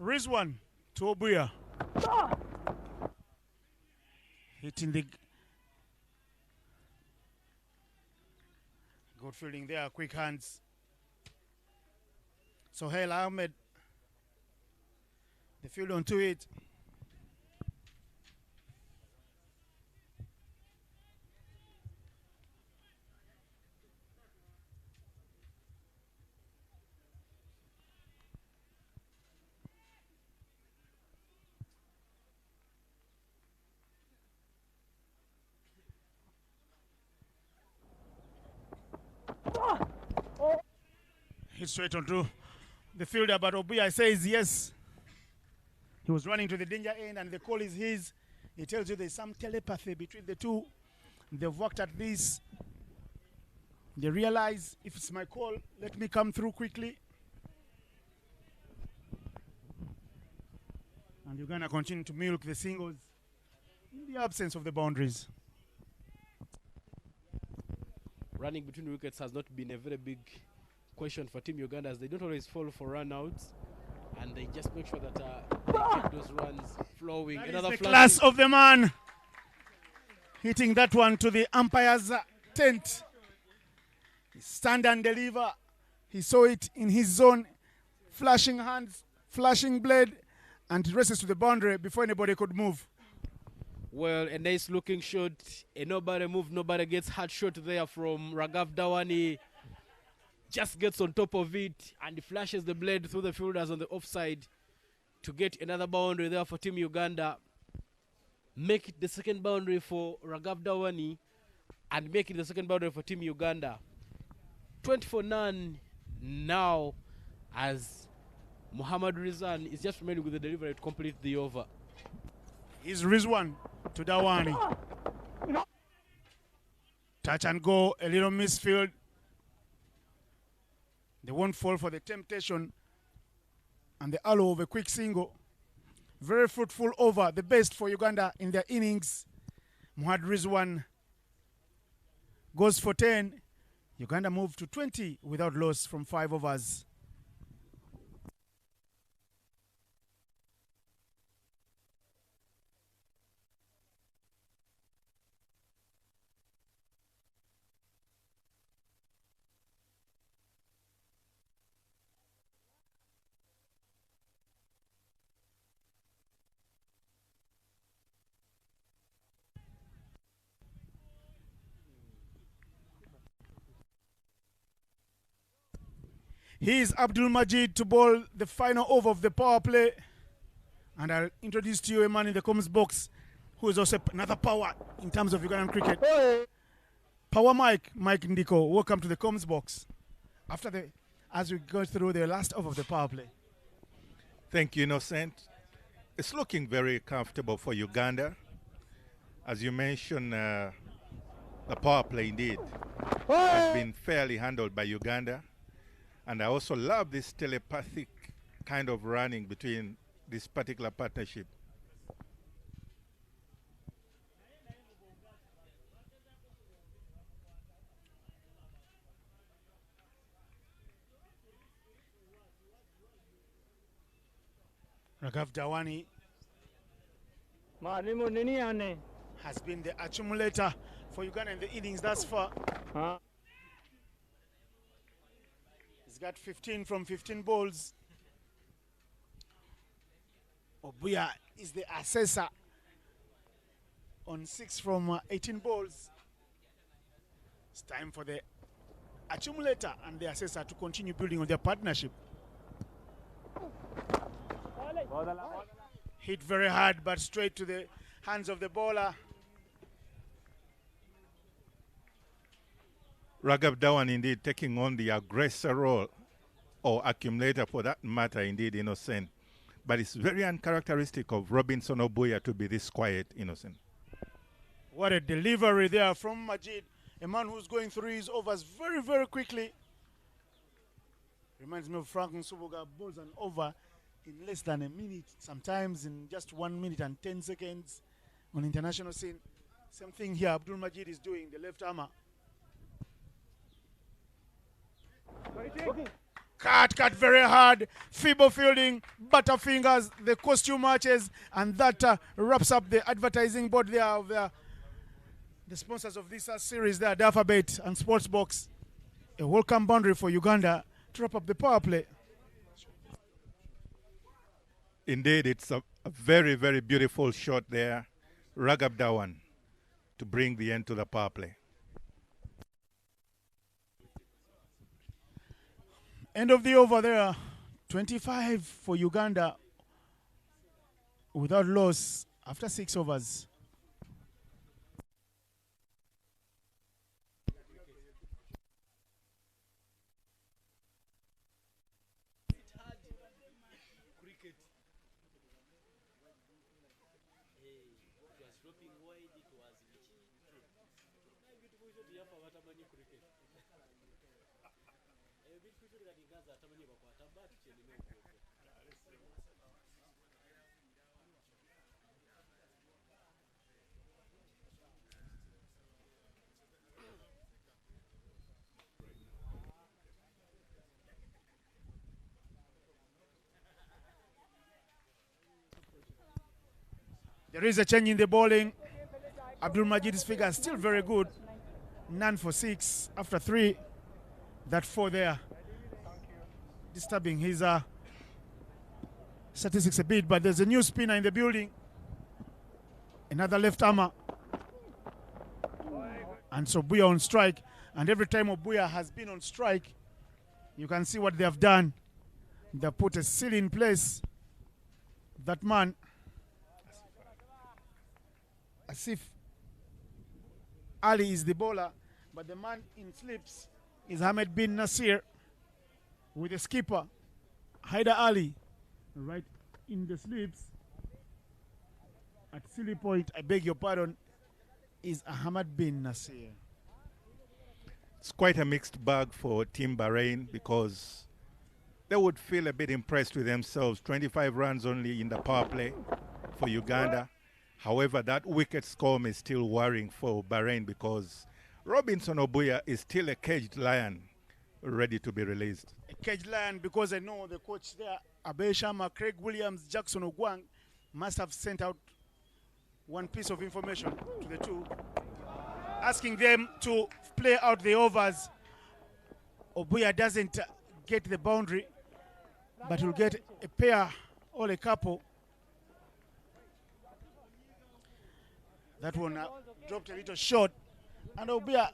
Rizwan to Obuya. Hitting the good fielding there, quick hands. Sohail Ahmed, the field onto it. Hit straight onto the fielder, but Obuya says yes. He was running to the danger end, and the call is his. He tells you there's some telepathy between the two. They've worked at this. They realize, if it's my call, let me come through quickly. And you're going to continue to milk the singles in the absence of the boundaries. Running between wickets has not been a very big question for Team Uganda, as they don't always fall for run-outs, and they just make sure that they get those runs flowing. That Another is the class of the man. Hitting that one to the umpire's tent. Stand and deliver. He saw it in his zone. Flashing hands, flashing blade, and it races to the boundary before anybody could move. Well, a nice looking shot. A nobody move, nobody gets hard shot there from Raghav Dawani. Just gets on top of it and flashes the blade through the fielders on the offside to get another boundary there for Team Uganda. Make it the second boundary for Raghav Dawani and make it the second boundary for Team Uganda. 20-for-none now, as Muhammad Rizwan is just remaining with the delivery to complete the over. Here's Rizwan to Dawani. Touch and go, a little misfield. They won't fall for the temptation and the allure of a quick single. Very fruitful over, the best for Uganda in their innings. Muhammad Rizwan goes for 10. Uganda move to 20 without loss from 5 overs. Here's Abdul Majid to bowl the final over of the power play. And I'll introduce to you a man in the comms box who is also another power in terms of Ugandan cricket. Power Mike Ndiko, welcome to the comms box. As we go through the last over of the power play. Thank you, Innocent. It's looking very comfortable for Uganda. As you mentioned, the power play indeed has been fairly handled by Uganda. And I also love this telepathic kind of running between this particular partnership. Raghav Dawani Mwalimu nini ane? has been the accumulator for Uganda in the innings thus far. He's got 15 from 15 balls. Obuya is the assessor on 6 from 18 balls. It's time for the accumulator and the assessor to continue building on their partnership. Hit very hard, but straight to the hands of the bowler. Raghav Dhawan indeed taking on the aggressor role, or accumulator for that matter, indeed, Innocent. But it's very uncharacteristic of Robinson Obuya to be this quiet, Innocent. What a delivery there from Majid, a man who's going through his overs very, very quickly. Reminds me of Frank Nsubuga, bowls an over in less than a minute, sometimes in just 1 minute and 10 seconds on international scene. Same thing here, Abdul Majid is doing, the left armer. Cut very hard, feeble fielding, butterfingers, the costume matches, and that wraps up the advertising board there of the sponsors of this series there, the Alphabet and Sportsbox. A welcome boundary for Uganda to wrap up the power play. Indeed, it's a very, very beautiful shot there. Raghav Dhawan to bring the end to the power play. End of the over there, 25 for Uganda without loss after 6 overs. There is a change in the bowling. Abdul Majid's figure is still very good. None for 6 after 3. That 4 there. Disturbing his statistics a bit, but there's a new spinner in the building. Another left armer. And so Obuya on strike. And every time Obuya has been on strike, you can see what they have done. They put a seal in place. That man, Asif Ali is the bowler, but the man in slips is Ahmed bin Nasir with the skipper, Haider Ali, right in the slips. At silly point, I beg your pardon, is Ahmed bin Nasir. It's quite a mixed bag for Team Bahrain because they would feel a bit impressed with themselves. 25 runs only in the power play for Uganda. However, that wicket storm is still worrying for Bahrain because Robinson Obuya is still a caged lion ready to be released. A caged lion because I know the coach there, Abe Sharma, Craig Williams, Jackson Ogwang, must have sent out one piece of information to the two, asking them to play out the overs. Obuya doesn't get the boundary, but will get a pair or a couple. That one dropped a little short, and Obuya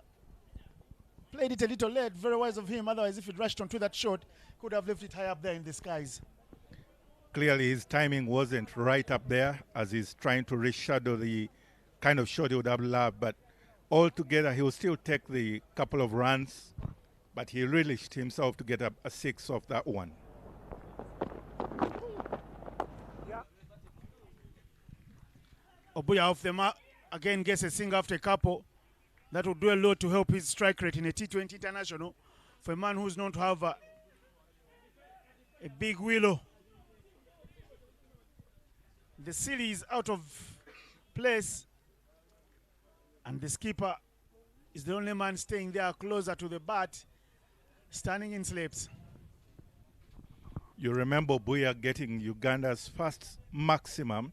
played it a little late. Very wise of him. Otherwise, if he'd rushed onto that shot, could have left it high up there in the skies. Clearly, his timing wasn't right up there as he's trying to reshadow the kind of shot he would have loved. But altogether, he will still take the couple of runs, but he relished himself to get a 6 off that one. Obuya off the mark. Again, gets a single after a couple. That will do a lot to help his strike rate in a T20 international for a man who's known to have a big willow. The seal is out of place, and the skipper is the only man staying there closer to the bat, standing in slips. You remember Buya getting Uganda's first maximum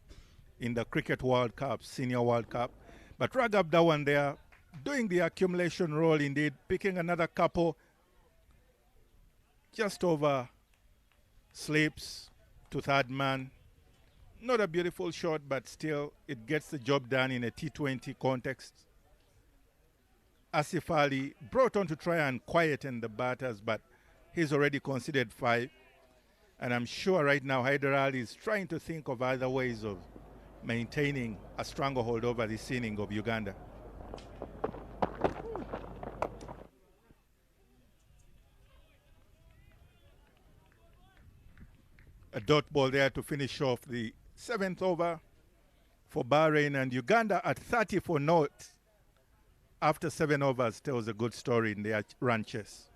in the Cricket World Cup, Senior World Cup. But Raghav Dhawan there doing the accumulation role indeed, picking another couple just over slips to third man. Not a beautiful shot, but still it gets the job done in a T20 context. Asif Ali brought on to try and quieten the batters, but he's already conceded 5. And I'm sure right now Hyder Ali is trying to think of other ways of maintaining a stranglehold over this inning of Uganda. A dot ball there to finish off the 7th over for Bahrain, and Uganda at 30 for naught after 7 overs tells a good story in their run chase.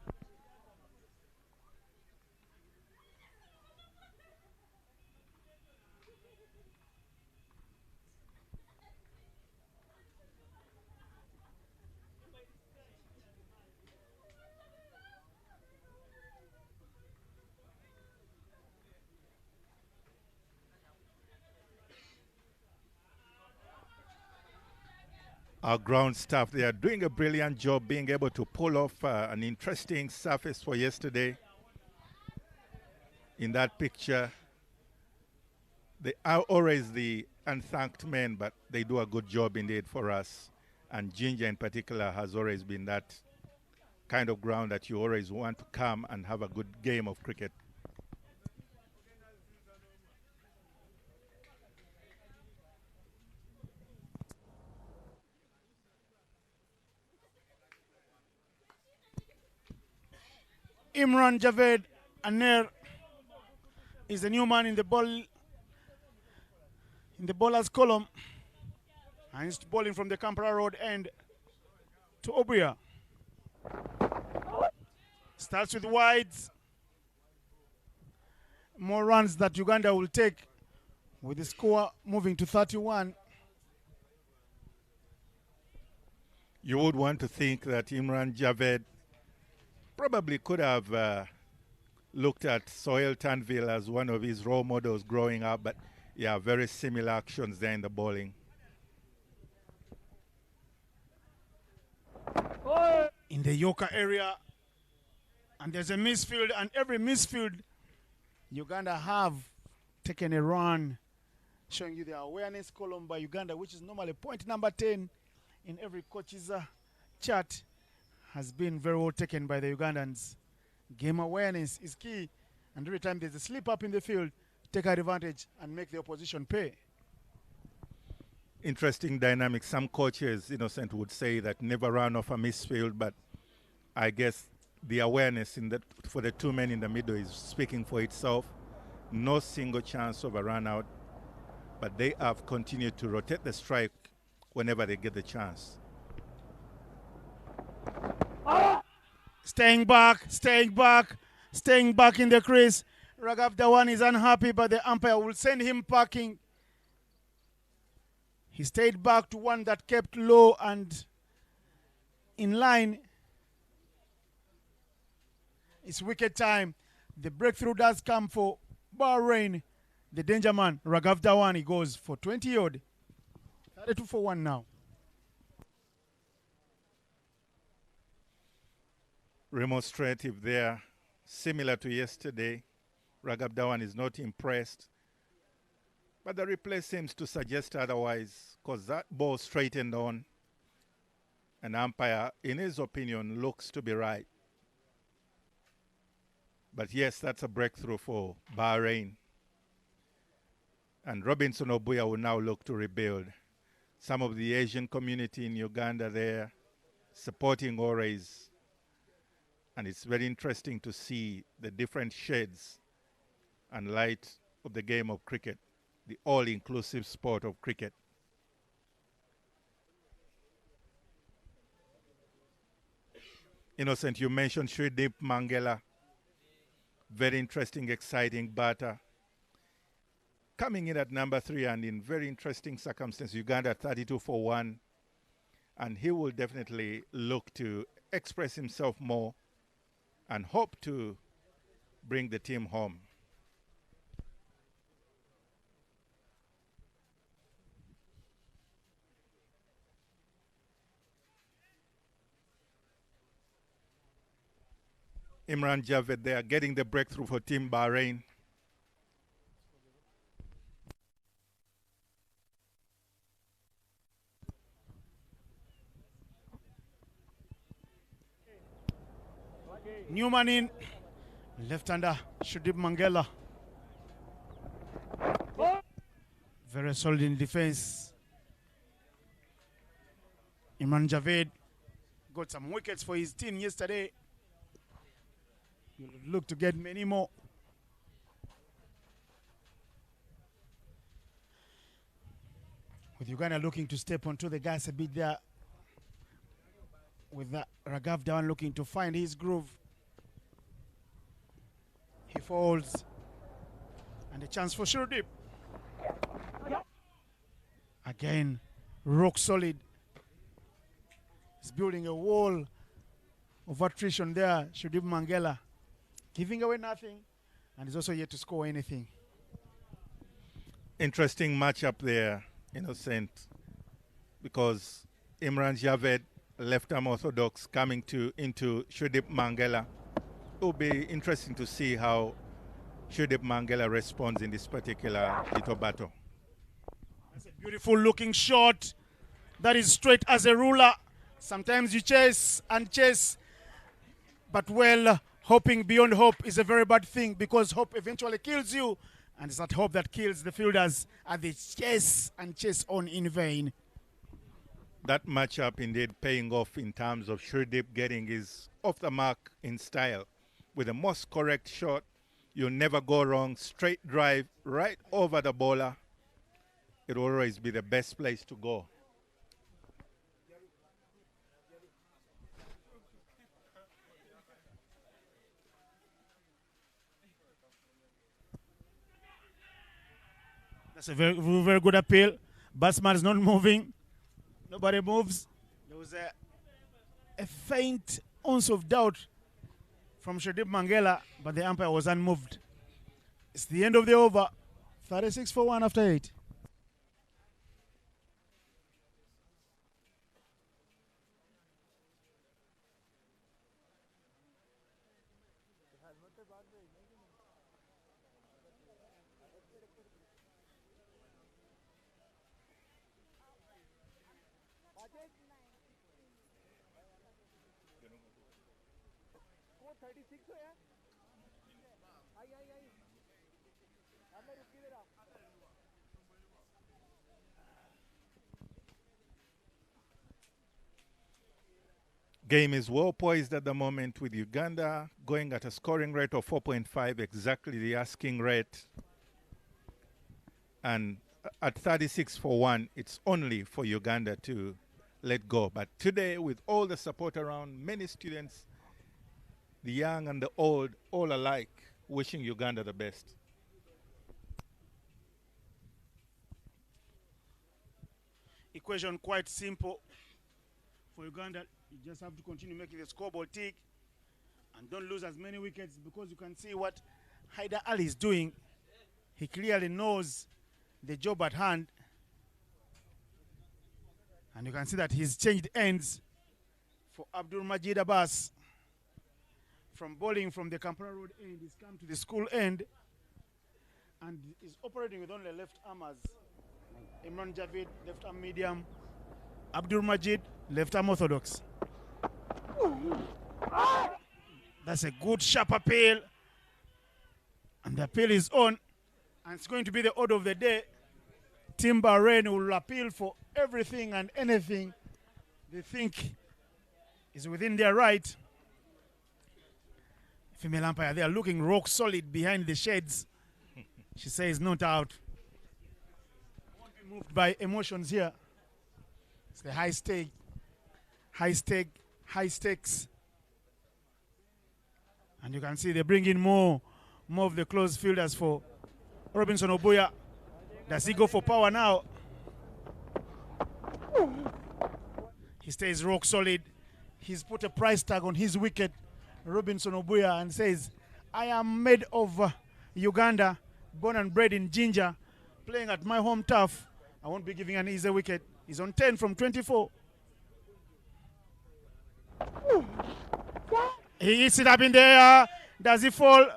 Our ground staff, they are doing a brilliant job being able to pull off an interesting surface for yesterday. In that picture, they are always the unthanked men, but they do a good job indeed for us. And Ginger in particular has always been that kind of ground that you always want to come and have a good game of cricket. Imran Javed Aner is the new man in the bowler's column, and he's bowling from the Kampala Road end to Obuya. Starts with wides. More runs that Uganda will take, with the score moving to 31. You would want to think that Imran Javed probably could have looked at Sohail Tanville as one of his role models growing up, but yeah, very similar actions there in the bowling. In the Yoka area, and there's a misfield, and every misfield Uganda have taken a run, showing you the awareness column by Uganda, which is normally point number 10 in every coach's chart, has been very well taken by the Ugandans. Game awareness is key, and every time there's a slip up in the field, take advantage and make the opposition pay. Interesting dynamic. Some coaches, Innocent, would say that never run off a misfield, but I guess the awareness for the 2 men in the middle is speaking for itself. No single chance of a run out, but they have continued to rotate the strike whenever they get the chance. Staying back in the crease. Raghav Dhawan is unhappy, but the umpire will send him packing. He stayed back to one that kept low and in line. It's wicket time. The breakthrough does come for Bahrain. The danger man, Raghav Dhawan, he goes for 20 odd. 32 for 1 now. Remonstrative there, similar to yesterday. Raghav Dhawan is not impressed, but the replay seems to suggest otherwise, because that ball straightened on, and umpire, in his opinion, looks to be right. But yes, that's a breakthrough for Bahrain. And Robinson Obuya will now look to rebuild. Some of the Asian community in Uganda there supporting always. And it's very interesting to see the different shades and light of the game of cricket, the all-inclusive sport of cricket. Innocent, you mentioned Shridip Mangela. Very interesting, exciting batter. Coming in at number 3 and in very interesting circumstances, Uganda 32 for 1. And he will definitely look to express himself more and hope to bring the team home. Imran Javed there getting the breakthrough for Team Bahrain. Newman in. Left-hander Shudip Mangela. Very solid in defense. Imran Javed got some wickets for his team yesterday. He'll look to get many more. With Uganda looking to step onto the gas a bit there. With that Raghav Dhawan looking to find his groove. He falls. And a chance for Shurdip. Again, rock solid. He's building a wall of attrition there. Shurdip Mangela giving away nothing. And he's also yet to score anything. Interesting matchup there, Innocent. Because Imran Javed, left-arm orthodox, coming into Shurdip Mangela. It will be interesting to see how Shurdip Mangela responds in this particular little battle. That's a beautiful looking shot. That is straight as a ruler. Sometimes you chase and chase, but well, hoping beyond hope is a very bad thing because hope eventually kills you, and it's that hope that kills the fielders as they chase and chase on in vain. That matchup indeed paying off in terms of Shurdip getting his off the mark in style. With the most correct shot, you'll never go wrong. Straight drive right over the bowler. It will always be the best place to go. That's a very, very good appeal. Batsman is not moving. Nobody moves. There was a faint ounce of doubt from Shurdip Mangela, but the umpire was unmoved. It's the end of the over. 36 for 1 after 8. Game is well poised at the moment with Uganda going at a scoring rate of 4.5, exactly the asking rate. And at 36 for 1, it's only for Uganda to let go. But today, with all the support around, many students, the young and the old, all alike, wishing Uganda the best. Equation quite simple for Uganda. You just have to continue making the scoreboard tick and don't lose as many wickets, because you can see what Haider Ali is doing. He clearly knows the job at hand. And you can see that he's changed ends for Abdul Majid Abbas. From bowling from the Kampala Road end, he's come to the school end and is operating with only left armers. Imran Javed, left arm medium. Abdul Majid, left arm orthodox. That's a good sharp appeal. And the appeal is on. And it's going to be the order of the day. Team Bahrain will appeal for everything and anything they think is within their right. Female umpire, they are looking rock solid behind the shades. She says not out. Won't be moved by emotions here. It's the high stakes. And you can see they bring in more of the close fielders for Robinson Obuya. Does he go for power now? He stays rock solid. He's put a price tag on his wicket, Robinson Obuya, and says, I am made of Uganda, born and bred in Jinja, playing at my home turf. I won't be giving an easy wicket. He's on 10 from 24. He hits it up in the air. Does he fall?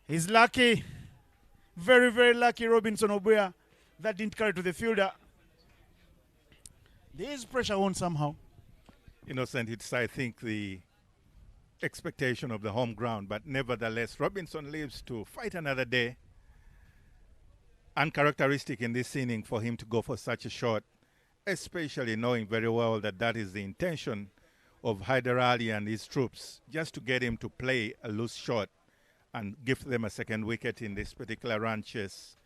He's lucky. Very, very lucky, Robinson Obuya. That didn't carry to the fielder. There is pressure on somehow. Innocent, it's, I think, the expectation of the home ground, but nevertheless, Robinson lives to fight another day. Uncharacteristic in this inning for him to go for such a shot, especially knowing very well that that is the intention of Hyder Ali and his troops, just to get him to play a loose shot and give them a second wicket in this particular run chase.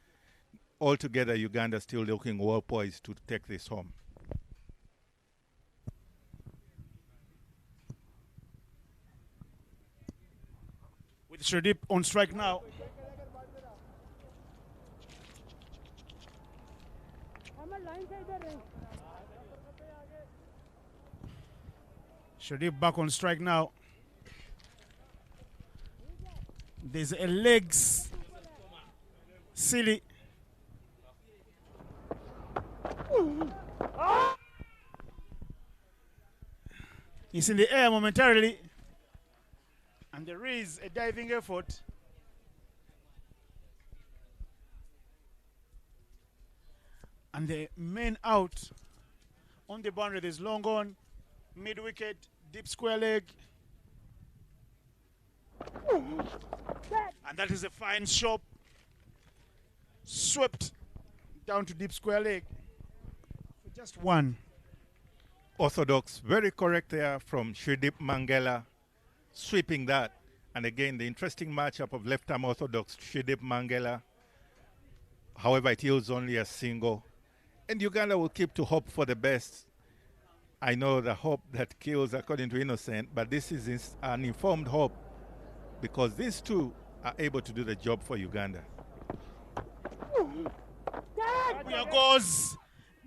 Altogether, Uganda still looking well poised to take this home. With Shredip on strike now. Shredip back on strike now. There's a legs. Silly. He's in the air momentarily. And there is a diving effort. And the men out on the boundary. There's long on, mid wicket, deep square leg. And that is a fine shot. Swept down to deep square leg. For just one. Orthodox, very correct there from Shridip Mangela, sweeping that. And again, the interesting matchup of left-arm orthodox Shridip Mangela. However, it yields only a single. And Uganda will keep to hope for the best. I know the hope that kills, according to Innocent, but this is an informed hope because these two are able to do the job for Uganda.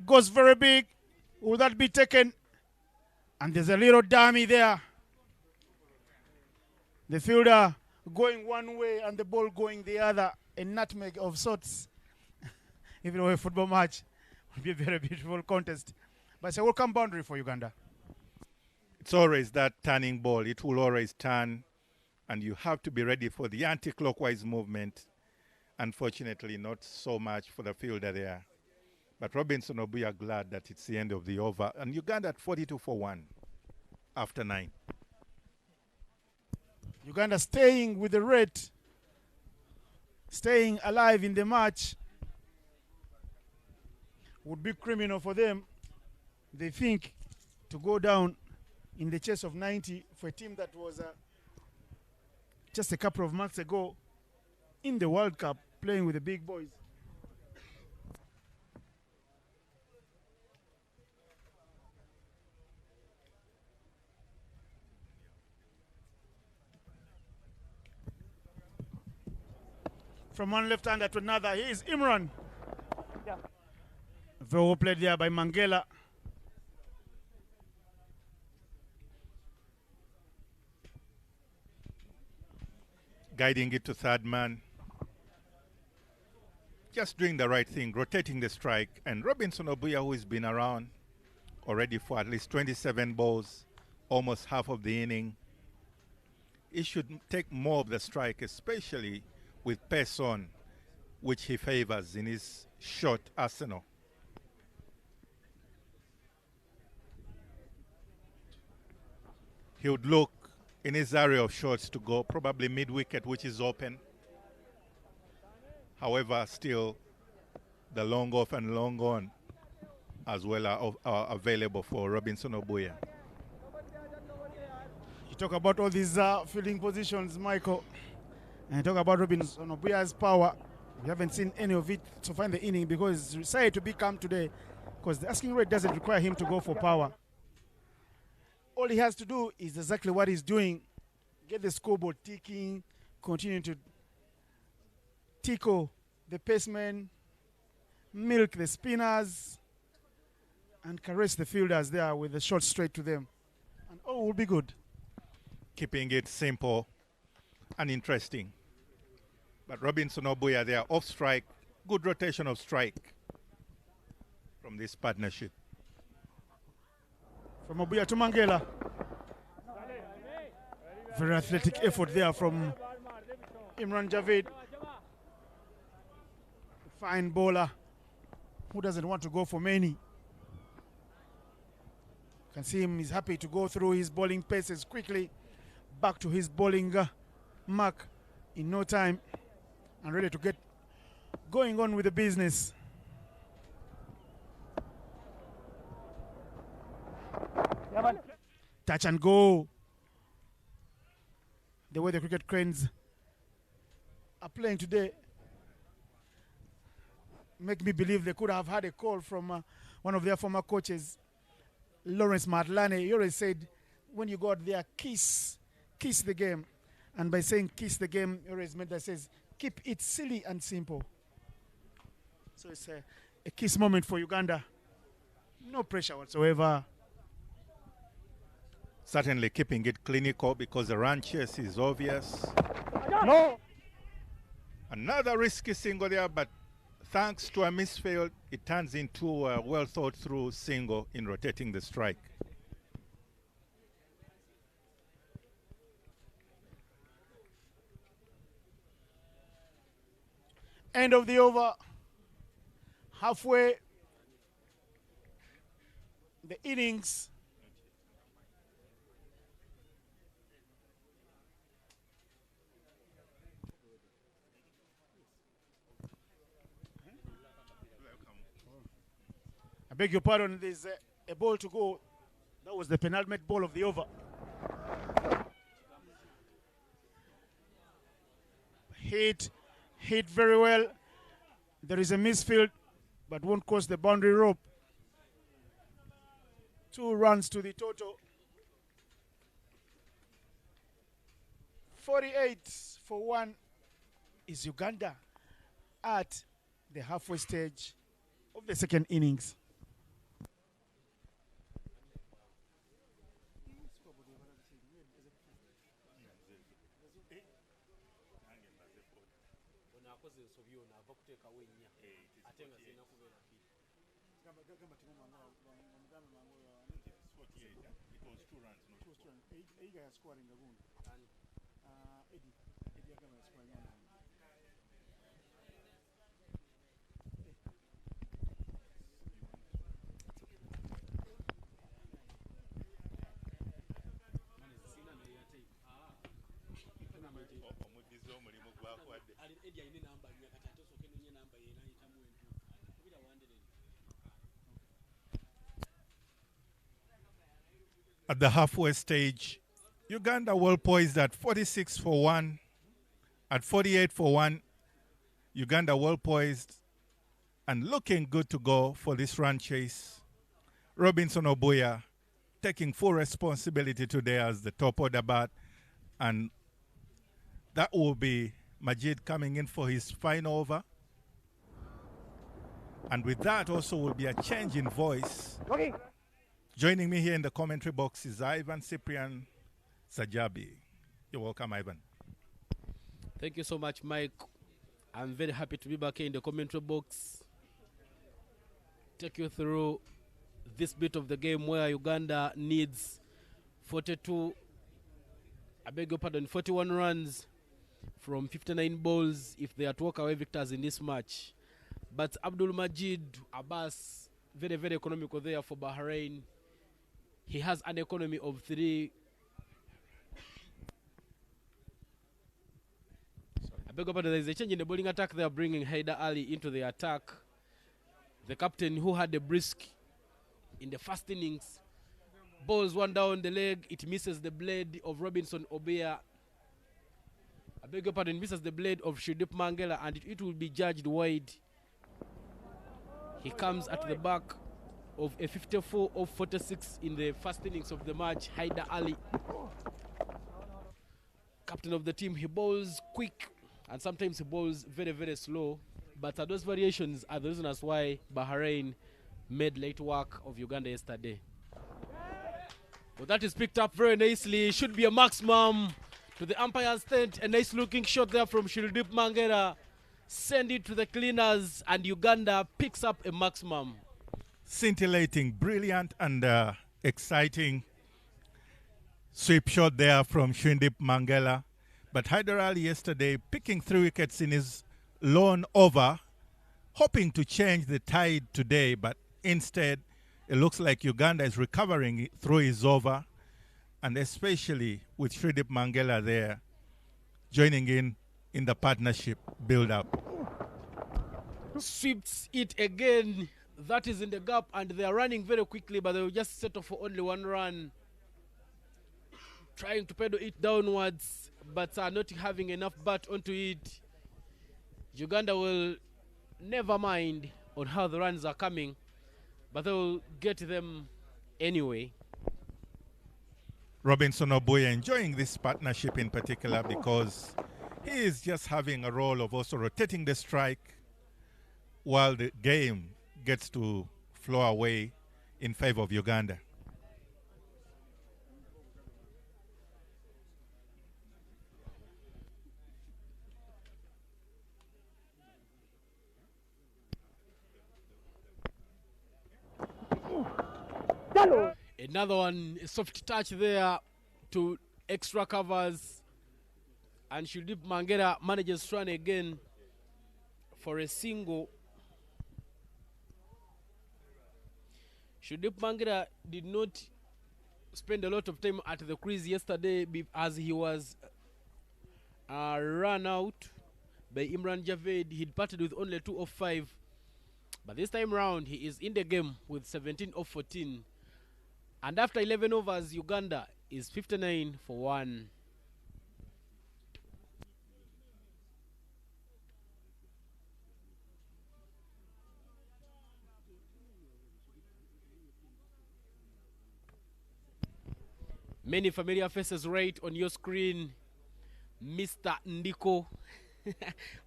Goes very big. Will that be taken? And there's a little dummy there. The fielder going one way and the ball going the other. A nutmeg of sorts. If it were a football match, it would be a very beautiful contest. But it's a welcome boundary for Uganda. It's always that turning ball. It will always turn. And you have to be ready for the anti-clockwise movement. Unfortunately, not so much for the fielder there. But Robinson Obuya glad that it's the end of the over. And Uganda at 42-1 after 9. Uganda staying with the red. Staying alive in the match. Would be criminal for them. They think to go down in the chase of 90 for a team that was just a couple of months ago in the World Cup playing with the big boys. From one left-hander to another, here is Imran. Yeah. Very well played there by Mangela. Guiding it to third man. Just doing the right thing, rotating the strike. And Robinson Obuya, who has been around already for at least 27 balls, almost half of the inning, he should take more of the strike, especially with pace on, which he favors in his short arsenal. He would look in his area of shots to go probably mid-wicket, which is open. However, still the long off and long on as well are available for Robinson Obuya. You talk about all these fielding positions, Michael, and you talk about Robinson Obuya's power. We haven't seen any of it so far in the inning because it's decided to be calm today because the asking rate doesn't require him to go for power. All he has to do is exactly what he's doing. Get the scoreboard ticking, continue to tickle the pacemen, milk the spinners, and caress the fielders there with the shot straight to them. And all will be good. Keeping it simple and interesting. But Robinson Obuya there, off strike, good rotation of strike from this partnership. From Obuya to Mangela. Very athletic effort there from Imran Javid. Fine bowler who doesn't want to go for many. You can see him, he's happy to go through his bowling paces quickly, back to his bowling mark in no time, and ready to get going on with the business. Touch and go. The way the cricket cranes are playing today make me believe they could have had a call from one of their former coaches, Lawrence Matlane. He always said, when you go out there, kiss the game. And by saying kiss the game, he always meant that says, keep it silly and simple. So it's a kiss moment for Uganda. No pressure whatsoever. Certainly keeping it clinical because the run chase is obvious. No. Another risky single there, but thanks to a misfield, it turns into a well thought through single in rotating the strike. End of the over. Halfway. The innings. I beg your pardon, there's a ball to go. That was the penultimate ball of the over. Hit very well. There is a misfield, but won't cross the boundary rope. 2 runs to the total. 48-1 is Uganda at the halfway stage of the second innings. At the halfway stage, Uganda well poised at 46-1. At 48-1, Uganda well poised and looking good to go for this run chase. Robinson Obuya taking full responsibility today as the top order bat, and that will be Majid coming in for his final over. And with that also will be a change in voice. Okay. Joining me here in the commentary box is Ivan Cyprian Sajabi. You're welcome, Ivan. Thank you so much, Mike. I'm very happy to be back here in the commentary box. Take you through this bit of the game where Uganda needs 41 runs from 59 balls if they are to walk away victors in this match. But Abdul Majid Abbas, very, very economical there for Bahrain. He has an economy of 3. I beg your pardon, there is a change in the bowling attack. They are bringing Haider Ali into the attack. The captain who had a brisk in the first innings. Balls one down the leg. It misses the blade of Robinson Obuya. I beg your pardon, misses the blade of Shudip Mangela, and it will be judged wide. He comes at the back of a 54 of 46 in the first innings of the match. Haider Ali, captain of the team, he bowls quick and sometimes he bowls very, very slow. But those variations are the reason as why Bahrain made late work of Uganda yesterday. But that is picked up very nicely. Should be a maximum to the umpire's tent. A nice looking shot there from Shildip Mangera. Send it to the cleaners and Uganda picks up a maximum. Scintillating, brilliant and exciting. Sweep shot there from Shundip Mangala. But Hyder Ali yesterday picking 3 wickets in his lone over, hoping to change the tide today, but instead it looks like Uganda is recovering through his over, and especially with Shundip Mangala there joining in the partnership build-up. Sweeps it again. That is in the gap, and they are running very quickly, but they will just settle for only 1 run. Trying to pedal it downwards, but are not having enough bat onto it. Uganda will never mind on how the runs are coming, but they will get them anyway. Robinson Obuya enjoying this partnership in particular because he is just having a role of also rotating the strike while the game gets to flow away in favor of Uganda. Another one, a soft touch there to extra covers, and Shundip Mangala manages to run again for a single. Shundip Mangala did not spend a lot of time at the crease yesterday as he was run out by Imran Javed. He'd batted with only 2 of 5, but this time round he is in the game with 17 of 14. And after 11 overs, Uganda is 59 for 1. Many familiar faces right on your screen. Mr. Ndiko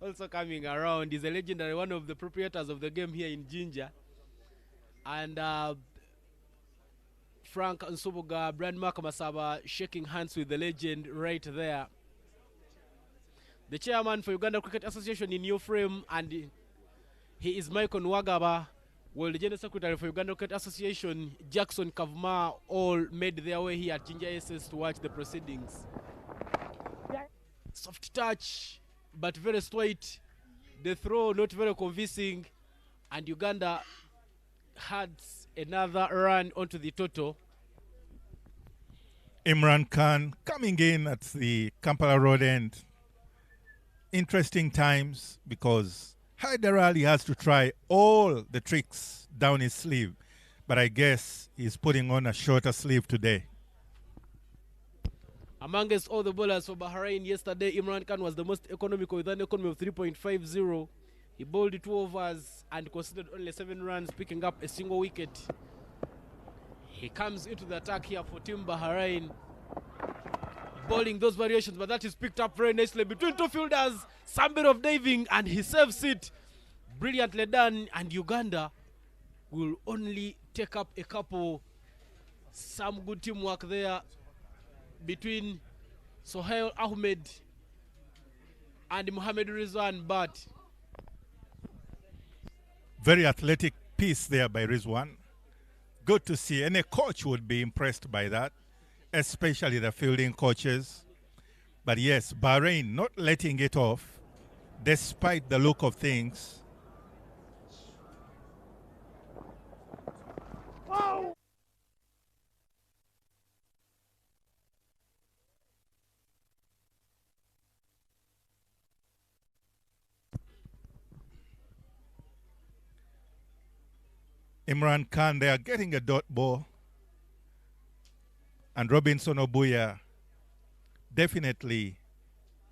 also coming around. He's a legendary, one of the proprietors of the game here in Jinja. And Frank Nsubuga, Brand Mark Masaba shaking hands with the legend right there. The chairman for Uganda Cricket Association in your frame, and he is Michael Nwagaba. Well, the General Secretary for Uganda Cricket Association, Jackson Kavuma, all made their way here at Jinja SS to watch the proceedings. Soft touch, but very straight. The throw not very convincing, and Uganda had another run onto the total. Imran Khan coming in at the Kampala Road end. Interesting times because Hyder Ali has to try all the tricks down his sleeve, but I guess he's putting on a shorter sleeve today. Amongst all the bowlers for Bahrain yesterday, Imran Khan was the most economical with an economy of 3.50. He bowled 2 overs and conceded only 7 runs, picking up a single wicket. He comes into the attack here for Team Bahrain, bowling those variations, but that is picked up very nicely between 2 fielders. Some bit of diving, and he saves it. Brilliantly done, and Uganda will only take up a couple. Some good teamwork there between Sohail Ahmed and Mohamed Rizwan, but very athletic piece there by Rizwan. Good to see. Any coach would be impressed by that, especially the fielding coaches. But yes, Bahrain not letting it off, despite the look of things. Imran Khan, they are getting a dot ball. And Robinson Obuya, definitely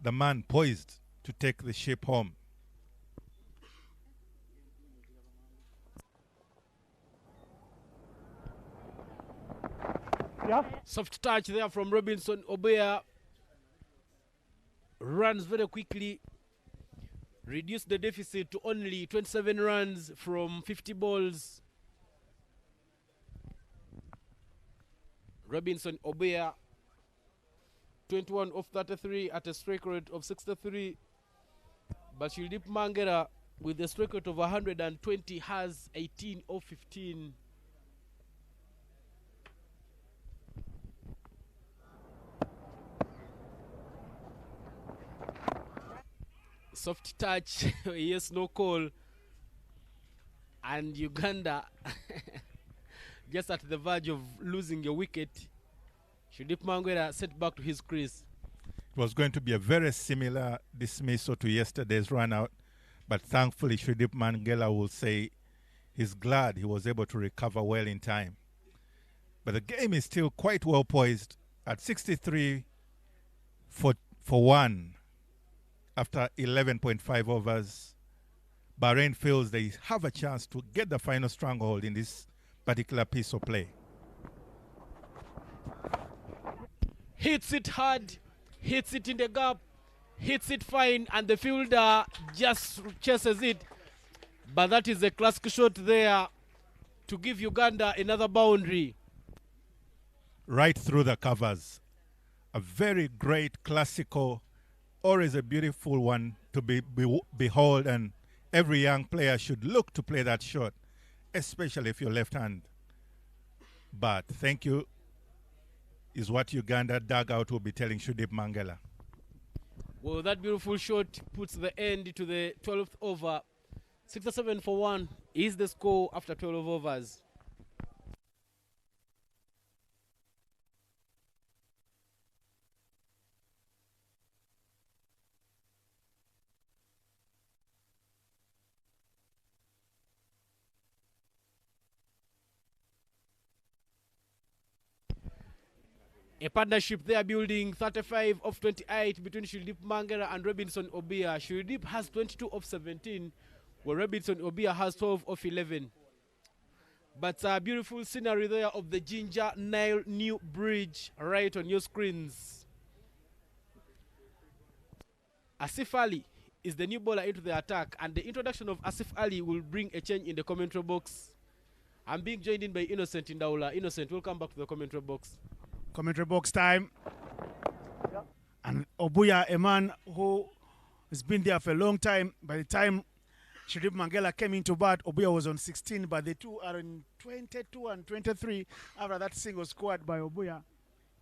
the man poised to take the ship home. Yeah. Soft touch there from Robinson Obuya. Runs very quickly. Reduced the deficit to only 27 runs from 50 balls. Robinson Obuya, 21 of 33 at a strike rate of 63. But Shundip Mangala, with a strike rate of 120, has 18 of 15. Soft touch, yes, no call. And Uganda just at the verge of losing a wicket. Shudip Mangwera set back to his crease. It was going to be a very similar dismissal to yesterday's run out, but thankfully Shudip Mangela will say he's glad he was able to recover well in time. But the game is still quite well poised at 63 for 1 after 11.5 overs. Bahrain feels they have a chance to get the final stranglehold in this particular piece of play. Hits it hard, hits it in the gap, hits it fine, and the fielder just chases it. But that is a classic shot there to give Uganda another boundary. Right through the covers. A very great classical, always a beautiful one to behold, and every young player should look to play that shot, especially if you're left hand. But thank you is what Uganda dugout will be telling Shudip Mangela. Well, that beautiful shot puts the end to the 12th over. 67 for 1 is the score after 12 overs. A partnership there building 35 of 28 between Shudip Mangera and Robinson Obia. Shudip has 22 of 17, where Robinson Obia has 12 of 11. But a beautiful scenery there of the Ginger Nile New Bridge right on your screens. Asif Ali is the new bowler into the attack, and the introduction of Asif Ali will bring a change in the commentary box. I'm being joined in by Innocent Indaula. Innocent, welcome back to the commentary box. Commentary box time. And Obuya, a man who has been there for a long time. By the time Shudip Mangela came into bat, Obuya was on 16, but the two are in 22 and 23 after that single scored by Obuya.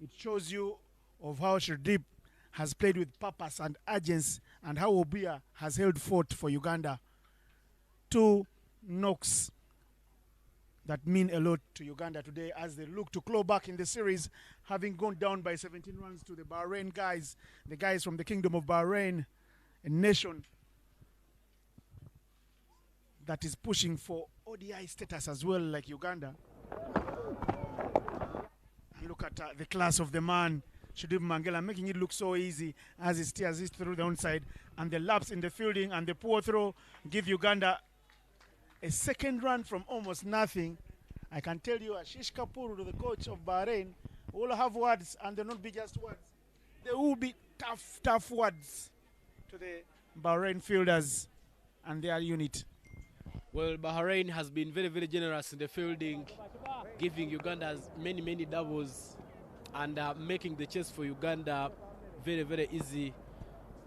It shows you of how Shudip has played with purpose and urgency, and how Obuya has held fort for Uganda. 2 knocks that mean a lot to Uganda today as they look to claw back in the series, having gone down by 17 runs to the Bahrain guys, the guys from the Kingdom of Bahrain, a nation that is pushing for ODI status as well, like Uganda. And look at the class of the man, Shudip Mangela, making it look so easy as he steers it through the onside, and the laps in the fielding and the poor throw give Uganda a second run from almost nothing. I can tell you, Ashish Kapuru, the coach of Bahrain, will have words, and they'll not be just words. They will be tough words to the Bahrain fielders and their unit. Well, Bahrain has been very, very generous in the fielding, giving Uganda many doubles, and making the chase for Uganda very, very easy.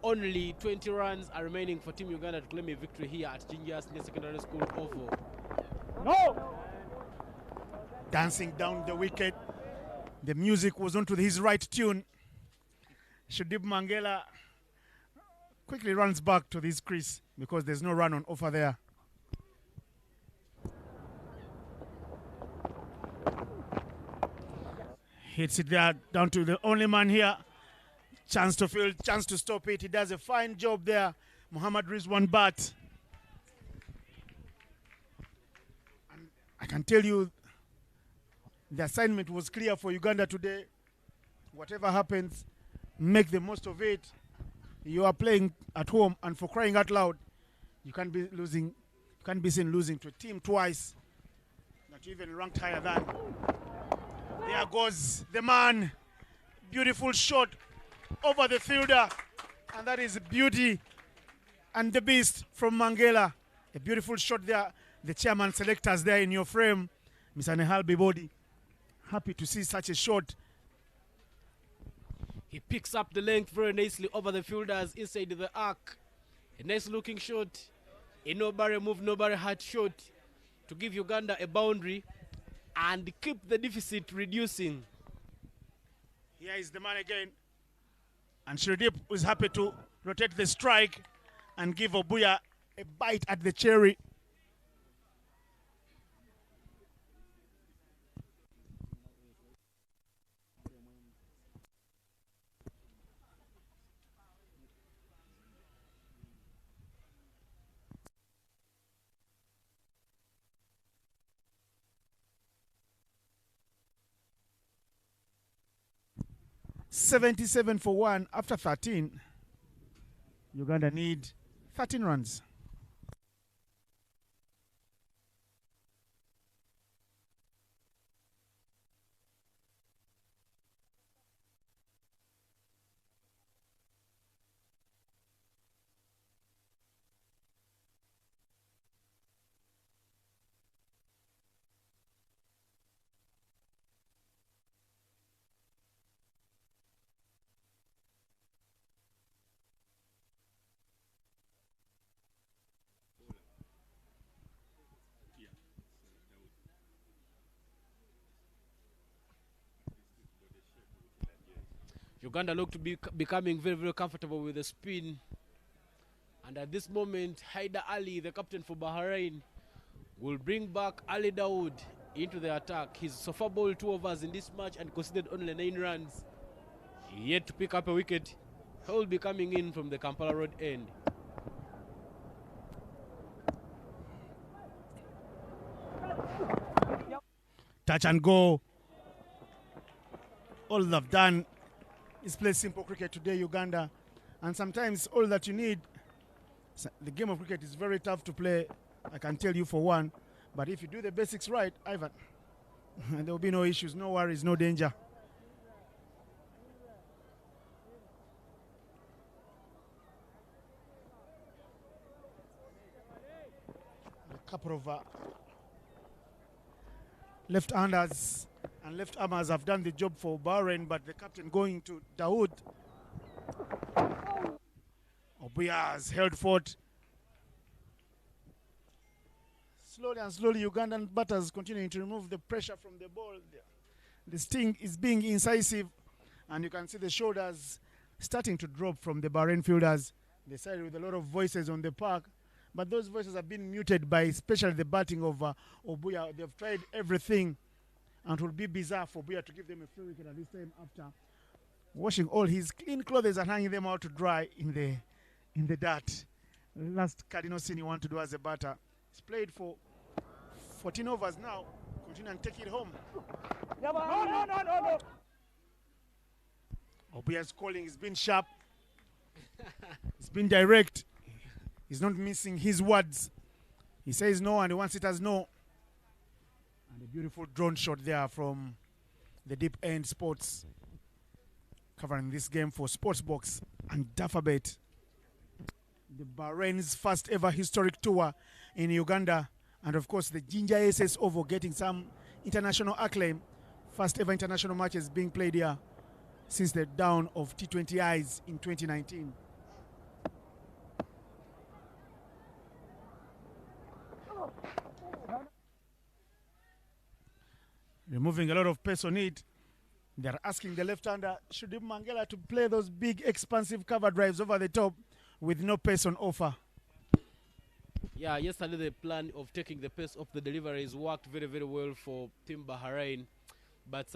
Only 20 runs are remaining for Team Uganda to claim a victory here at Jinja Senior Secondary School Oval. No! Dancing down the wicket. The music was onto his right tune. Shudip Mangela quickly runs back to this crease because there's no run on offer there. Hits it there down to the only man here. Chance to field, chance to stop it. He does a fine job there. Muhammad Rizwan bat. And I can tell you the assignment was clear for Uganda today. Whatever happens, make the most of it. You are playing at home, and for crying out loud, you can't be losing. You can't be seen losing to a team twice that you even ranked higher than. There goes the man. Beautiful shot over the fielder, and that is Beauty and the Beast from Mangela. A beautiful shot there. The chairman selectors there in your frame, Mr. Nehal Bibodi. Happy to see such a shot. He picks up the length very nicely over the fielders inside the arc. A nice looking shot. A nobody move, nobody hard shot to give Uganda a boundary and keep the deficit reducing. Here is the man again. And Shudip is happy to rotate the strike and give Obuya a bite at the cherry. $77 for 1 after 13. Uganda need 13 runs. Uganda look to be becoming very, very comfortable with the spin. And at this moment, Haida Ali, the captain for Bahrain, will bring back Ali Dawood into the attack. He's so far bowled 2 overs in this match and conceded only 9 runs. Yet to pick up a wicket. He will be coming in from the Kampala Road end. Touch and go. All they've done is play simple cricket today, Uganda. And sometimes all that you need, the game of cricket is very tough to play, I can tell you for one. But if you do the basics right, Ivan, there will be no issues, no worries, no danger. A couple of left-handers and left-armers have done the job for Bahrain, but the captain going to Dawood. Obuya has held fort. Slowly and slowly, Ugandan batters continuing to remove the pressure from the ball. The sting is being incisive, and you can see the shoulders starting to drop from the Bahrain fielders. They started with a lot of voices on the park, but those voices have been muted by especially the batting of Obuya. They've tried everything, and it will be bizarre for Obuya to give them a free wicket at this time after washing all his clean clothes and hanging them out to dry in the dirt. Last cardinal sin you want to do as a batter. He's played for 14 overs now. Continue and take it home. No. Obuya's calling has been sharp. It's been direct. He's not missing his words. He says no and he wants it as no. And a beautiful drone shot there from the Deep End Sports, covering this game for Sportsbox and Dafabet. The Bahrain's first ever historic tour in Uganda, and of course the Ginger SS Oval getting some international acclaim. First ever international matches being played here since the dawn of T20Is in 2019. Removing a lot of pace on it. They're asking the left-hander, should Mangala to play those big expansive cover drives over the top with no pace on offer. Yeah, yesterday the plan of taking the pace of the deliveries worked very, very well for Team Bahrain. But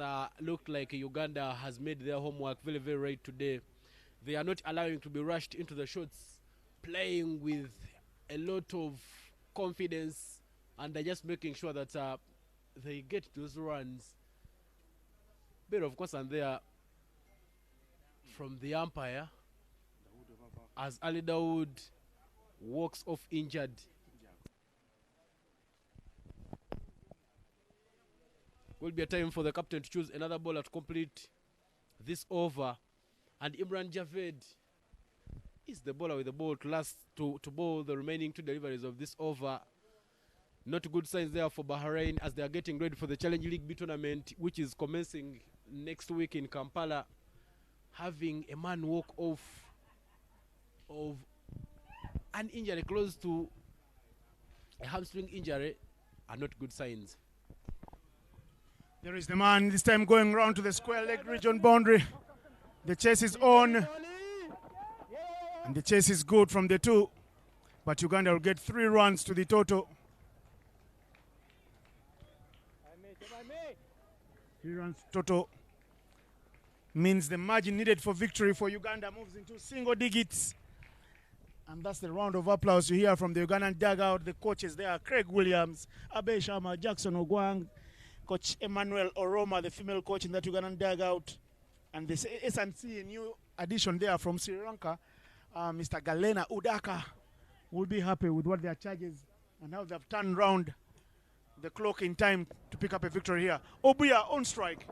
looked like Uganda has made their homework very, very right today. They are not allowing to be rushed into the shots, playing with a lot of confidence, and they're just making sure that they get those runs. Bit of course and there from the umpire as Ali Dawood walks off injured. Will be a time for the captain to choose another bowler to complete this over, and Imran Javed is the bowler with the ball to bowl the remaining 2 deliveries of this over. Not good signs there for Bahrain as they are getting ready for the Challenge League B tournament, which is commencing next week in Kampala. Having a man walk off of an injury close to a hamstring injury are not good signs. There is the man this time going round to the square leg region boundary. The chase is on, and the chase is good from the 2. but Uganda will get 3 runs to the total. 3 runs total means the margin needed for victory for Uganda moves into single digits. And that's the round of applause you hear from the Ugandan dugout. The coaches there, Craig Williams, Abe Sharma, Jackson Ogwang, Coach Emmanuel Oroma, the female coach in that Ugandan dugout. And this SNC, a new addition there from Sri Lanka, Mr. Galena Udaka, will be happy with what their charges and how they've turned round the clock in time to pick up a victory here. Obuya on strike.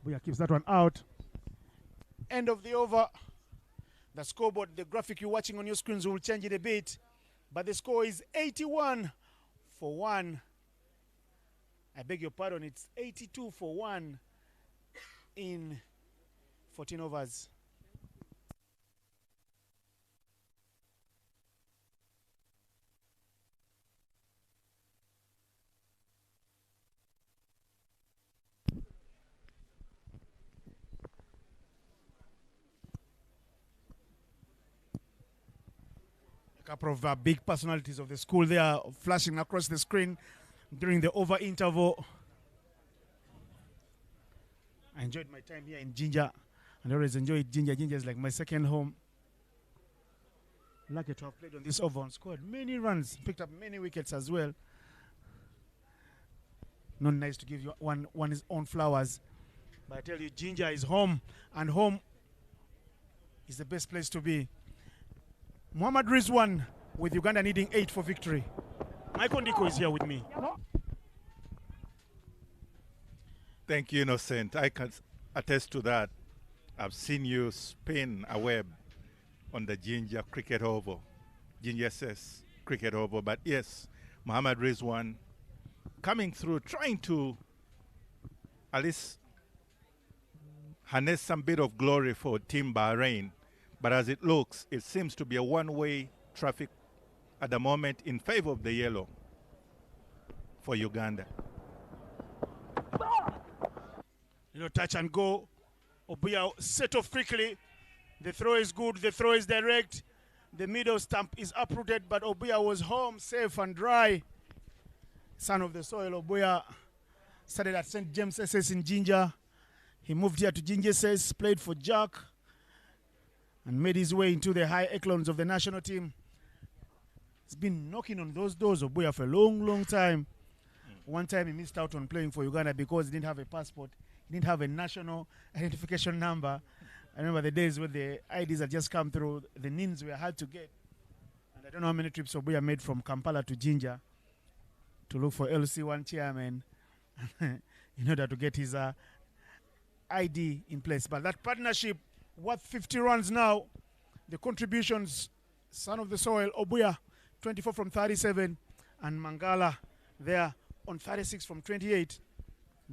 Obuya keeps that one out. End of the over. The scoreboard, the graphic you're watching on your screens will change it a bit, but the score is 81 for 1. I beg your pardon, it's 82 for 1 in 14 overs. A couple of big personalities of the school there flashing across the screen during the over interval. I enjoyed my time here in Jinja, and I always enjoyed Jinja. Jinja is like my second home. Lucky to have played on this over and scored many runs, picked up many wickets as well. Not nice to give you one his own flowers, but I tell you, Jinja is home, and home is the best place to be. Muhammad Rizwan with Uganda needing 8 for victory. Michael Ndiko is here with me. Thank you, Innocent. I can attest to that. I've seen you spin a web on the Ginger cricket oval, Ginger SS cricket oval. But yes, Muhammad Rizwan coming through, trying to at least harness some bit of glory for Team Bahrain. But as it looks, it seems to be a one-way traffic at the moment in favor of the yellow for Uganda. Touch and go. Obuya set off quickly. The throw is good. The throw is direct. The middle stump is uprooted, but Obuya was home, safe and dry. Son of the soil, Obuya started at St. James SS in Jinja. He moved here to Jinja SS, played for Jack, and made his way into the high echelons of the national team. He's been knocking on those doors of Obuya for a long, long time. One time he missed out on playing for Uganda because he didn't have a passport. He didn't have a national identification number. I remember the days when the IDs had just come through, the NINs were hard to get. And I don't know how many trips Obuya made from Kampala to Jinja to look for LC1 chairman in order to get his ID in place. But that partnership, worth 50 runs now. The contributions, son of the soil, Obuya, 24 from 37, and Mangala there on 36 from 28.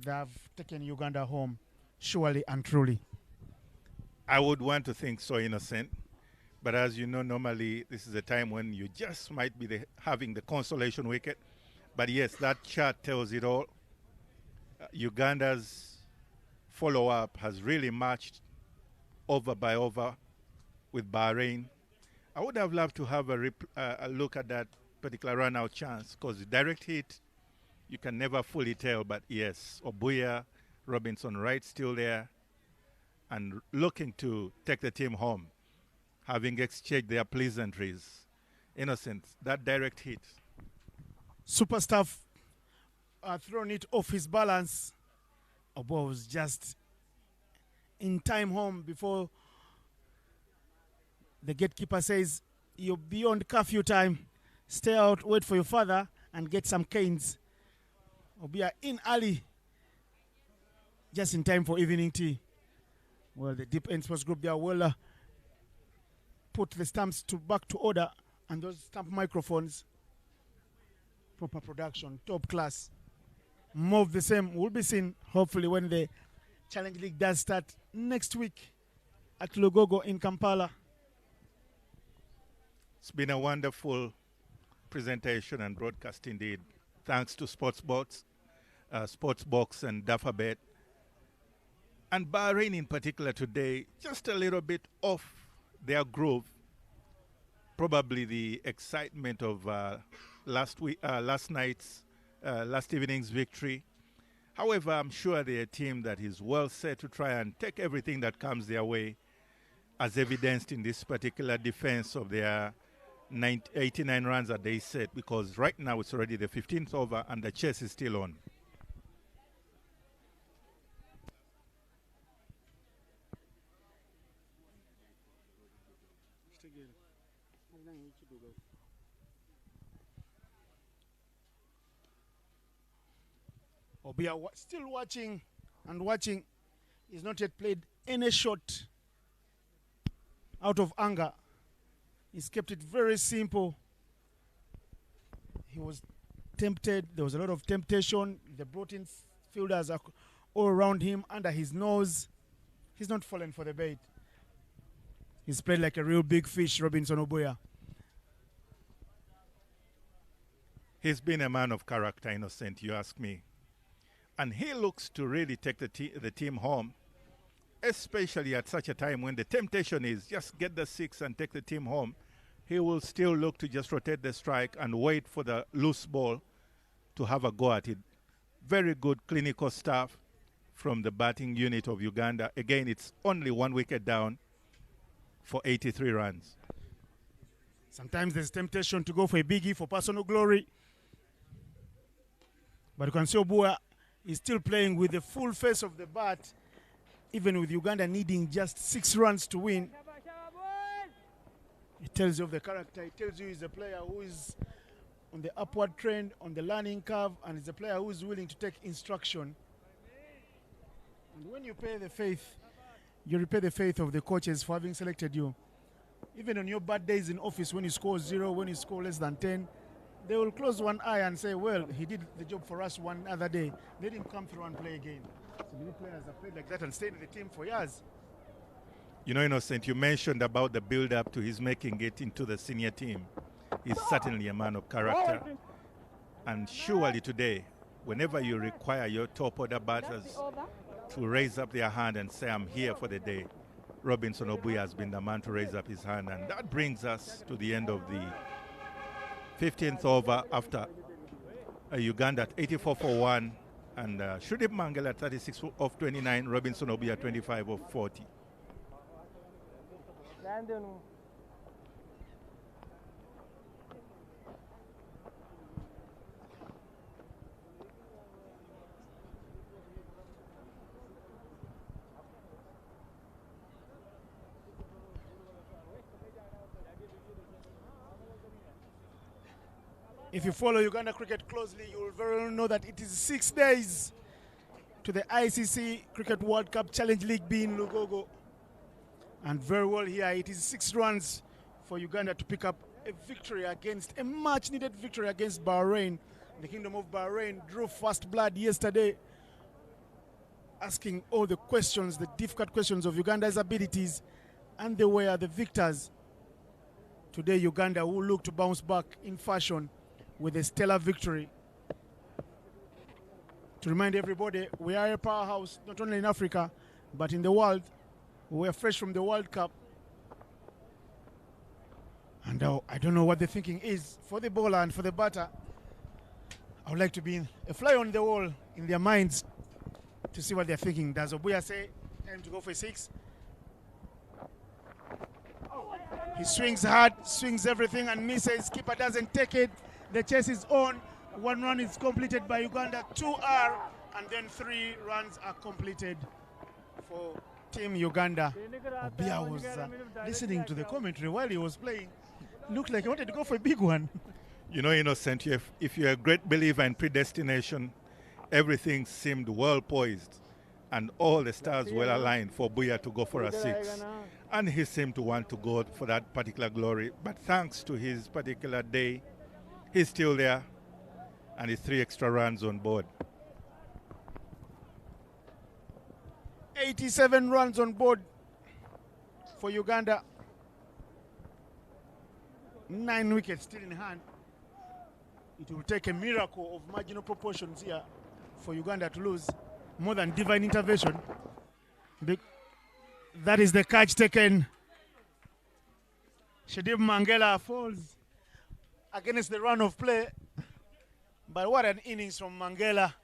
They have taken Uganda home, surely and truly. I would want to think so, Innocent. But as you know, normally this is a time when you just might be having the consolation wicket. But yes, that chart tells it all. Uganda's follow-up has really matched over by over with Bahrain. I would have loved to have a look at that particular run-out chance, because the direct hit, you can never fully tell. But yes, Obuya, Robinson Wright still there and looking to take the team home, having exchanged their pleasantries. Innocent, that direct hit. Superstaff thrown it off his balance. Obuya was just in time home before the gatekeeper says, "You're beyond curfew time. Stay out, wait for your father, and get some canes." Obuya in early, just in time for evening tea. Well, the Deep End Sports Group, they will put the stamps back to order, and those stamp microphones, proper production, top class. More of the same will be seen, hopefully, when the Challenge League does start next week at Lugogo in Kampala. It's been a wonderful presentation and broadcast indeed. Thanks to Sportsbox and Dufferbet. And Bahrain in particular today, just a little bit off their groove. Probably the excitement of last evening's victory. However, I'm sure they're a team that is well set to try and take everything that comes their way, as evidenced in this particular defense of their 89 runs that they set, because right now it's already the 15th over and the chase is still on. Obia still watching and watching. He's not yet played any shot out of anger. He's kept it very simple. He was tempted. There was a lot of temptation. They brought in fielders all around him, under his nose. He's not fallen for the bait. He's played like a real big fish, Robinson Obuya. He's been a man of character, Innocent, you ask me. And he looks to really take the team home, especially at such a time when the temptation is just get the 6 and take the team home. He will still look to just rotate the strike and wait for the loose ball to have a go at it. Very good clinical stuff from the batting unit of Uganda. Again, it's only 1 wicket down for 83 runs. Sometimes there's temptation to go for a biggie for personal glory. But you can see Obuya is still playing with the full face of the bat, even with Uganda needing just 6 runs to win. It tells you of the character. It tells you he's a player who is on the upward trend, on the learning curve, and is a player who is willing to take instruction. And when you pay the faith, you repay the faith of the coaches for having selected you. Even on your bad days in office, when you score 0, when you score less than 10, they will close one eye and say, well, he did the job for us one other day. Let him come through and play again. So many players have played like that and stayed in the team for years. You know, Innocent, you mentioned about the build-up to his making it into the senior team. He's certainly a man of character. And surely today, whenever you require your top order batters to raise up their hand and say, I'm here for the day, Robinson Obuya has been the man to raise up his hand. And that brings us to the end of the 15th over after Uganda at 84 for 1 and Shudip Mangala at 36 of 29, Robinson Obuya 25 of 40. If you follow Uganda cricket closely, you will very well know that it is 6 days to the ICC Cricket World Cup Challenge League B in Lugogo. And very well here, it is 6 runs for Uganda to pick up a victory against, a much-needed victory against Bahrain. The Kingdom of Bahrain drew first blood yesterday, asking all the questions, the difficult questions of Uganda's abilities, and they were the victors. Today, Uganda will look to bounce back in fashion with a stellar victory. To remind everybody, we are a powerhouse, not only in Africa, but in the world. We are fresh from the World Cup. And I don't know what the thinking is for the bowler and for the batter. I would like to be a fly on the wall in their minds to see what they're thinking. Does Obuya say, time to go for 6? He swings hard, swings everything and misses. Keeper doesn't take it. The chase is on. 1 run is completed by Uganda. 2 are, and then 3 runs are completed for Team Uganda. Obuya was listening to the commentary while he was playing. Looked like he wanted to go for a big one. You know, Innocent, if you're a great believer in predestination, everything seemed well poised and all the stars well aligned for Obuya to go for a 6. And he seemed to want to go for that particular glory. But thanks to his particular day, he's still there, and it's 3 extra runs on board. 87 runs on board for Uganda. 9 wickets still in hand. It will take a miracle of marginal proportions here for Uganda to lose, more than divine intervention. That is the catch taken. Shadib Mangela falls against the run of play. But what an innings from Mangela.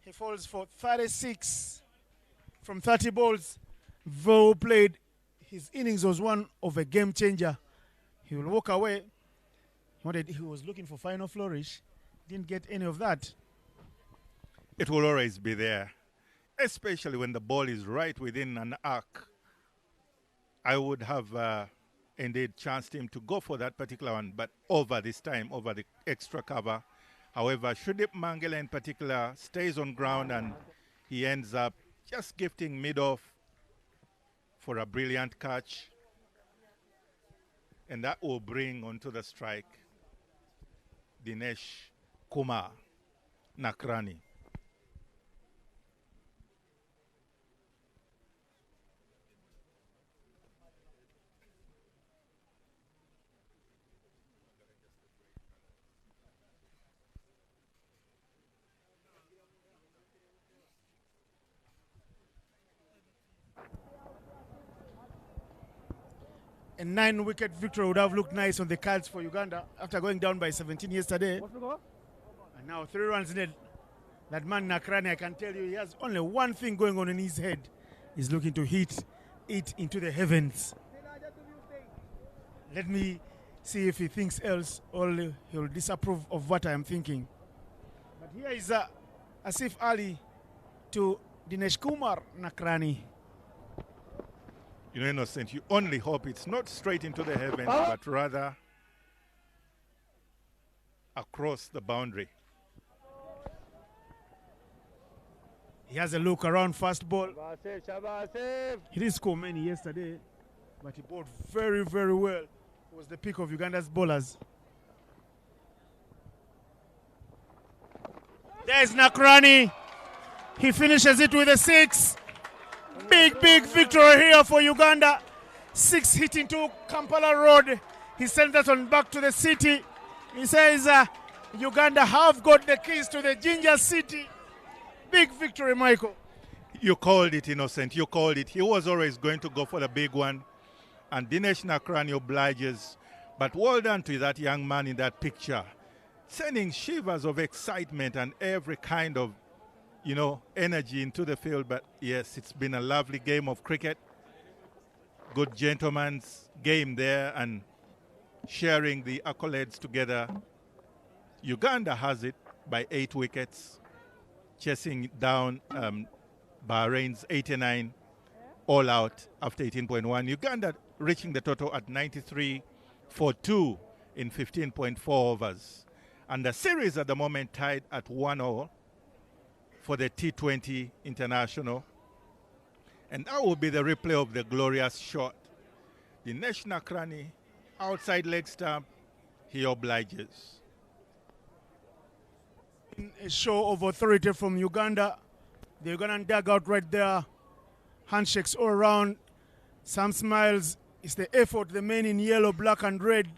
He falls for 36 from 30 balls. Well played. His innings was one of a game changer. He will walk away. He was looking for final flourish. Didn't get any of that. It will always be there, especially when the ball is right within an arc. I would have indeed chanced him to go for that particular one, but over this time, over the extra cover. However, Shudip Mangela in particular stays on ground and he ends up just gifting mid-off for a brilliant catch. And that will bring onto the strike Dinesh Kumar Nakrani. A 9-wicket victory would have looked nice on the cards for Uganda after going down by 17 yesterday. And now 3 runs in it. That man Nakrani, I can tell you, he has only one thing going on in his head. He's looking to hit it into the heavens. Let me see if he thinks else or he'll disapprove of what I am thinking. But here is Asif Ali to Dinesh Kumar Nakrani. You know, Innocent, you only hope it's not straight into the heavens, but rather across the boundary. He has a look around fast ball. He didn't score many yesterday, but he bowled very, very well. It was the pick of Uganda's bowlers. There's Nakrani. He finishes it with a 6. Big victory here for Uganda. 6 hit into Kampala Road. He sends that one back to the city. He says Uganda have got the keys to the Ginger City. Big victory, Michael. You called it, Innocent. You called it. He was always going to go for the big one. And Dinesh Nakrani obliges. But well done to that young man in that picture. Sending shivers of excitement and every kind of energy into the field. But yes, it's been a lovely game of cricket. Good gentleman's game there and sharing the accolades together. Uganda has it by 8 wickets, chasing down Bahrain's 89 all out after 18.1. Uganda reaching the total at 93 for 2 in 15.4 overs. And the series at the moment tied at 1-all. For the T20 International. And that will be the replay of the glorious shot. Dinesh Nakrani, outside leg stump, he obliges. A show of authority from Uganda. The Ugandan dugout right there. Handshakes all around. Some smiles. It's the effort the men in yellow, black and red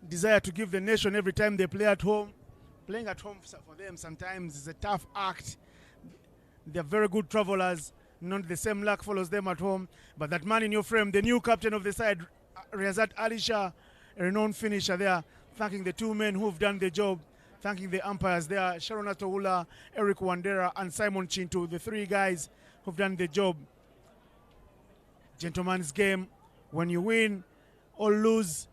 desire to give the nation every time they play at home. Playing at home for them sometimes is a tough act. They're very good travelers. Not the same luck follows them at home. But that man in your frame, the new captain of the side, Riazat Ali Shah, a renowned finisher there, thanking the 2 men who've done the job, thanking the umpires there, Sharon Atoula, Eric Wandera, and Simon Chintu, the 3 guys who've done the job. Gentleman's game. When you win or lose,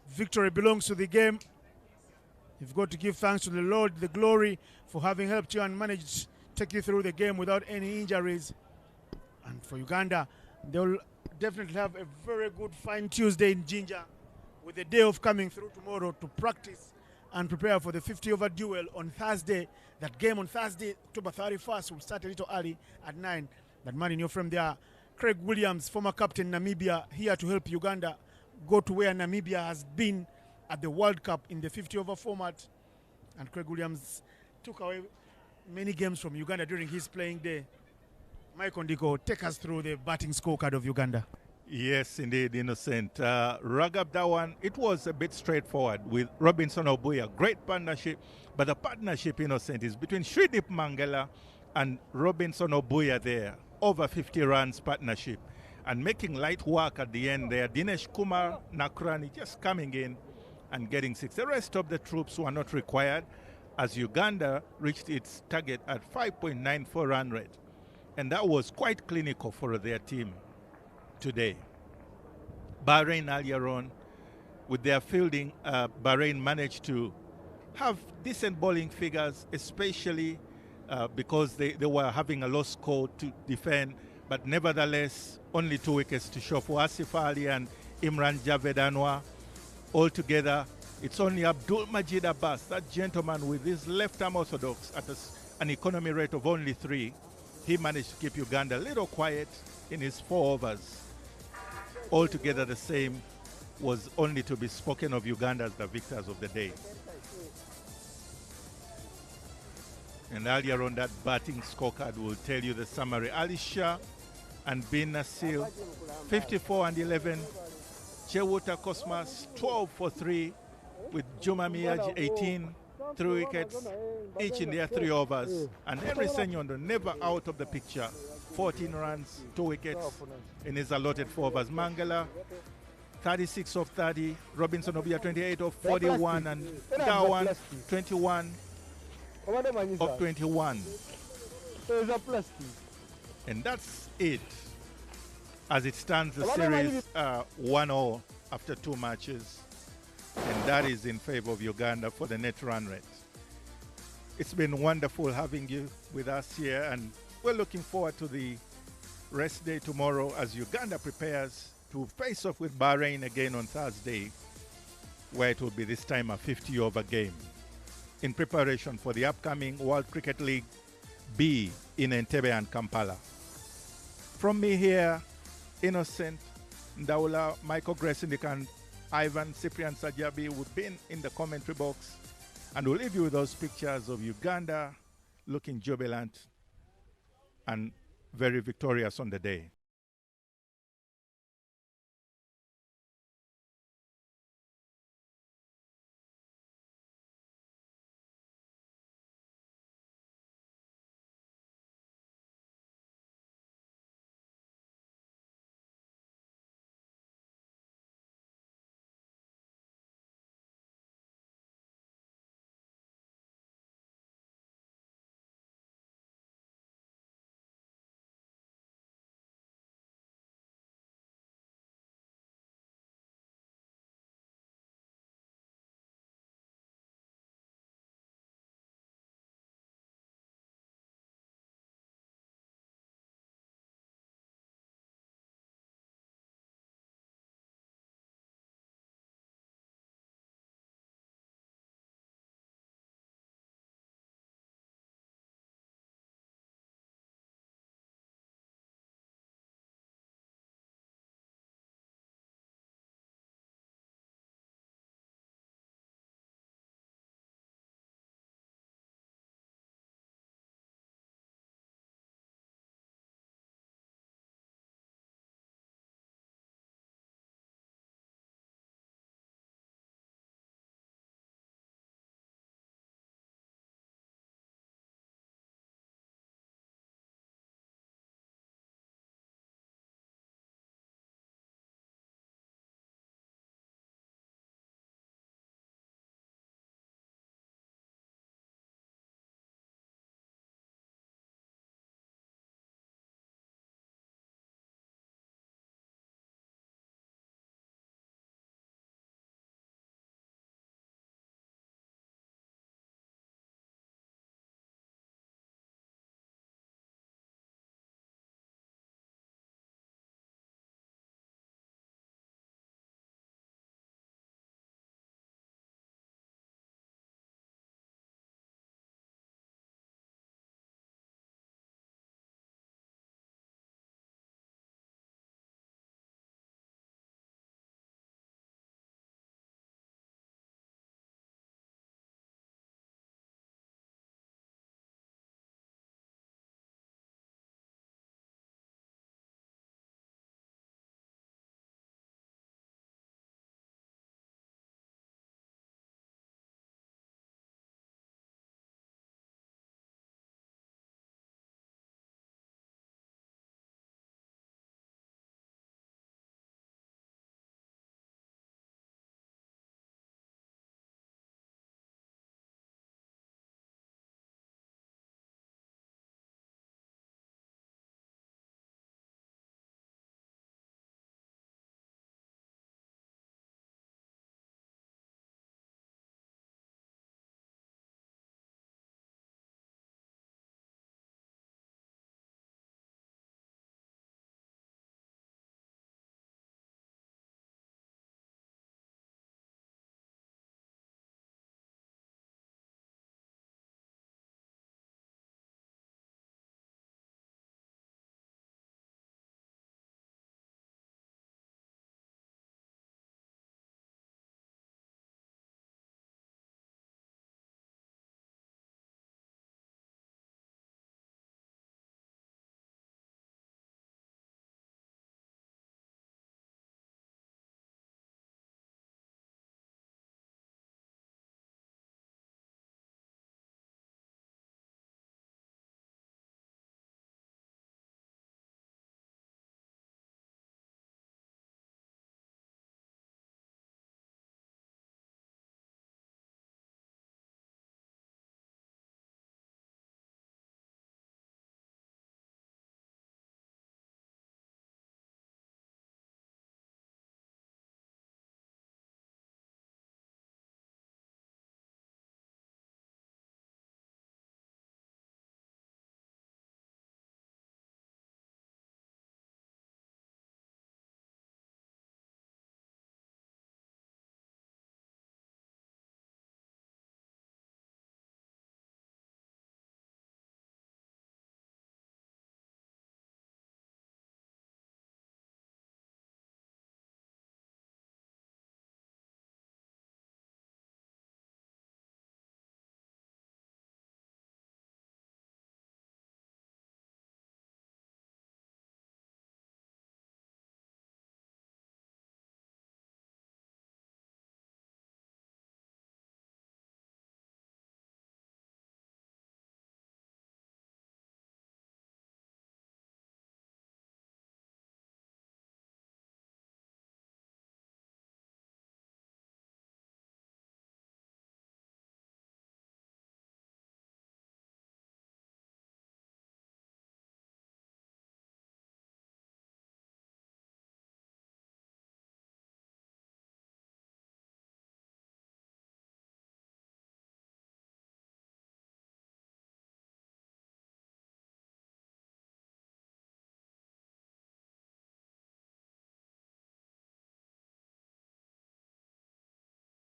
victory belongs to the game. You've got to give thanks to the Lord, the glory, for having helped you and managed to take you through the game without any injuries. And for Uganda, they'll definitely have a very good fine Tuesday in Jinja with the day of coming through tomorrow to practice and prepare for the 50-over duel on Thursday. That game on Thursday, October 31st, will start a little early at 9. That man in your frame there, Craig Williams, former captain Namibia, here to help Uganda go to where Namibia has been at the World Cup in the 50-over format. And Craig Williams took away many games from Uganda during his playing day. Mike Ondiko, take us through the batting scorecard of Uganda. Yes, indeed, Innocent. Ragab, that one, it was a bit straightforward with Robinson Obuya. Great partnership. But the partnership, Innocent, is between Shridip Mangala and Robinson Obuya there. over 50 runs partnership. And making light work at the end there, Dinesh Kumar Nakrani just coming in and getting 6. The rest of the troops were not required, as Uganda reached its target at 5.94 run rate. And that was quite clinical for their team today. Bahrain earlier on, with their fielding, Bahrain managed to have decent bowling figures, especially because they were having a low score to defend, but nevertheless, only 2 wickets to show for Asif Ali and Imran Javed Anwar. Altogether, it's only Abdul Majid Abbas, that gentleman with his left-arm orthodox at an economy rate of only 3. He managed to keep Uganda a little quiet in his 4 overs. Altogether, the same was only to be spoken of Uganda as the victors of the day. And earlier on, that batting scorecard will tell you the summary. Ali Shah and Bin Nasil, 54 and 11. Chewuta Cosmas, 12 for 3, with Juma Miyaji, 18, 3 wickets, each in their 3 overs. And Henry Senyondo never out of the picture, 14 runs, 2 wickets in his allotted 4 overs. Mangala, 36 of 30, Robinson Obia, 28 of 41, and Dawan, 21 of 21. And that's it. As it stands, the series 1-0 after 2 matches. And that is in favor of Uganda for the net run rate. It's been wonderful having you with us here, and we're looking forward to the rest day tomorrow as Uganda prepares to face off with Bahrain again on Thursday, where it will be this time a 50-over game in preparation for the upcoming World Cricket League B in Entebbe and Kampala. From me here, Innocent Ndaula, Michael Gresindik, and Ivan Cyprian Sajabi would be in the commentary box, and we'll leave you with those pictures of Uganda looking jubilant and very victorious on the day.